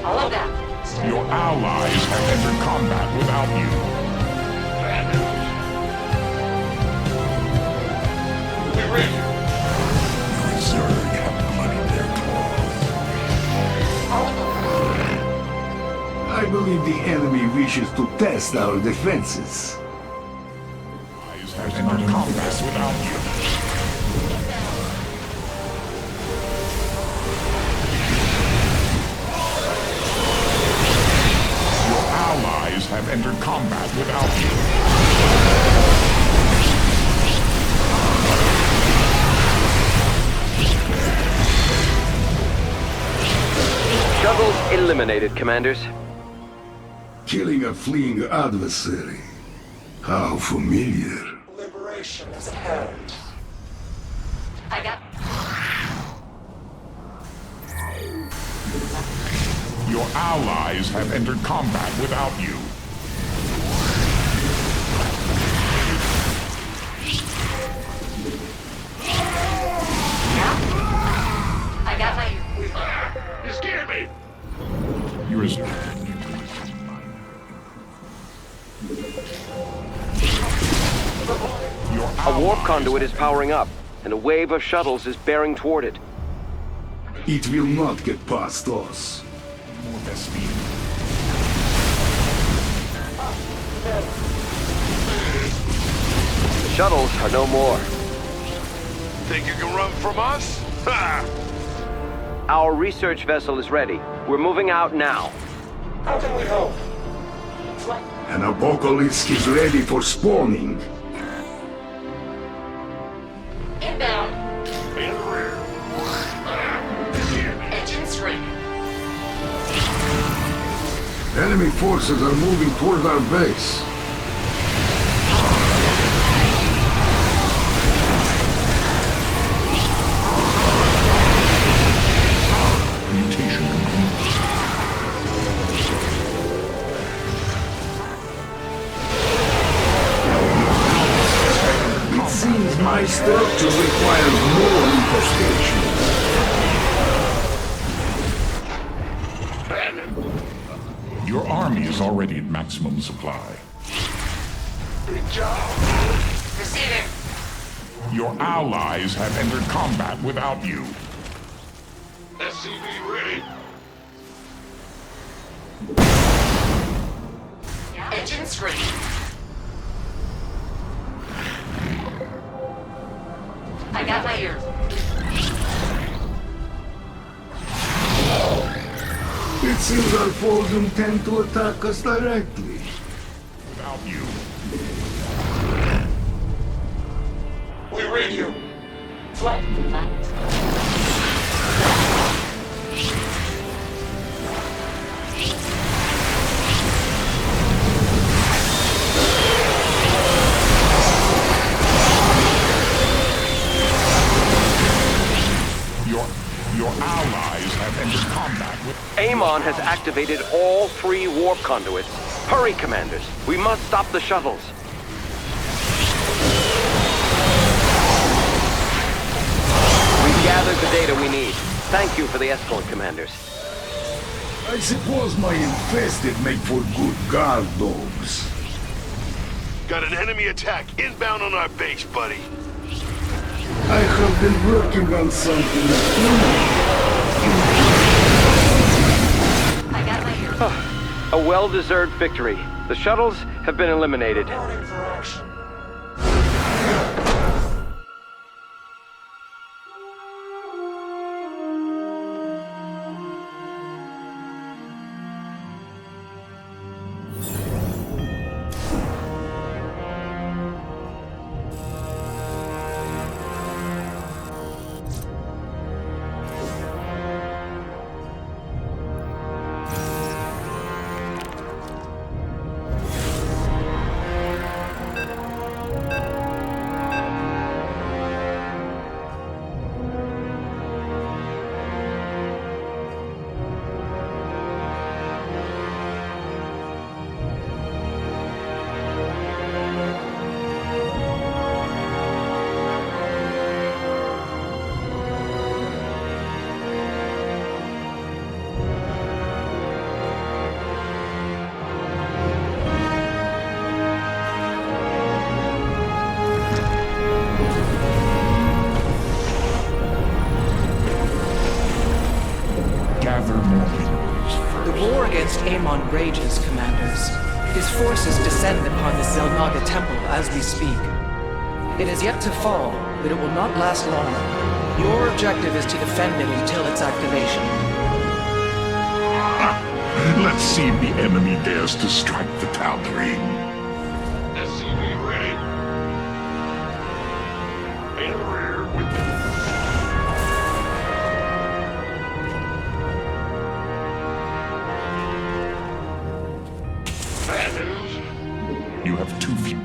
All of that. Your allies have entered combat without you. We're ready. Your Zerg have bloodied their claws. I believe the enemy wishes to test our defenses. Allies have entered combat without you. Allies have entered combat without you. Shuttles eliminated, commanders. Killing a fleeing adversary. How familiar. Liberation is at hand. I got... Your allies have entered combat without you. I got my... You scared me. Your A warp conduit is powering up, and a wave of shuttles is bearing toward it. It will not get past us. More best speed. The shuttles are no more. Think you can run from us? Ha! Our research vessel is ready. We're moving out now. How can we help? An apocalypse is ready for spawning. Inbound. In the rear. Engines ready. Enemy forces are moving toward our base. My structure requires more infestation. Your army is already at maximum supply. Big job. Receiving. Your allies have entered combat without you. SCV ready. Engines ready. I got my ear. It seems our foes intend to attack us directly. Without you. We read you. Flight. Your allies have entered combat with... Amon has activated all 3 warp conduits. Hurry, commanders. We must stop the shuttles. We've gathered the data we need. Thank you for the escort, commanders. I suppose my infested make for good guard dogs. Got an enemy attack inbound on our base, buddy. I have been working on something. I got my ear. A well-deserved victory. The shuttles have been eliminated. Reporting for action. The war against Amon rages, commanders. His forces descend upon the Zelnaga temple as we speak. It is yet to fall, but it will not last long. Your objective is to defend it until its activation. Let's see if the enemy dares to strike the Tal'Darim. SCV ready. In the rear with me. Bad news. You have too few.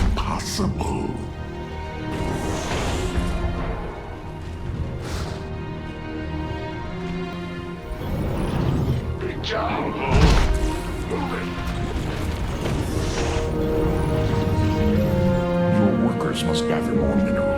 Impossible. Big job. Moving. Your workers must gather more minerals.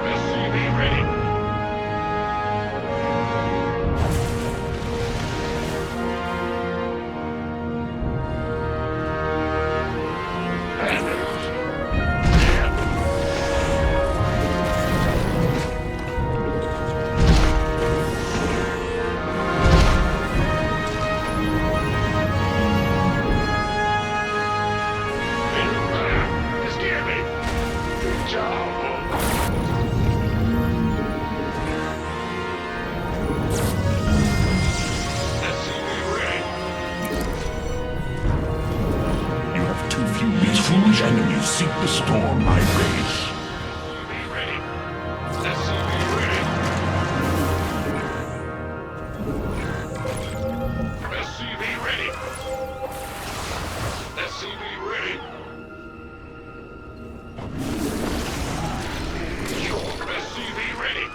SCV ready. Bad news. Yeah. In the rear. Just hear me. Big job. SCV ready. You have too few. These foolish enemies seek to storm my base. ready. SCV ready. SCV ready.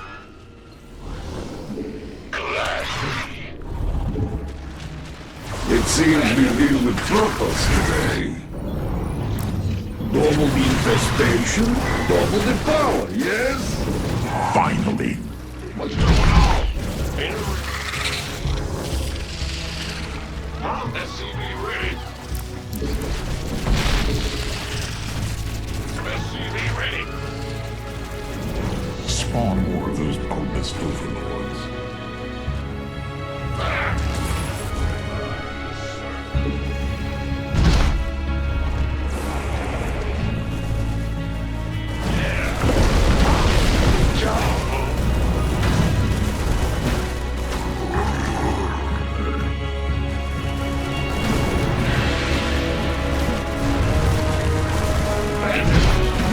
It seems we deal with truckers today. Double the infestation, double the power, yes? Finally. What's going on? SCV ready. SCV ready. Spawn more of those boundless overlords.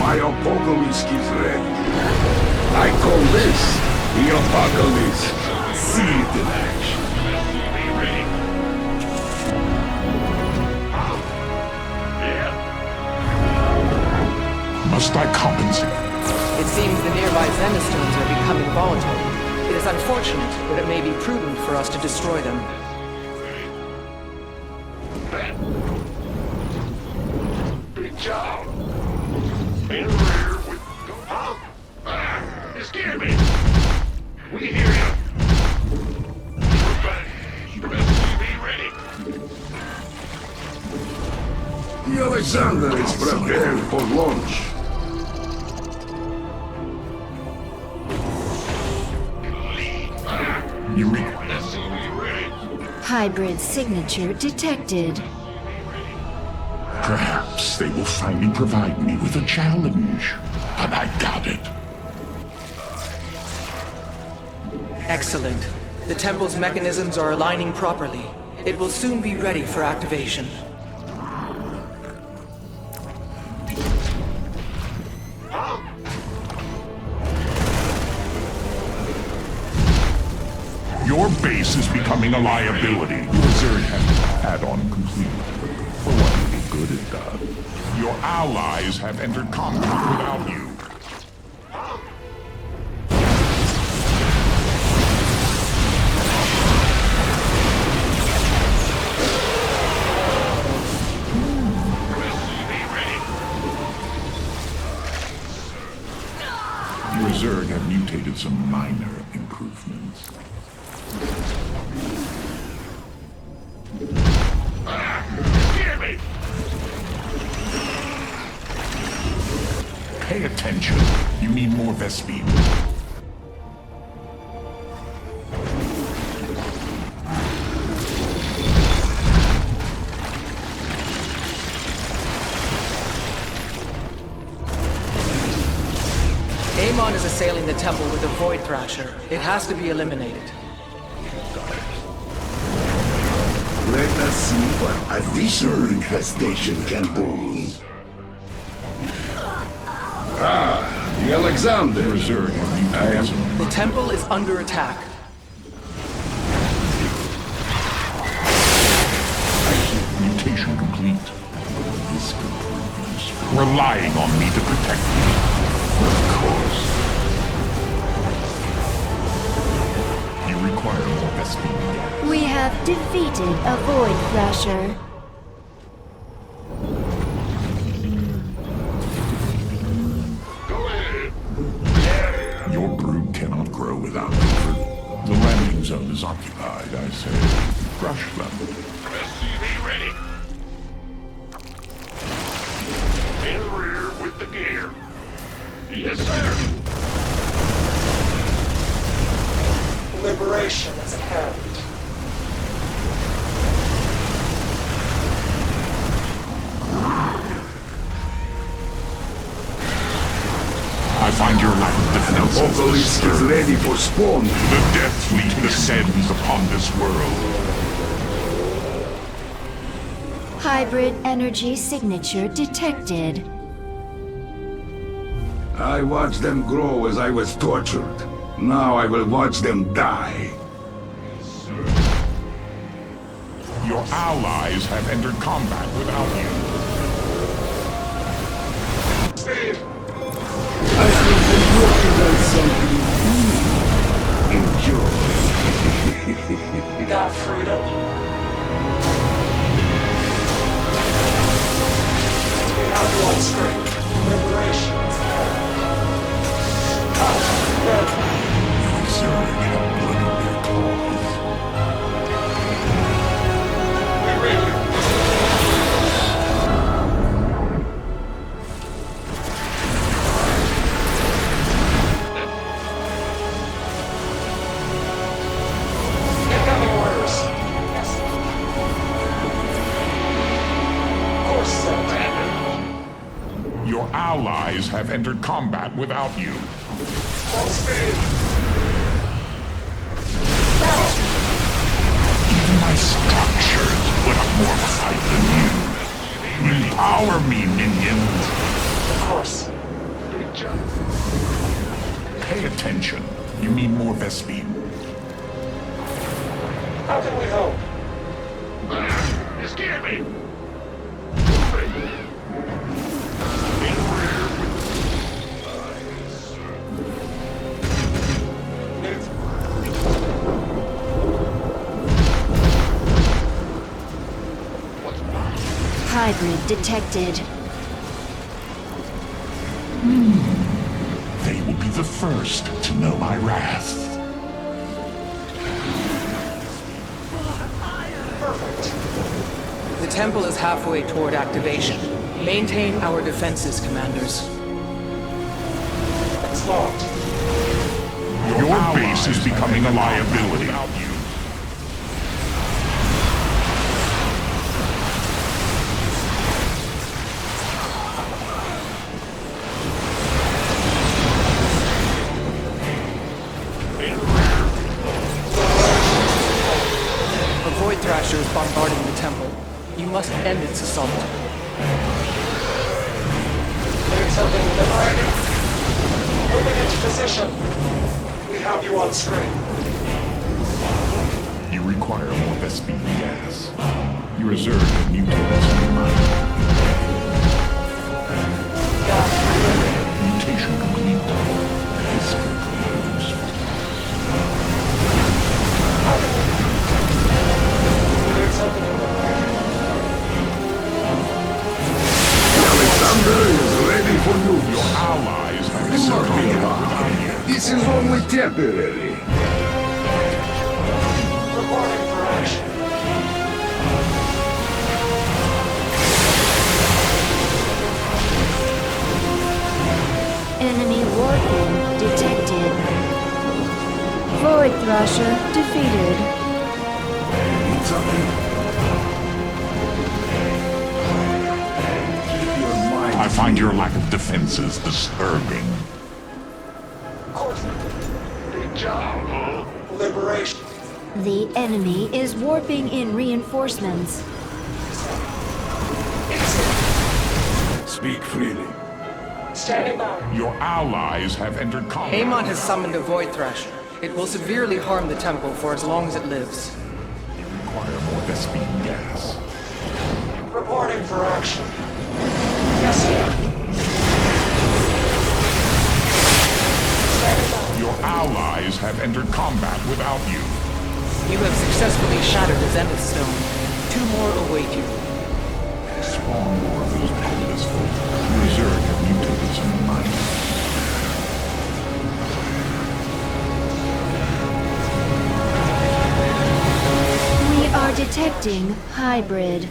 My apocalypse is ready. I call this the apocalypse. See it in action. Must I compensate? It seems the nearby Zenistones are becoming volatile. It is unfortunate, but it may be prudent for us to destroy them. Big job. In the rear with... Huh? You scared me. We hear you. SCV ready. The Alexander is prepared for launch. SCV ready. Hybrid signature detected. Perhaps they will finally provide me with a challenge. But I doubt it. Excellent. The temple's mechanisms are aligning properly. It will soon be ready for activation. Your base is becoming a liability. Your Zerg has add-on complete. For what little good it does. Your allies have entered combat without you. Your Zerg have mutated some minor improvements. Scared me. Pay attention. You need more Vespene. Amon is assailing the temple with a Void Thrasher. It has to be eliminated. Let us see what additional infestation can do. The Alexander. Reserve your The temple is under attack. Mutation complete. This could prove useful. Relying on me to protect you. Of course. You require more Vespene. We have defeated a Void Thrasher. Your brood cannot grow without comfort. The landing zone is occupied, I say. Crush them. SCV ready. In the rear with the gear. Yes, sir. Liberation is apparent. I find your lack of defense. Apocalypse is ready for spawn. The Death Fleet descends upon this world. Hybrid energy signature detected. I watched them grow as I was tortured. Now I will watch them die. Your Your allies have entered combat without you. Steve! I think you're working on something new. Enjoy. Got freedom. We have you on screen. Liberation. Zerg have blood on their claws. We ready? Incoming orders. Yes. Course set. Your allies have entered combat without you. Full speed! Even my structures put up more fight than you. Empower me, minions. Of course. Big jump. Pay attention. You need more Vespine. How can we help? You scared me! Hybrid detected. They will be the first to know my wrath. The temple is halfway toward activation. Maintain our defenses, commanders. It's locked. Your base is becoming a liability. A Void Thrasher is bombarding the temple. You must end its assault. Doing something with the dragon. Moving into position. We have you on screen. You require more Vespine gas. You reserve the mutants in your mind. Mutation complete. This concludes. Doing something with the dragon. Alexander is ready for you. Your allies have Look entered me combat. up. This is only temporary. Reporting for action. Enemy warping detected. Void Thrasher defeated. Need something? Keep your mind. I find your lack of defenses disturbing. Big job, huh? Liberation. The enemy is warping in reinforcements. Speak freely. Standing by. Your allies have entered combat. Amon has summoned a Void Thrasher. It will severely harm the temple for as long as it lives. You require more Vespine gas. Reporting for action. Yes, sir. Standing by. Your allies have entered combat without you. You have successfully shattered the Zenith Stone. 2 more await you. Spawn more of those pitiless folk. You reserve your mutants in your mind. We are detecting hybrid.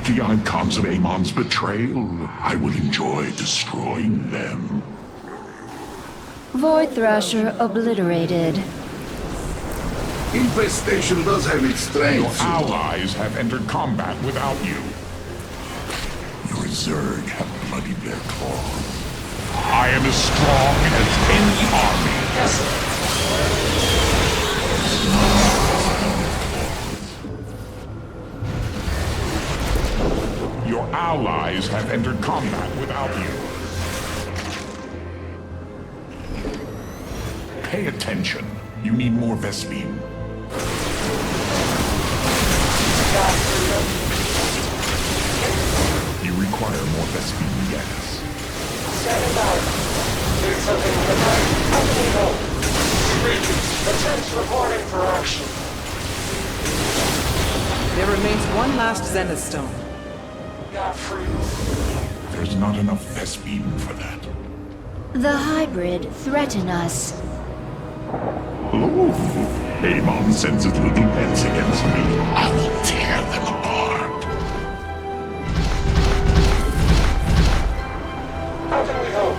The icons of Amon's betrayal. I will enjoy destroying them. Void Thrasher obliterated. Infestation does have its Your strengths. allies have entered combat without you. Your Zerg have bloodied their claws. I am as strong as any army. Yes, sir. Your allies have entered combat without you. Pay attention. You need more Vespine. require more Vespene gas. Standing by. Need something in the back. How can we help? Attempts reporting for action. There remains one last Zenith stone. Got free. There's not enough Vespene for that. The hybrid threaten us. Hello? Amon sends his little pets against me. I will tear them apart. How can we help?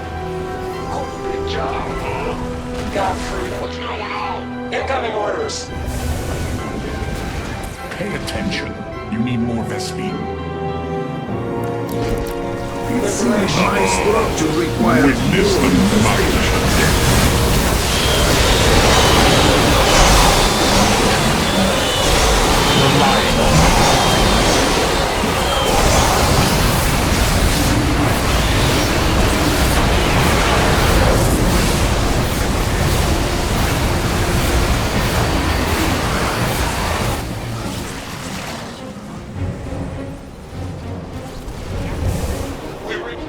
Good job. Got free. What's going on? Incoming orders. Pay attention. You need more Vespene. It seems my structure requires Witness the might.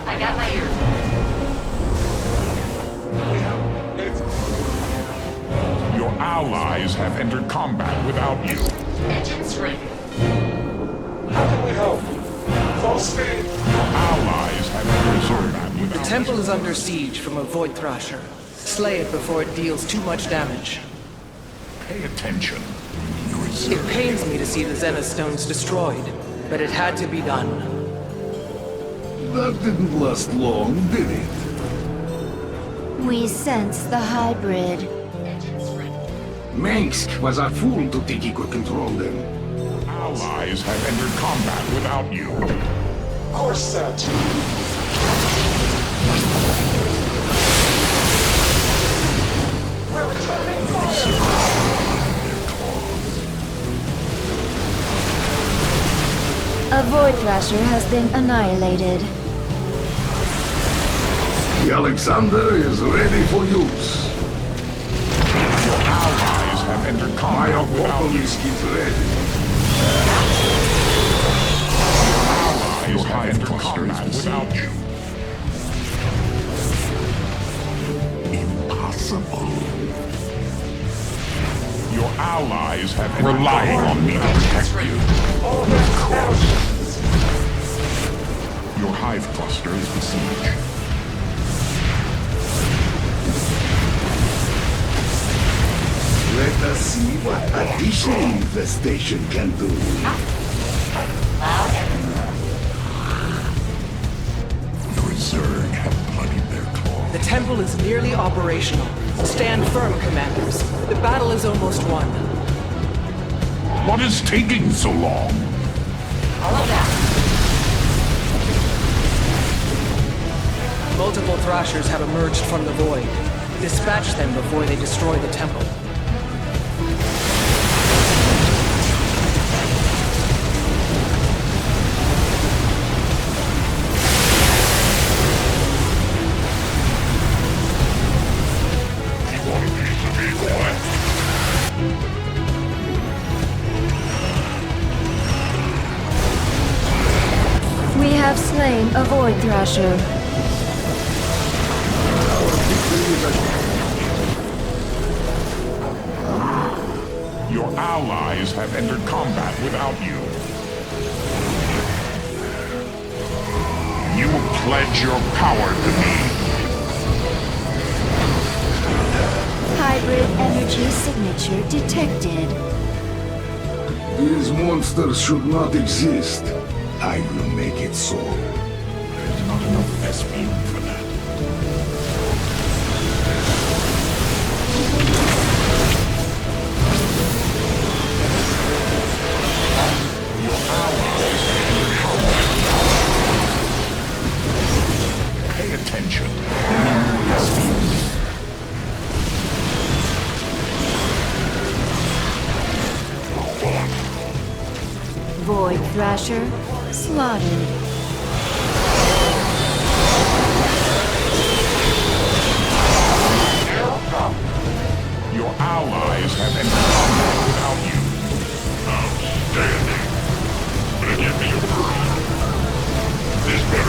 I got my ear. Your allies have entered combat without you. Engines ready. How can we help? Full speed. Your allies have entered combat The without temple is under siege from a Void Thrasher. Slay it before it deals too much damage. Pay attention. It pains me to see the Zenith stones destroyed, but it had to be done. That didn't last long, did it? We sense the hybrid. Minsk was a fool to think he could control them. Allies have entered combat without you. Course set. We're returning fire. A Void Thrasher has been annihilated. The Alexander is ready for use. Your allies have entered My combat without you. obelisk is ready. Allies have entered combat without you. Impossible. Your allies have entered relying on me to protect you. Your hive cluster is besieged. Let us see what additional infestation can do. Your Zerg have bloodied their claws. The temple is nearly operational. Stand firm, commanders. The battle is almost won. What is taking so long? All of that. Multiple Thrashers have emerged from the void. Dispatch them before they destroy the temple. We have slain a Void Thrasher. Your allies have entered combat without you. You pledge your power to me. Hybrid energy signature detected. These monsters should not exist. I will make it so. There's not enough Vespene for that. Your allies have entered combat. Pay attention. Vespene. Void Thrasher slaughtered. Your allies have entered combat without you. Outstanding. Better get me a break. This better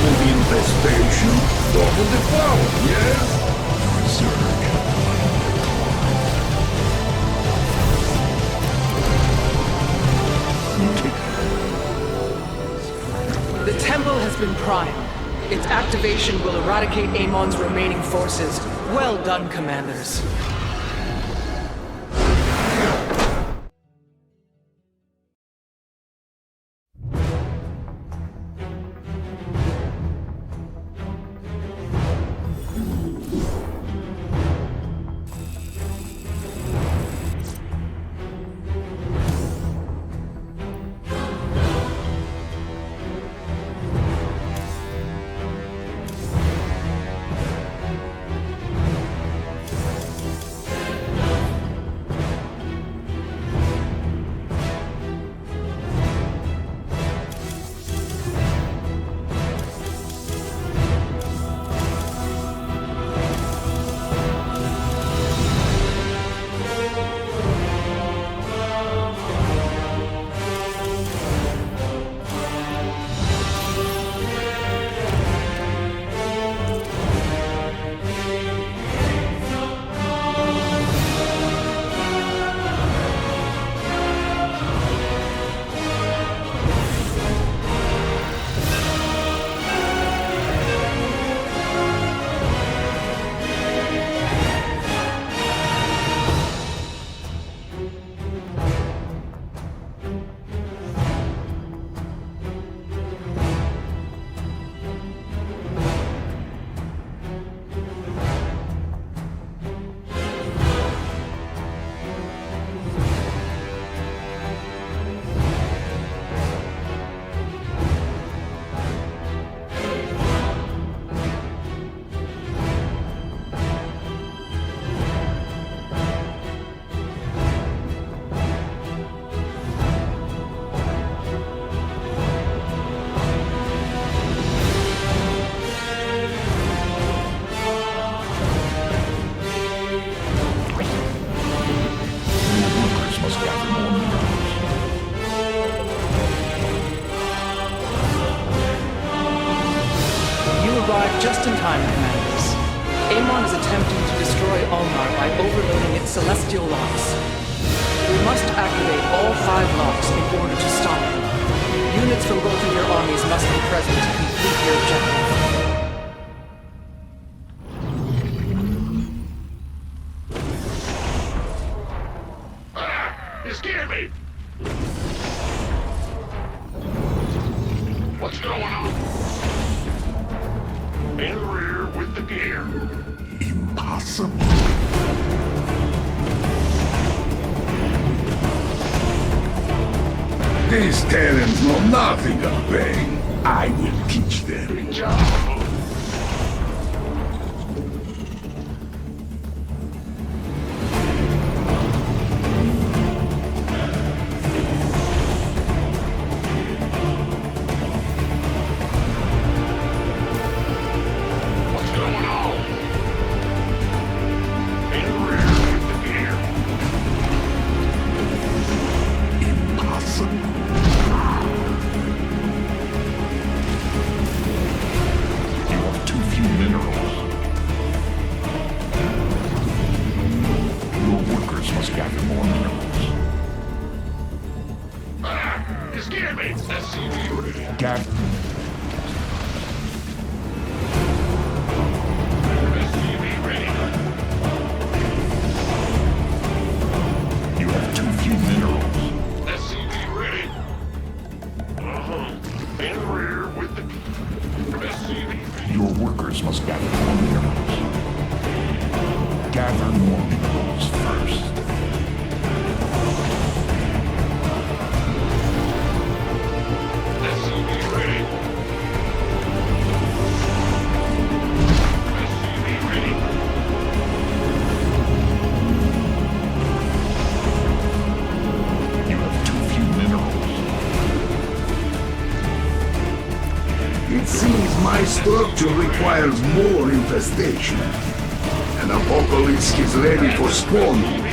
Double the infestation, double the power, yes? The temple has been primed. Its activation will eradicate Amon's remaining forces. Well done, commanders. Just in time, commanders. Amon is attempting to destroy Ulnar by overloading its celestial locks. We must activate all 5 locks in order to stop him. Units from both of your armies must be present to complete your objective. You scared me! What's going on? In the rear with the gear. Impossible. These Terrans know nothing of pain. I will teach them. Good job. My structure requires more infestation. An apocalypse is ready for spawning.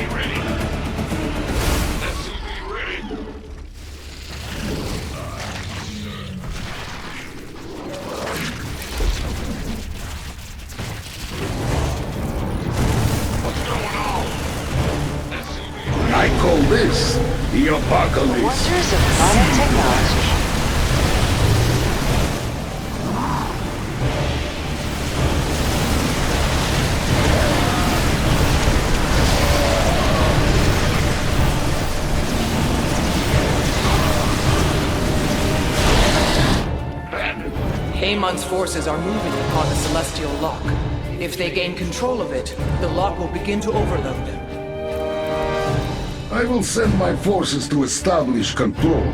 The apocalypse. Wonders of modern technology. Amon's forces are moving upon the Celestial Lock. If they gain control of it, the lock will begin to overload them. I will send my forces to establish control.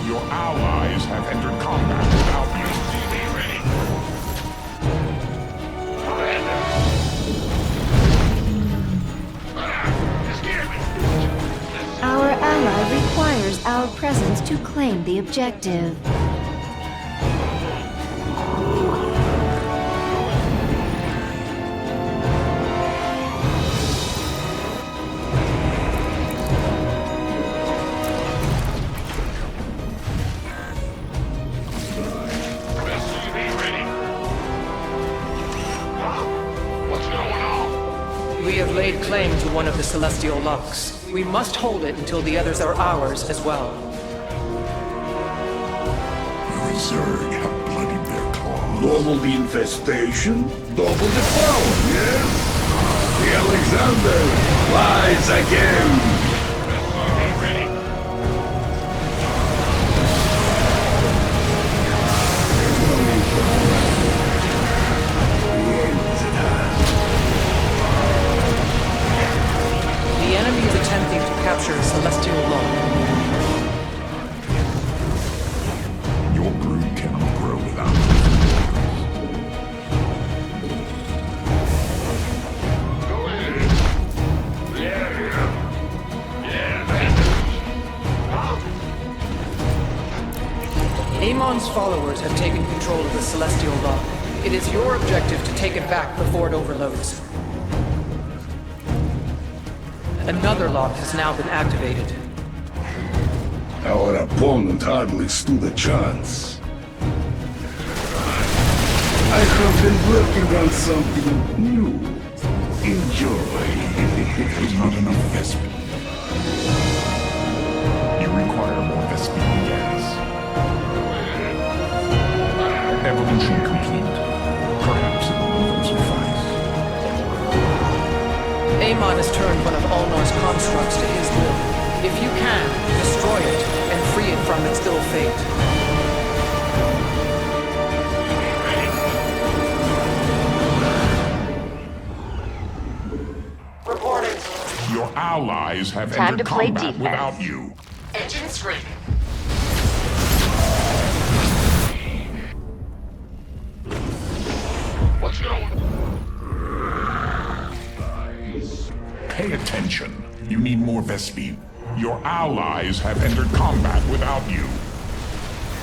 Your allies have entered combat without you. Our ally requires our presence to claim the objective. We have laid claim to one of the Celestial Locks. We must hold it until the others are ours as well. Your Zerg have bloodied their claws. Double the infestation, double the power, yes? The Alexander lies again! The enemy is attempting to capture a Celestial Lock. Your brood cannot grow without you. Amon's followers have taken control of the Celestial Lock. It is your objective to take it back before it overloads. Another lock has now been activated. Our opponent hardly stood a chance. I have been working on something new. Enjoy. There's not enough Vespene. You require more Vespene gas. Evolution complete. Perhaps it will suffice. Amon has turned one of Ulnar's constructs to his will. If you can, destroy it and free it from its ill fate. Reporting. Your allies have Time entered to play combat defense. without you. Engines ready. What's going on? Pay attention. You need more Vespene. Your allies have entered combat without you.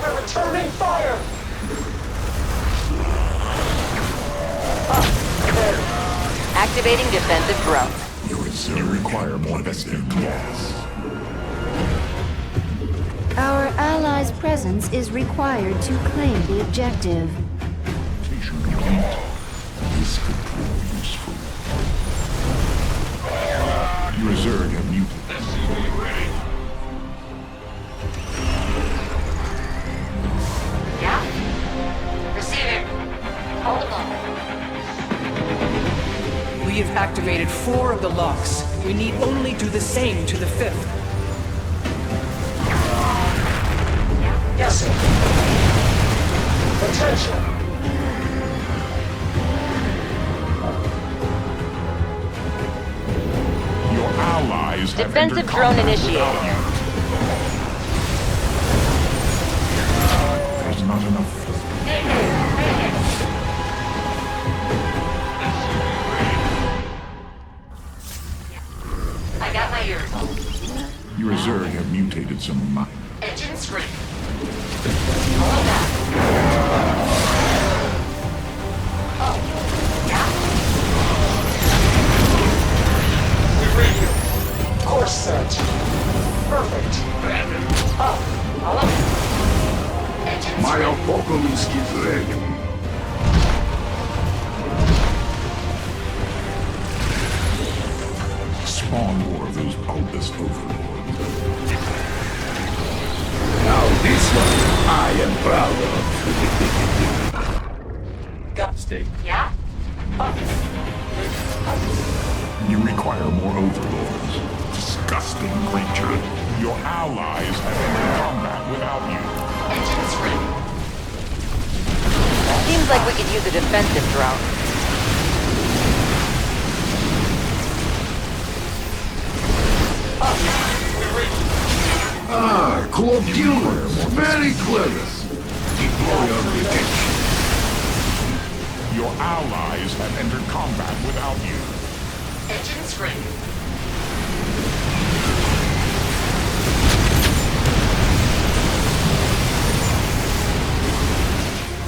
We're returning fire! Activating defensive drone. You require more Vespene gas. Our allies' presence is required to claim the objective. Station complete. This could prove useful. Your Zerg have muted. Yeah? Receiving. Hold on. We have activated 4 of the locks. We need only do the same to the 5th. Yes, sir. Attention. Your allies have Defensive entered drone combat initiated. without you. There's not enough. I got my ears on. Your Zerg have mutated some mind. Engines ready. Hold that. Oh, yeah? We read you. Course set. Perfect. Oh, I love it. Engines My ready. apocalypse is ready. spawn more of those bulbous overlords. Now this one I am proud of. Gapstick. Yeah? You require more overlords. Disgusting creature. Your allies have entered combat without you. Engines ready. Seems like we could use a defensive drone. Ah, Co-op Streaming. Very clever. Deploy on detection. Your allies have entered combat without you. Engines ready.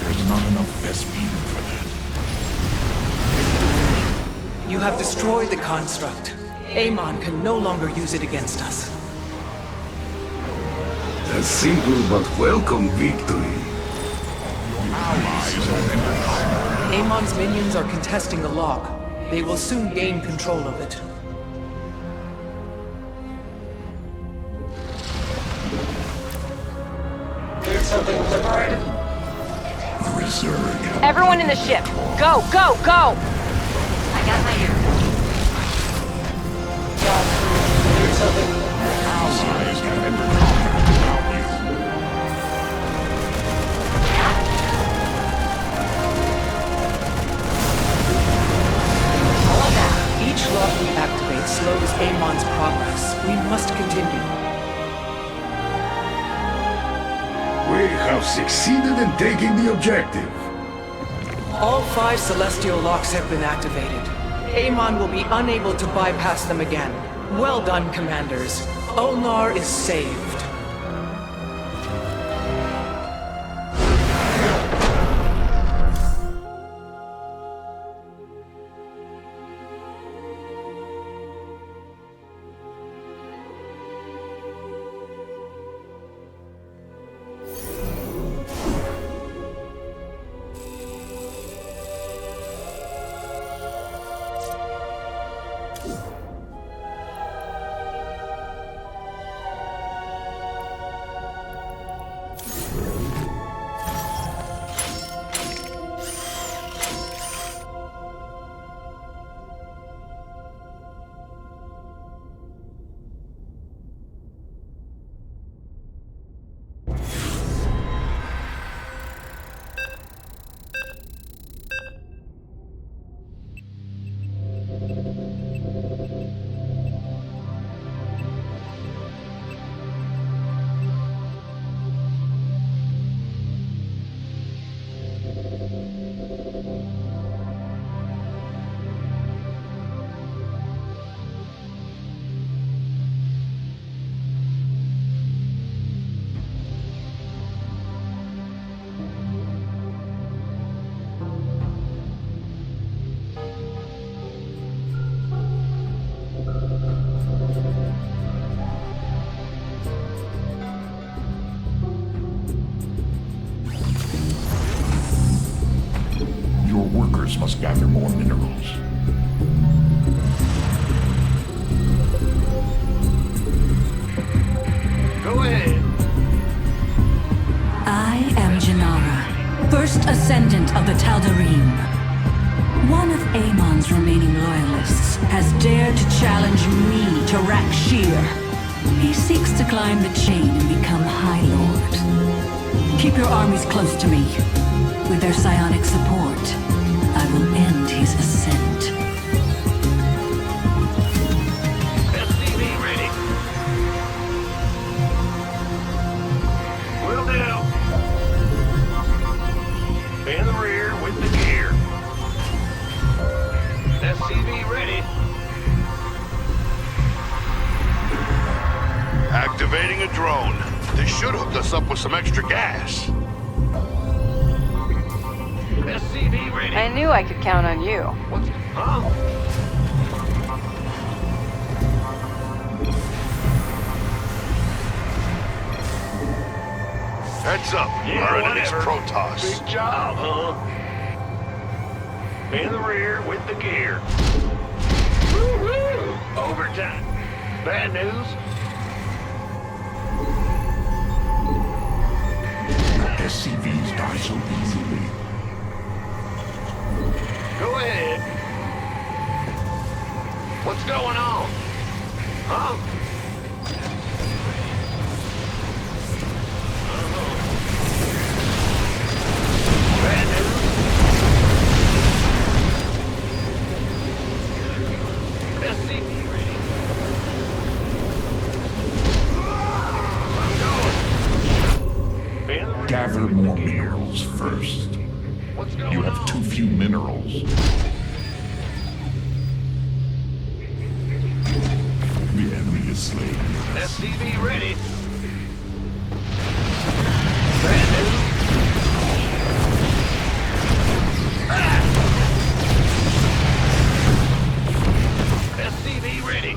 There's not enough Vespene for that. You have destroyed the construct. Amon can no longer use it against us. A simple but welcome victory. Your allies have entered combat. Amon's minions are contesting the lock. They will soon gain control of it. Here's something to burn. The reserve. Everyone in the ship, go, go, go! I got my ear. Here's something. Allies have entered combat without you. Each lock we activate slows Amon's progress. We must continue. We have succeeded in taking the objective. All 5 celestial locks have been activated. Amon will be unable to bypass them again. Well done, Commanders. Ulnar is saved. Must gather more minerals. Go ahead. I am Janara, first ascendant of the Tal'Darim. One of Amon's remaining loyalists has dared to challenge me to Rakshir. He seeks to climb the chain and become High Lord. Keep your armies close to me. With their psionic support, I will end his ascent. SCV ready. Will do. In the rear with the gear. SCV ready. Activating a drone. This should hook us up with some extra gas. SCV ready. I knew I could count on you. Huh? Heads up. Our enemy's Protoss. Big job, huh? In the rear with the gear. Woo-hoo! Overtime. Bad news? SCVs die so easily. Go ahead. What's going on? Huh? Bad news? SCV ready. I'm going. Gather more minerals first. You have too few minerals. The enemy is slain. SCV ready. Bad news? SCV ready.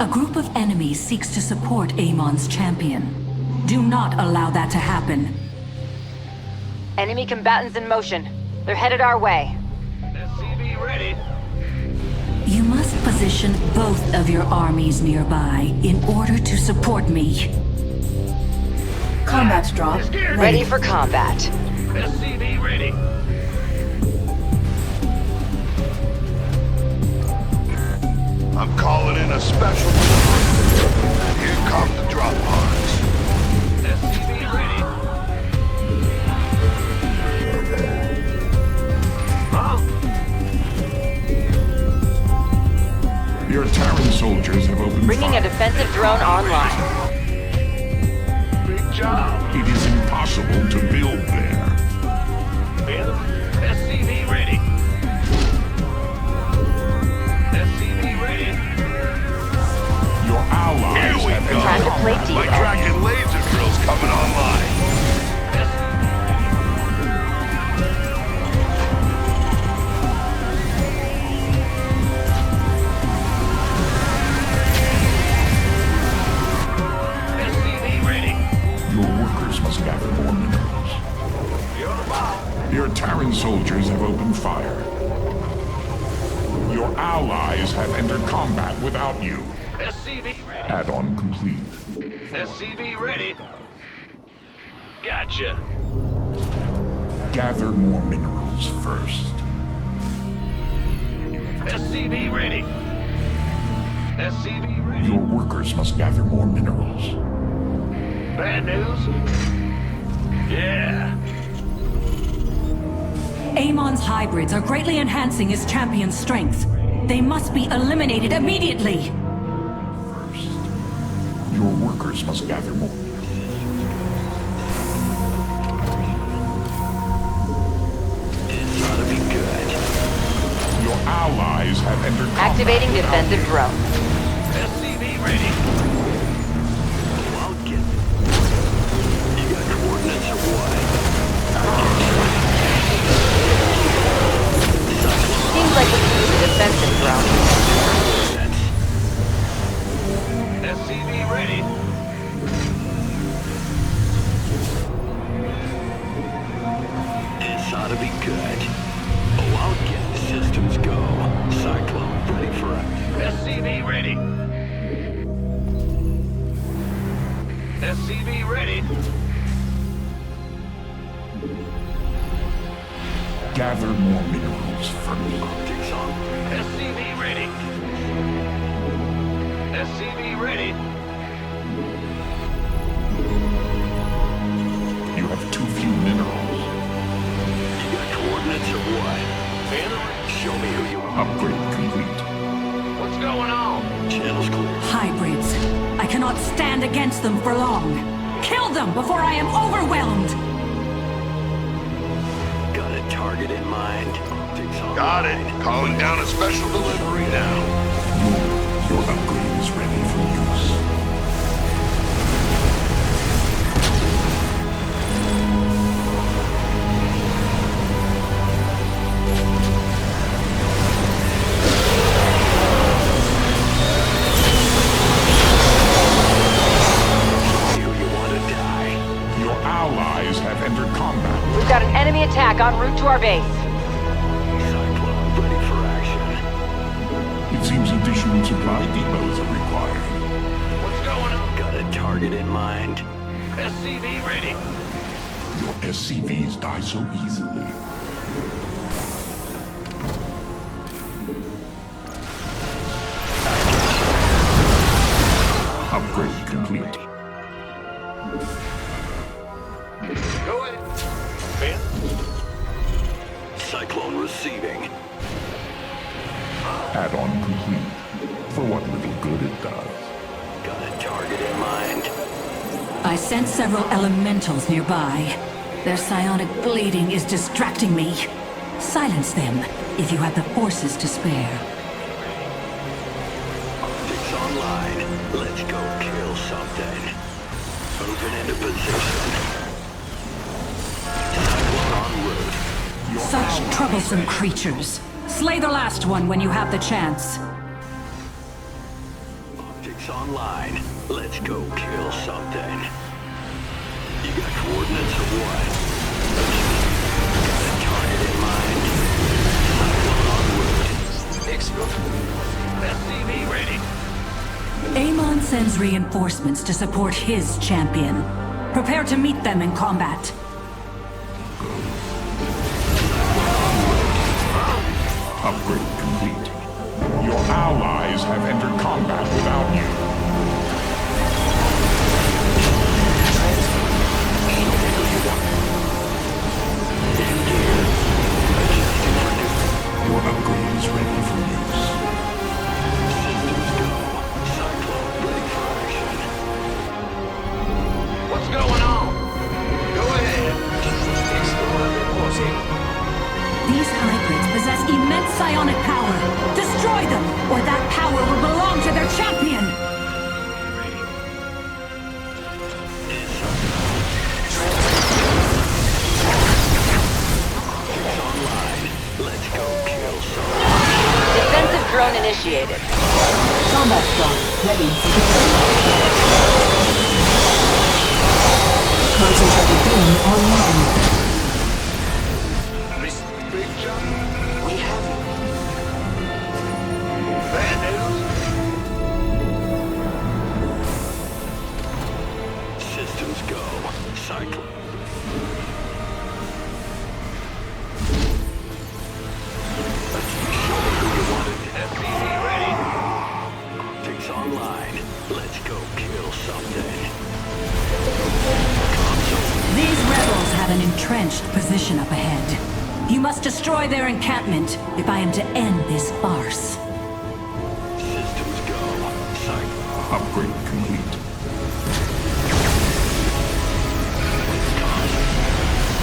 A group of enemies seeks to support Amon's champion. Do not allow that to happen. Enemy combatants in motion. They're headed our way. SCV ready. You must position both of your armies nearby in order to support me. Combat drop. Ready for combat. SCV ready. I'm calling in a special delivery. Here come the drop pods. SCV ready. Huh? Your Terran soldiers have opened Bringing fire. a defensive drone online. Big job. It is impossible to build there. SCV ready. SCV ready. Your allies Here we have go. Time to play My defense. Dragon laser drill's coming online. SCV ready. Your workers must gather more minerals. Your Terran soldiers have opened fire. Your allies have entered combat without you. SCV ready. Add-on complete. SCV ready. Gotcha. Gather more minerals first. SCV ready. SCV ready. Your workers must gather more minerals. Bad news? Yeah. Amon's hybrids are greatly enhancing his champion's strength. They must be eliminated immediately. First, your workers must gather more. This ought to be good. Your allies have entered combat. Activating defensive drone. SCV ready. I'll get it. You got coordinates or what? Seems like we can use a defensive drone. SCV ready. This ought to be good. Oh, I'll get the systems go. Cyclone ready for us. SCV ready. SCV ready. Gather more minerals first. Optics on. SCV ready. SCV ready. You have too few minerals. You got coordinates or what? Show me who you are. Upgrade complete. What's going on? Channel's clear. Hybrids. I cannot stand against them for long. Kill them before I am overwhelmed! Got a target in mind. Optics on. Got it. Calling down a special delivery now. Your upgrade is ready for use. We've got an enemy attack en route to our base. Seems additional supply depots are required. What's going on? Got a target in mind? SCV ready. Your SCVs die so easily. Upgrade complete. Go ahead. Ben? Cyclone receiving. Add-on complete. For what little good it does. Got a target in mind? I sense several elementals nearby. Their psionic bleeding is distracting me. Silence them, if you have the forces to spare. Optics online. Let's go kill something. Moving into position. Cyclone en route. Such troublesome creatures. Slay the last one when you have the chance. Optics online. Let's go kill something. You got coordinates or what? Got a target in mind? Cyclone en route. SCV ready. Amon sends reinforcements to support his champion. Prepare to meet them in combat. Upgrade complete. Your allies have entered combat without you. Your upgrade is ready for use. Systems go. Cyclone ready for action. What's going on? Go ahead. Explorer reporting. These hybrids possess immense psionic power. Destroy them, or that power will belong to their champion! Online. Let's go kill some. Defensive drone initiated. Combat drone ready for deployment. Concentrated beam online. Big John, we have it. Bad news? Systems go. Cyclone. SCV ready. Optics online. Let's go kill something. These rebels have an entrenched position up ahead. You must destroy their encampment if I am to end this farce. Systems go. Cyclone. Upgrade complete.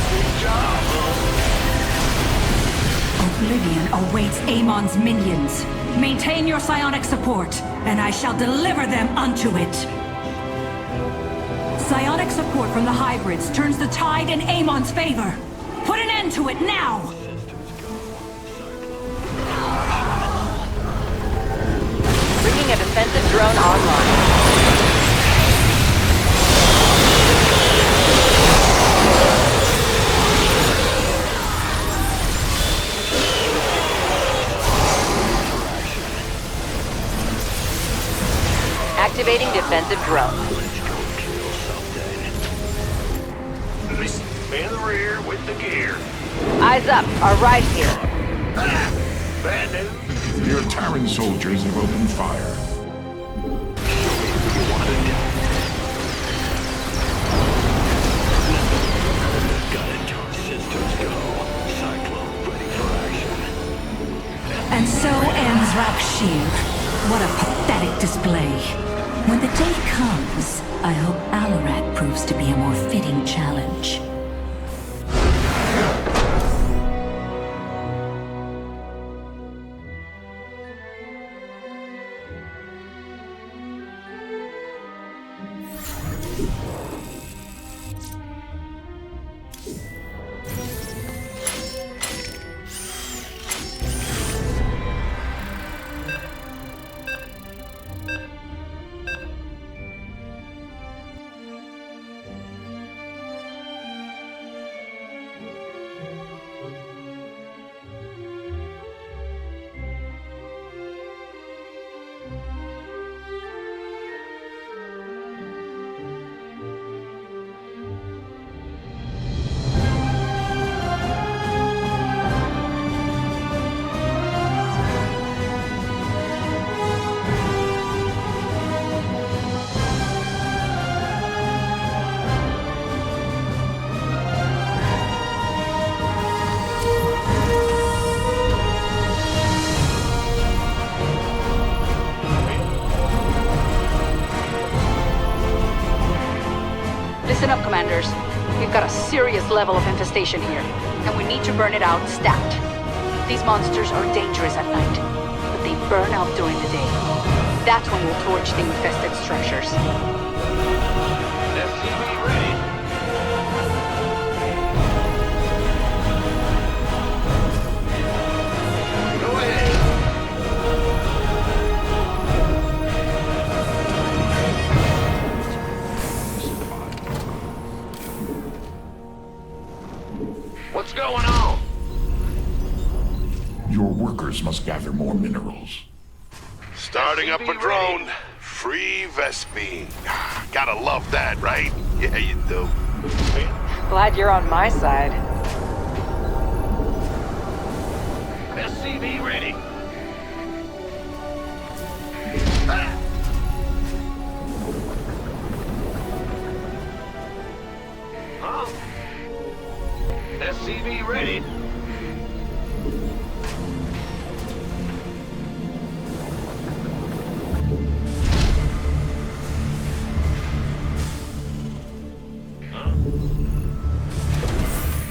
Good job. Oblivion awaits Amon's minions. Maintain your psionic support, and I shall deliver them unto it. Psionic support from the hybrids turns the tide in Amon's favor. Put an end to it now! Bringing a defensive drone online. Activating defensive drone. Let's go kill something. In the rear with the gear. Eyes up, are right here. Bad news? Your Terran soldiers have opened fire. Got it. Systems go. Cyclone ready for action. And so ends Rakshir. What a pathetic display. When the day comes, I hope Alarak proves to be a more fitting challenge. Listen up, Commanders. We've got a serious level of infestation here, and we need to burn it out stat. These monsters are dangerous at night, but they burn out during the day. That's when we'll torch the infested structures. SCV ready. Go ahead. What's going on? Your workers must gather more minerals. Starting up a drone. Free Vespine. Gotta love that, right? Yeah, you do. Glad you're on my side. SCV ready. Huh? SCV ready.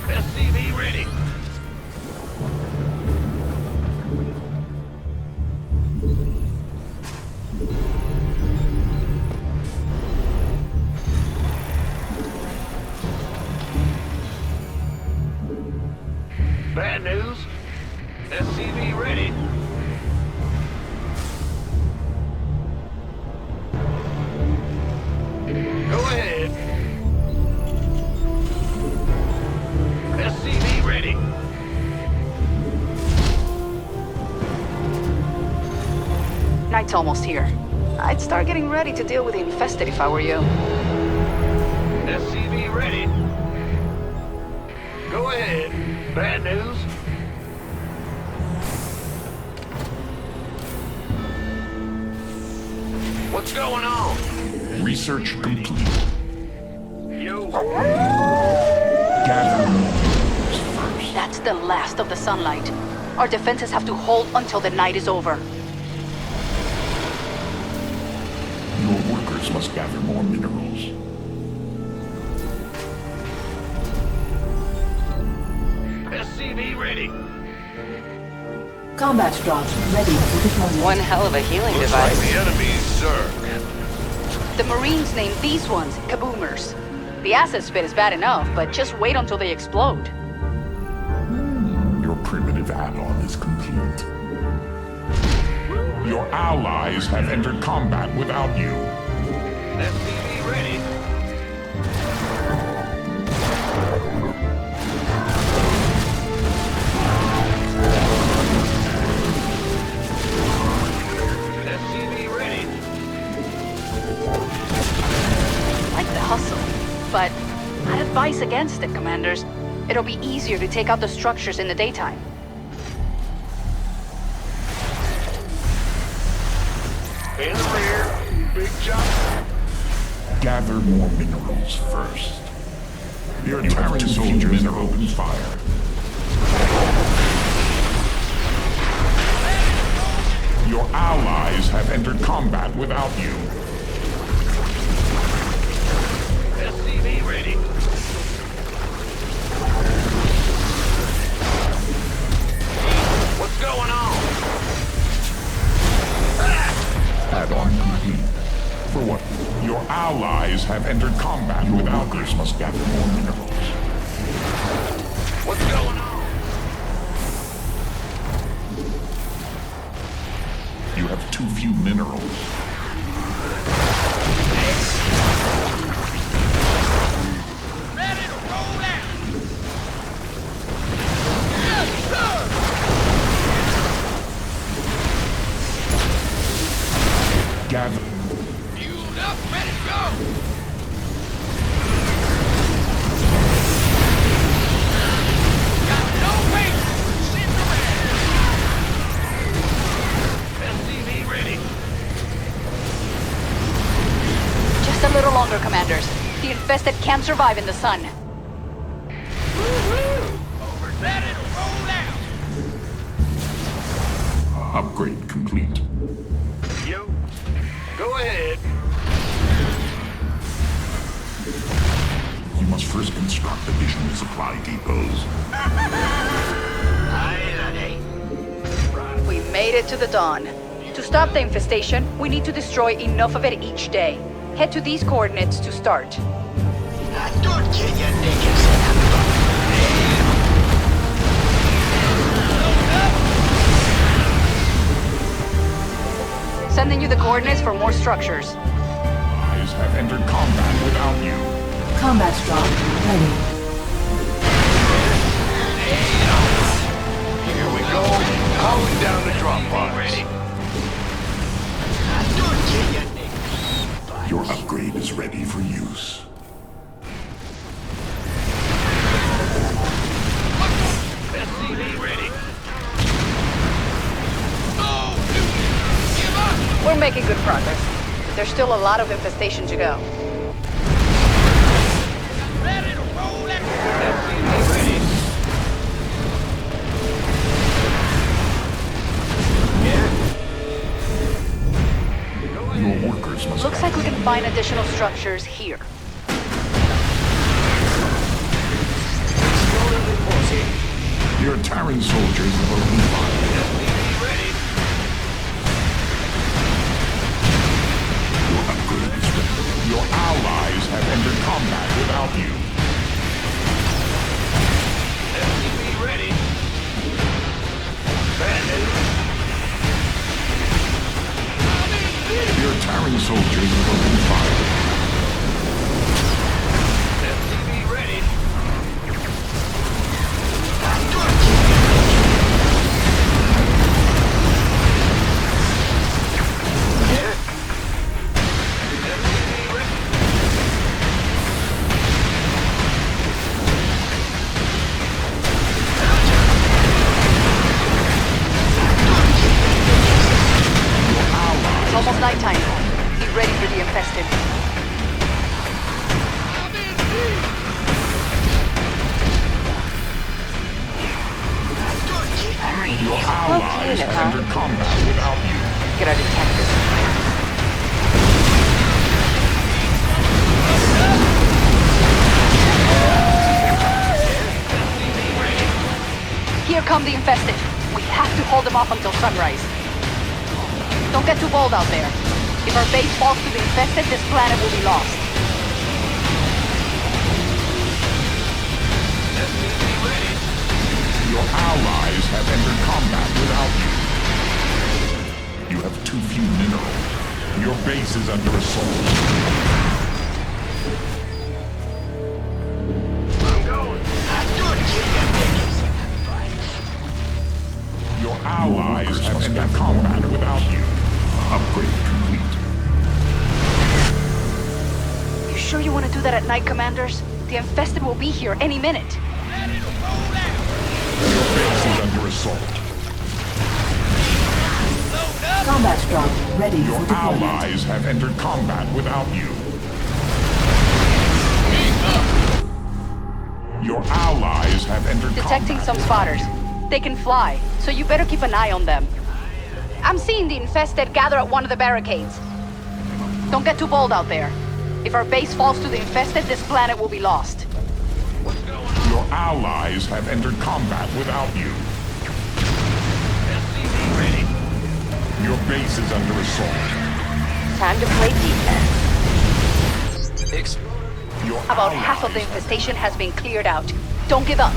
SCV ready. Bad news. SCV ready. Go ahead. SCV ready. Night's almost here. I'd start getting ready to deal with the infested if I were you. SCV ready. Go ahead. Bad news. What's going on? Research complete. Yo. Gather minerals first. That's the last of the sunlight. Our defenses have to hold until the night is over. Your workers must gather more minerals. SCV ready. Combat drones ready for deployment. One hell of a healing Looks like device. the enemy's Zerg. The Marines named these ones kaboomers. The acid spit is bad enough, but just wait until they explode. Your primitive add-on is complete. Your allies have entered combat without you. SCV ready. SCV ready. Like the hustle, but I'd advise against it, Commanders. It'll be easier to take out the structures in the daytime. In the rear. Big jump. Gather more minerals first. Your Terran soldiers have opened fire. Your allies have entered combat without you. SCV ready. What's going on? Add-on complete. For what? Your allies have entered combat without you. Workers must gather more minerals. What's going on? You have too few minerals. Ready to roll out. Gather. Fueled up, ready to go. Got no weight. Sit SCV ready. Just a little longer, Commanders. The infested can't survive in the sun. Over ready to roll out. Upgrade complete. Yo, go ahead. must first construct additional supply depots. We made it to the dawn. To stop the infestation, we need to destroy enough of it each day. Head to these coordinates to start. Sending you the coordinates for more structures. Allies have entered combat without you. Combat drop ready. Here we go. Calling down the drop box. Your upgrade is ready for use. We're making good progress. There's still a lot of infestation to go. Your workers must... Looks like we can find additional structures here. Your Terran soldiers have opened fire. Your upgrade is ready. Your allies have entered combat without you. Ready. Your Terran soldiers have opened fire. Ready. It's almost nighttime. Be ready for the infested. Your allies have entered combat without you. Get our detectors. Here come the infested. We have to hold them off until sunrise. Don't get too bold out there. If our base falls to the infested, this planet will be lost. Your allies have entered combat without you. You have too few minerals. Your base is under assault. Your allies have entered combat without you. Upgrade complete. You sure you want to do that at night, Commanders? The infested will be here any minute. Your base is under assault. Combat drop ready Your for deployment. allies have entered combat without you. Your allies have entered Detecting combat. some spotters. They can fly, so you better keep an eye on them. I'm seeing the infested gather at one of the barricades. Don't get too bold out there. If our base falls to the infested, this planet will be lost. Your allies have entered combat without you. Your base is under assault. Time to play defense. About half of the infestation has been cleared out. Don't give up.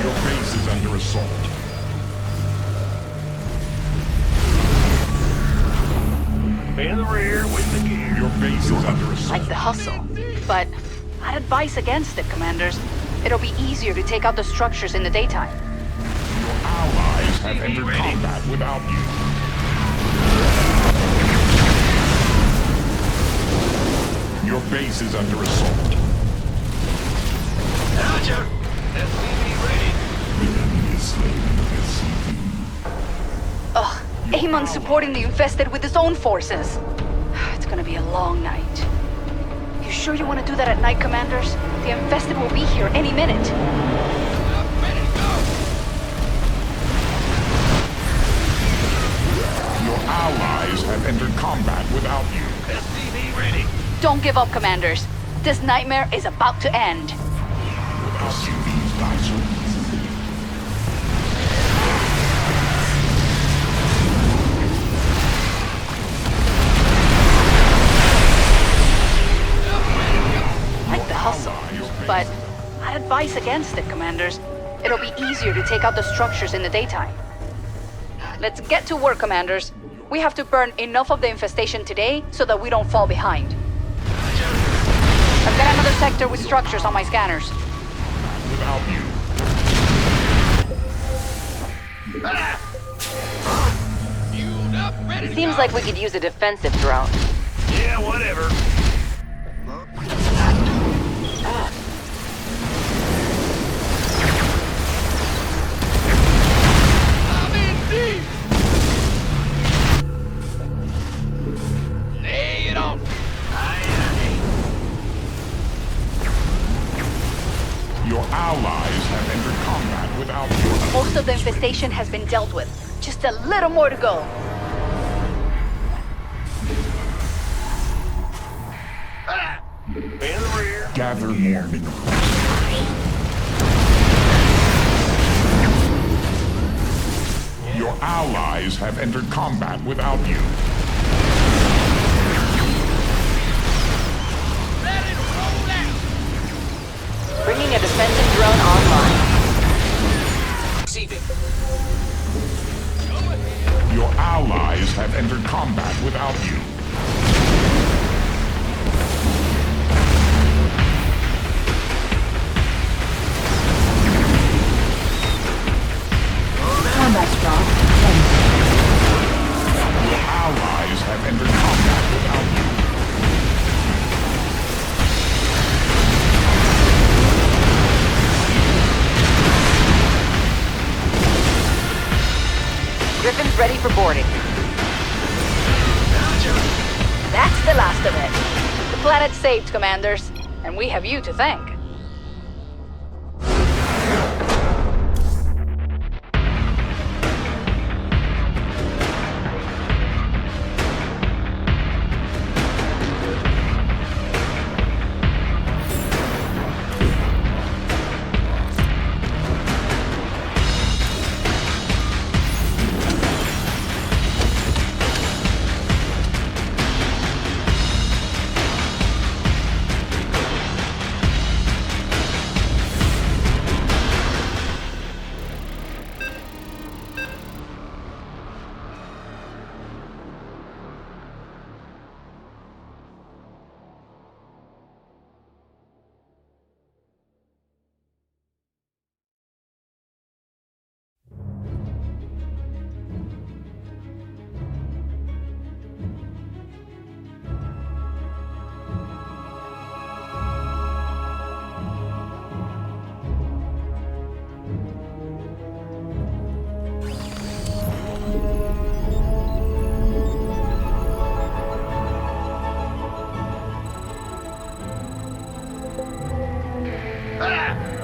Your base is under assault. In the rear with the gear. Your base is under assault. Like the hustle. But I'd advise against it, Commanders. It'll be easier to take out the structures in the daytime. Your allies have entered combat without you. Your base is under assault. Roger. SCV ready. The enemy is slain the SCV. Ugh, Amon's supporting the infested with his own forces. It's gonna be a long night. You sure you want to do that at night, Commanders? The infested will be here any minute. Your allies have entered combat without you. SCV ready. Don't give up, Commanders. This nightmare is about to end. SUVs die so easily. Like the hustle, but I'd advise against it, Commanders. It'll be easier to take out the structures in the daytime. Let's get to work, Commanders. We have to burn enough of the infestation today so that we don't fall behind. I've got another sector with structures on my scanners. Without you. Seems like we could use a defensive drone. Yeah, whatever. I'm in deep. Lay it on. Your allies have entered combat without you. Most of the infestation has been dealt with. Just a little more to go. In the rear. Gather more minerals. Your allies have entered combat without you. Bringing a defensive drone online. Your allies have entered combat without you. Combat drop. Your allies have entered combat without you. Griffin's ready for boarding. That's the last of it. The planet's saved, Commanders, and we have you to thank.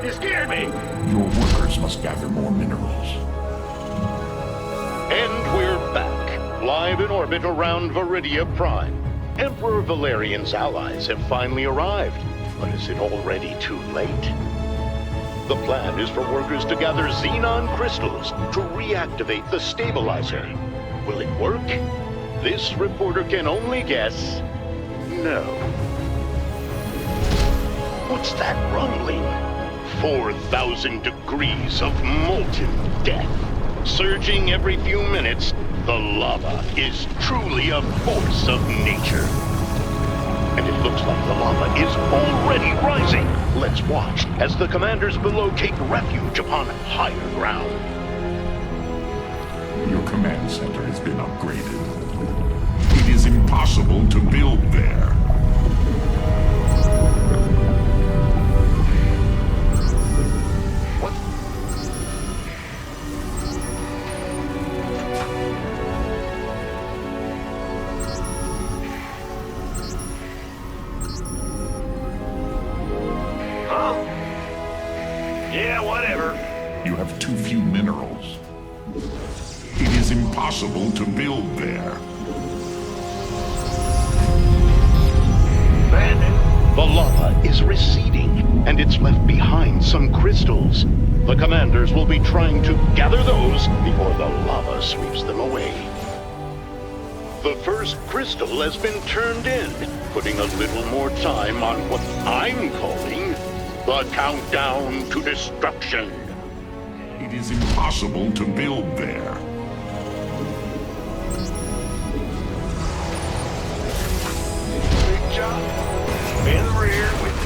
You scared me! Your workers must gather more minerals. And we're back, live in orbit around Viridia Prime. Emperor Valerian's allies have finally arrived, but is it already too late? The plan is for workers to gather xenon crystals to reactivate the stabilizer. Will it work? This reporter can only guess. No. What's that rumbling? 4,000 degrees of molten death. Surging every few minutes, the lava is truly a force of nature. And it looks like the lava is already rising. Let's watch as the commanders below take refuge upon higher ground. Your command center has been upgraded. It is impossible to build there. Yeah, whatever. You have too few minerals. It is impossible to build there. Bandit, The lava is receding, and it's left behind some crystals. The commanders will be trying to gather those before the lava sweeps them away. The first crystal has been turned in, putting a little more time on what I'm calling the countdown to destruction. It is impossible to build there. Big job. In the rear with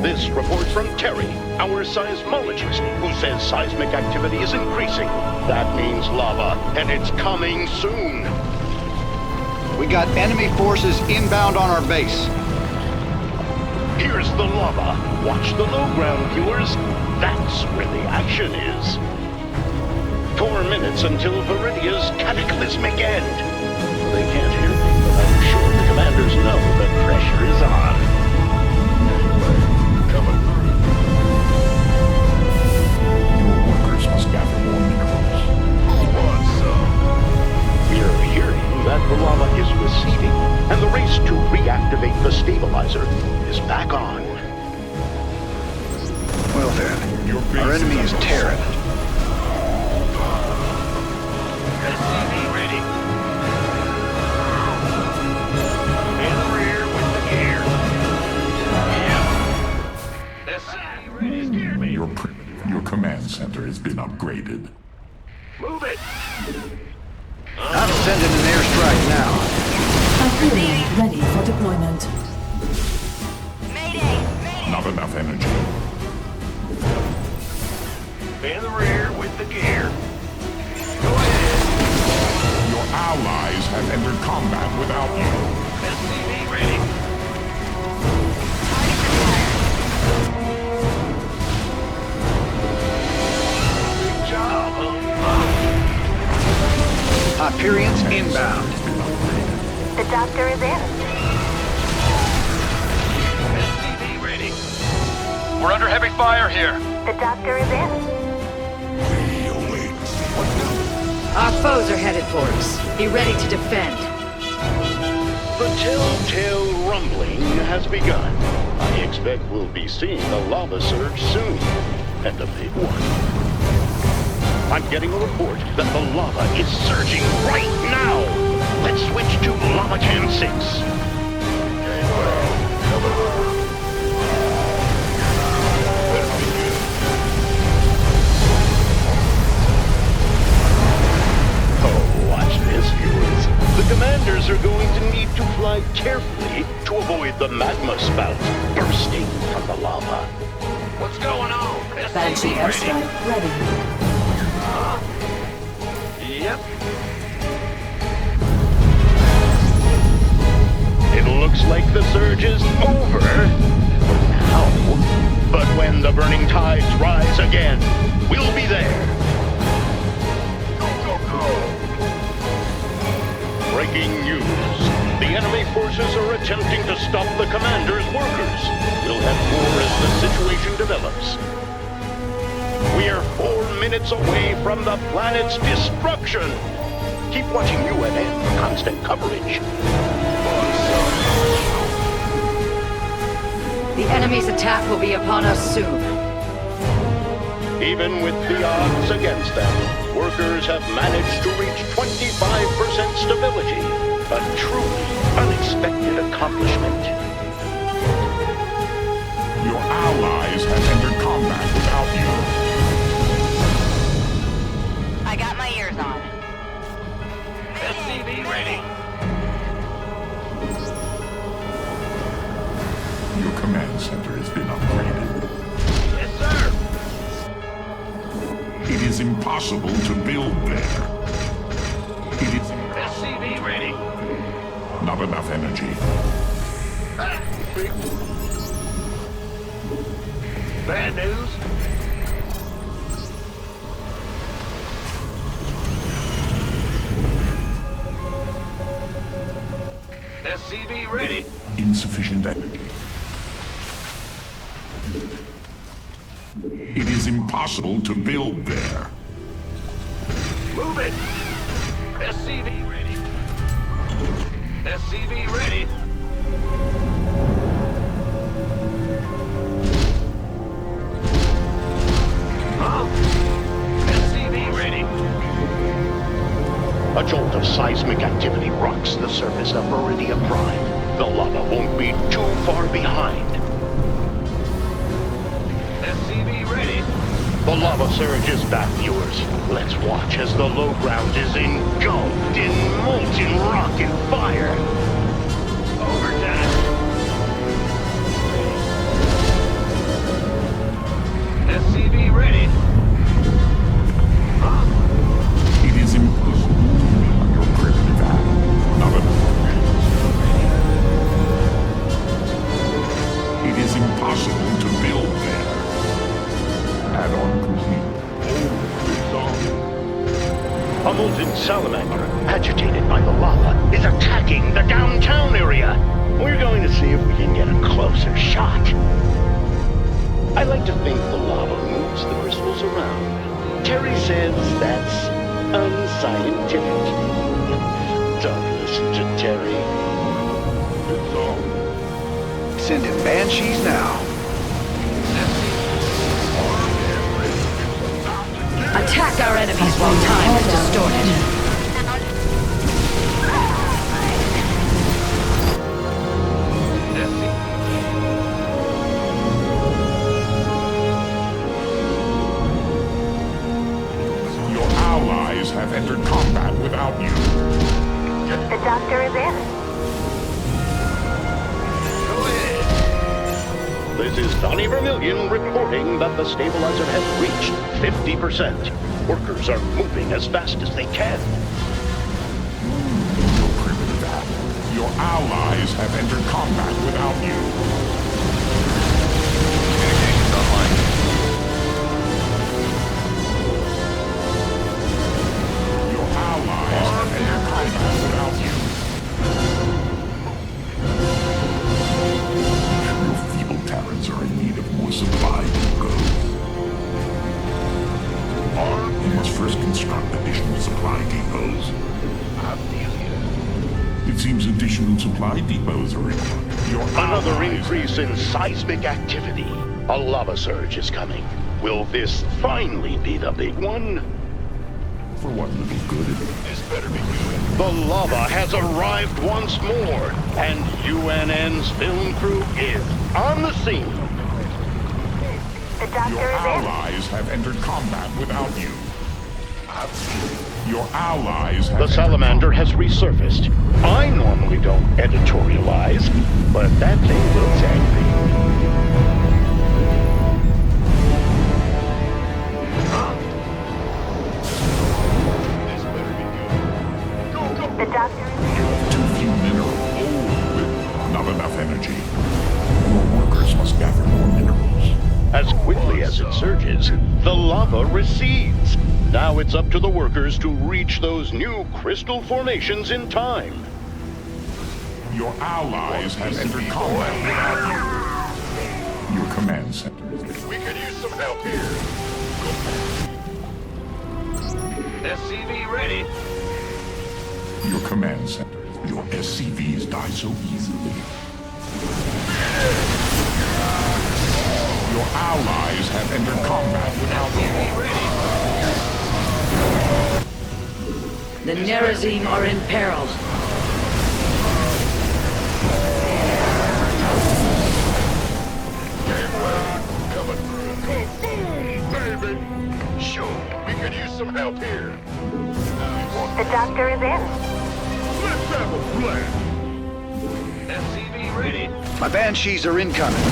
This report from Terry, our seismologist, who says seismic activity is increasing. That means lava, and it's coming soon. We got enemy forces inbound on our base. Here's the lava. Watch the low ground, viewers. That's where the action is. 4 minutes until Viridia's cataclysmic end. They can't hear me, but I'm sure the commanders know the pressure is on. coming through. Your workers must gather more minerals. Who wants some? We're hearing that the lava is receding, and the race to reactivate the stabilizer is back on. Well then, our enemy is Terran. SCV ready. In the rear with the gear. Yep. SCV ready. Scared me. Your command center has been upgraded. Move it. I'm sending an airstrike now. Hyperion ready for deployment. Not enough energy. In the rear with the gear. Go ahead. Your allies have entered combat without you. SCV ready. Big job. Hyperion's inbound. The doctor is in. SCV ready. We're under heavy fire here. The doctor is in. Our foes are headed for us. Be ready to defend. The telltale rumbling has begun. I expect we'll be seeing a lava surge soon. And a big one. I'm getting a report that the lava is surging right now. Let's switch to Lava Can 6. The commanders are going to need to fly carefully to avoid the magma spouts bursting from the lava. What's going on? Banshee airstrike ready. Yep. It looks like the surge is over for now. But when the burning tides rise again, we'll be there. Go, go, go. Breaking news. The enemy forces are attempting to stop the commander's workers. We'll have more as the situation develops. We're 4 minutes away from the planet's destruction. Keep watching UNN for constant coverage. The enemy's attack will be upon us soon. Even with the odds against them, workers have managed to reach 25% stability. A truly unexpected accomplishment. Your allies have entered combat without you. I got my ears on. SCV ready. Your command center has been upgraded. Yes, sir. It is impossible to build there. It is SCV ready. not enough energy. Bad news. SCV ready. Insufficient energy. It is impossible to build there. Move it! SCV ready. SCV ready. Huh? SCV ready. A jolt of seismic activity rocks the surface of Meridia Prime. The lava won't be too far behind. SCV ready. The lava surge is back, viewers. Let's watch as the low ground is engulfed in molten rock and fire. Overtime. SCV ready. Huh? It is impossible to build on your primitive atom. Not enough. It is impossible to build there. Add-on complete. A molten salamander, agitated by the lava, is attacking the downtown area. We're going to see if we can get a closer shot. I like to think the lava moves the crystals around. Terry says that's unscientific. Don't listen to Terry. Sending banshees now. Attack our enemies while time is distorted. Your allies have entered combat without you. The doctor is in. This is Donnie Vermillion reporting that the stabilizer has reached 50%. Workers are moving as fast as they can. Your primitive atom. Your allies have entered combat without you. Communications online. Your allies have entered combat without you. Your feeble talents are in need of more supply depots. You must first construct additional supply depots. It seems additional supply depots are required. Your Another allies increase in seismic activity. A lava surge is coming. Will this finally be the big one? For what little good it is. This better be good. The lava has arrived once more, and UNN's film crew is on the scene. The doctor Your is in. allies have entered combat without you. Your allies have The salamander has resurfaced. I normally don't editorialize, but that thing looks angry. The doctor is in. too few minerals. Not enough energy. Your workers must gather more minerals. As quickly as it surges, the lava recedes. Now it's up to the workers to reach those new crystal formations in time. Your allies have entered combat without you. Your command center. We could use some help here. SCV ready. Your command center. Your SCVs die so easily. Your allies have entered combat without you. The Nerazim are in peril. Coming through. Kaboom, baby. Sure, we could use some help here. The doctor is in. Let's have a blast. SCV ready. My banshees are incoming.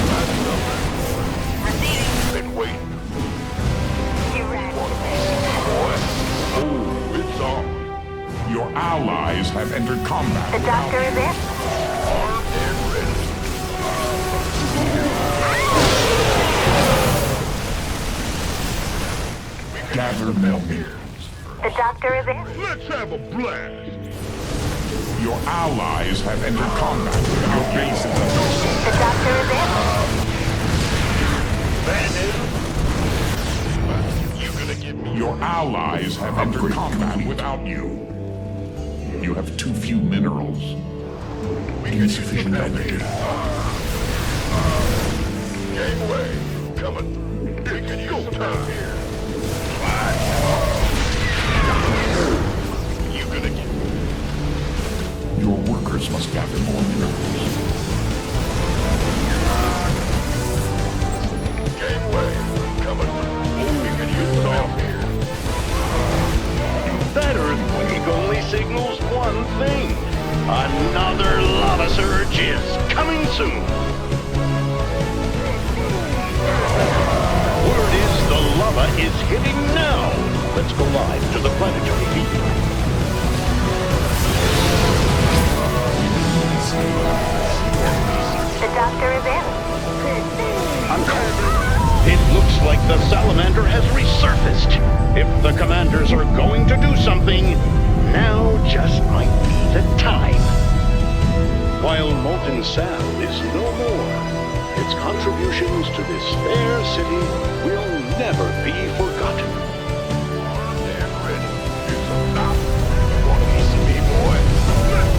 Been waiting. You ready? Oh, it's on. Your allies have entered combat The without doctor is in. Armed and ready. Gather more minerals. The doctor is in. Let's have a blast. Your allies have entered combat without your base is under assault. The doctor is in. Bad news. Your allies have entered combat without you. You have too few minerals. Insufficient energy. Gateway, coming. We can use some help here. You gonna get... Your workers must gather more minerals. Gateway, coming. We can use some help here. That earthquake only signals one thing. Another lava surge is coming soon. Word is the lava is hitting now. Let's go live to the planetary field. The doctor is in. I'm coming. It looks like the salamander has resurfaced. If the commanders are going to do something, now just might be the time. While Molten Sal is no more, its contributions to this fair city will never be forgotten.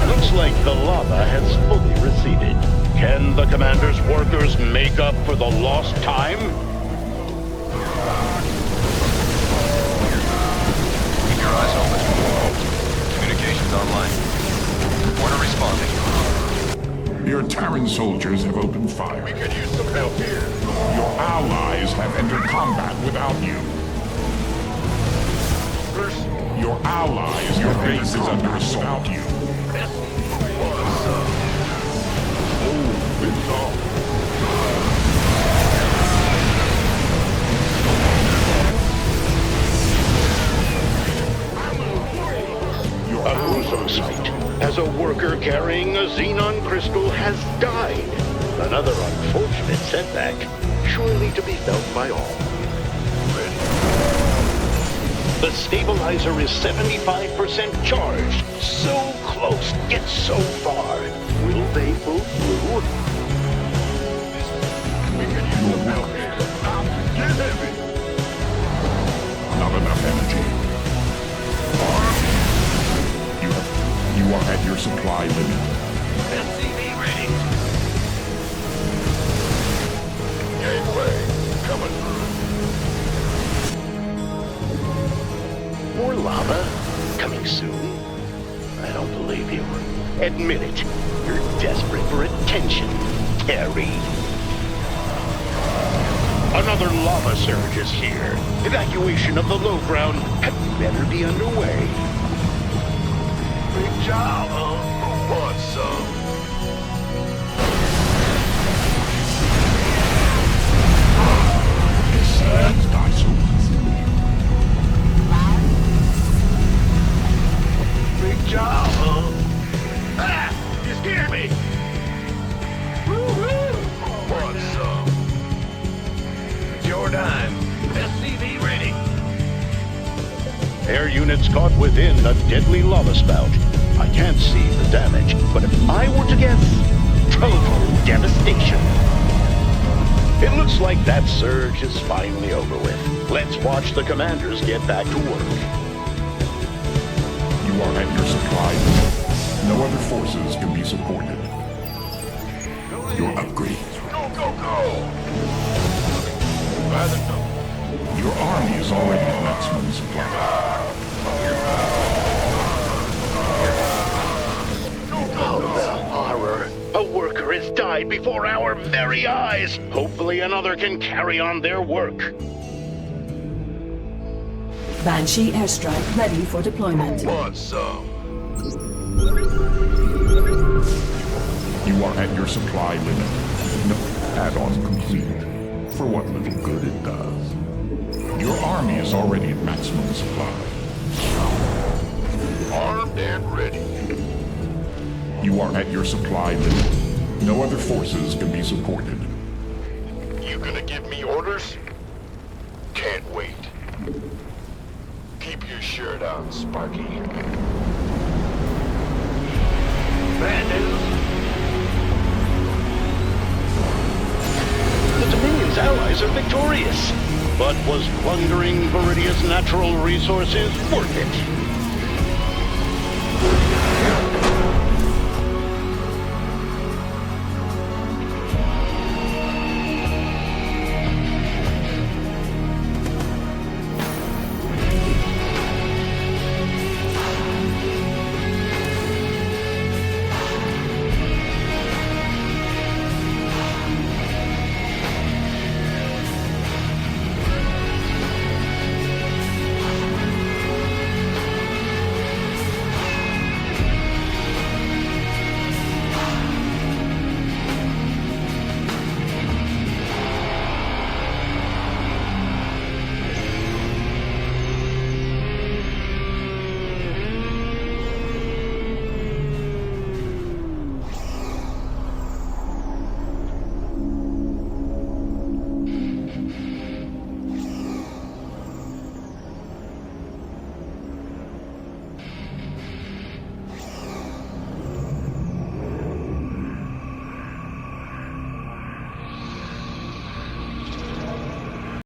Looks like the lava has fully receded. Can the commander's workers make up for the lost time? Keep your eyes open. Communications online. Order responding. Your Terran soldiers have opened fire. We could use some help here. Your allies have entered combat without you. Your allies, your base is under assault without you. A gruesome sight, as a worker carrying a xenon crystal has died. Another unfortunate setback, surely to be felt by all. The stabilizer is 75% charged. So close, yet so far. Will they pull through? Not enough energy. You are at your supply limit. SCV ready. Gateway, coming through. More lava? Coming soon? I don't believe you. Admit it. You're desperate for attention, Terry. Another lava surge is here. Evacuation of the low ground had better be underway. Big job, huh? Who wants some? Big job, huh? Ah! You scared me! Woo-hoo! Want some? It's your dime. SCV ready. Air units caught within a deadly lava spout. I can't see the damage, but if I were to guess, total devastation. It looks like that surge is finally over with. Let's watch the commanders get back to work. You are at your supply limit. No other forces can be supported. Your upgrade. Go, go, go! Your army is already at maximum supply. Oh, the horror. A worker has died before our very eyes. Hopefully another can carry on their work. Banshee airstrike ready for deployment. Want some? You are at your supply limit. No add-on completed. For what little good it does. Your army is already at maximum supply. Armed and ready. You are at your supply limit. No other forces can be supported. You gonna give me orders? Can't wait. Keep your shirt on, Sparky. Bad news. The Dominion's allies are victorious. But was plundering Viridia's natural resources worth it?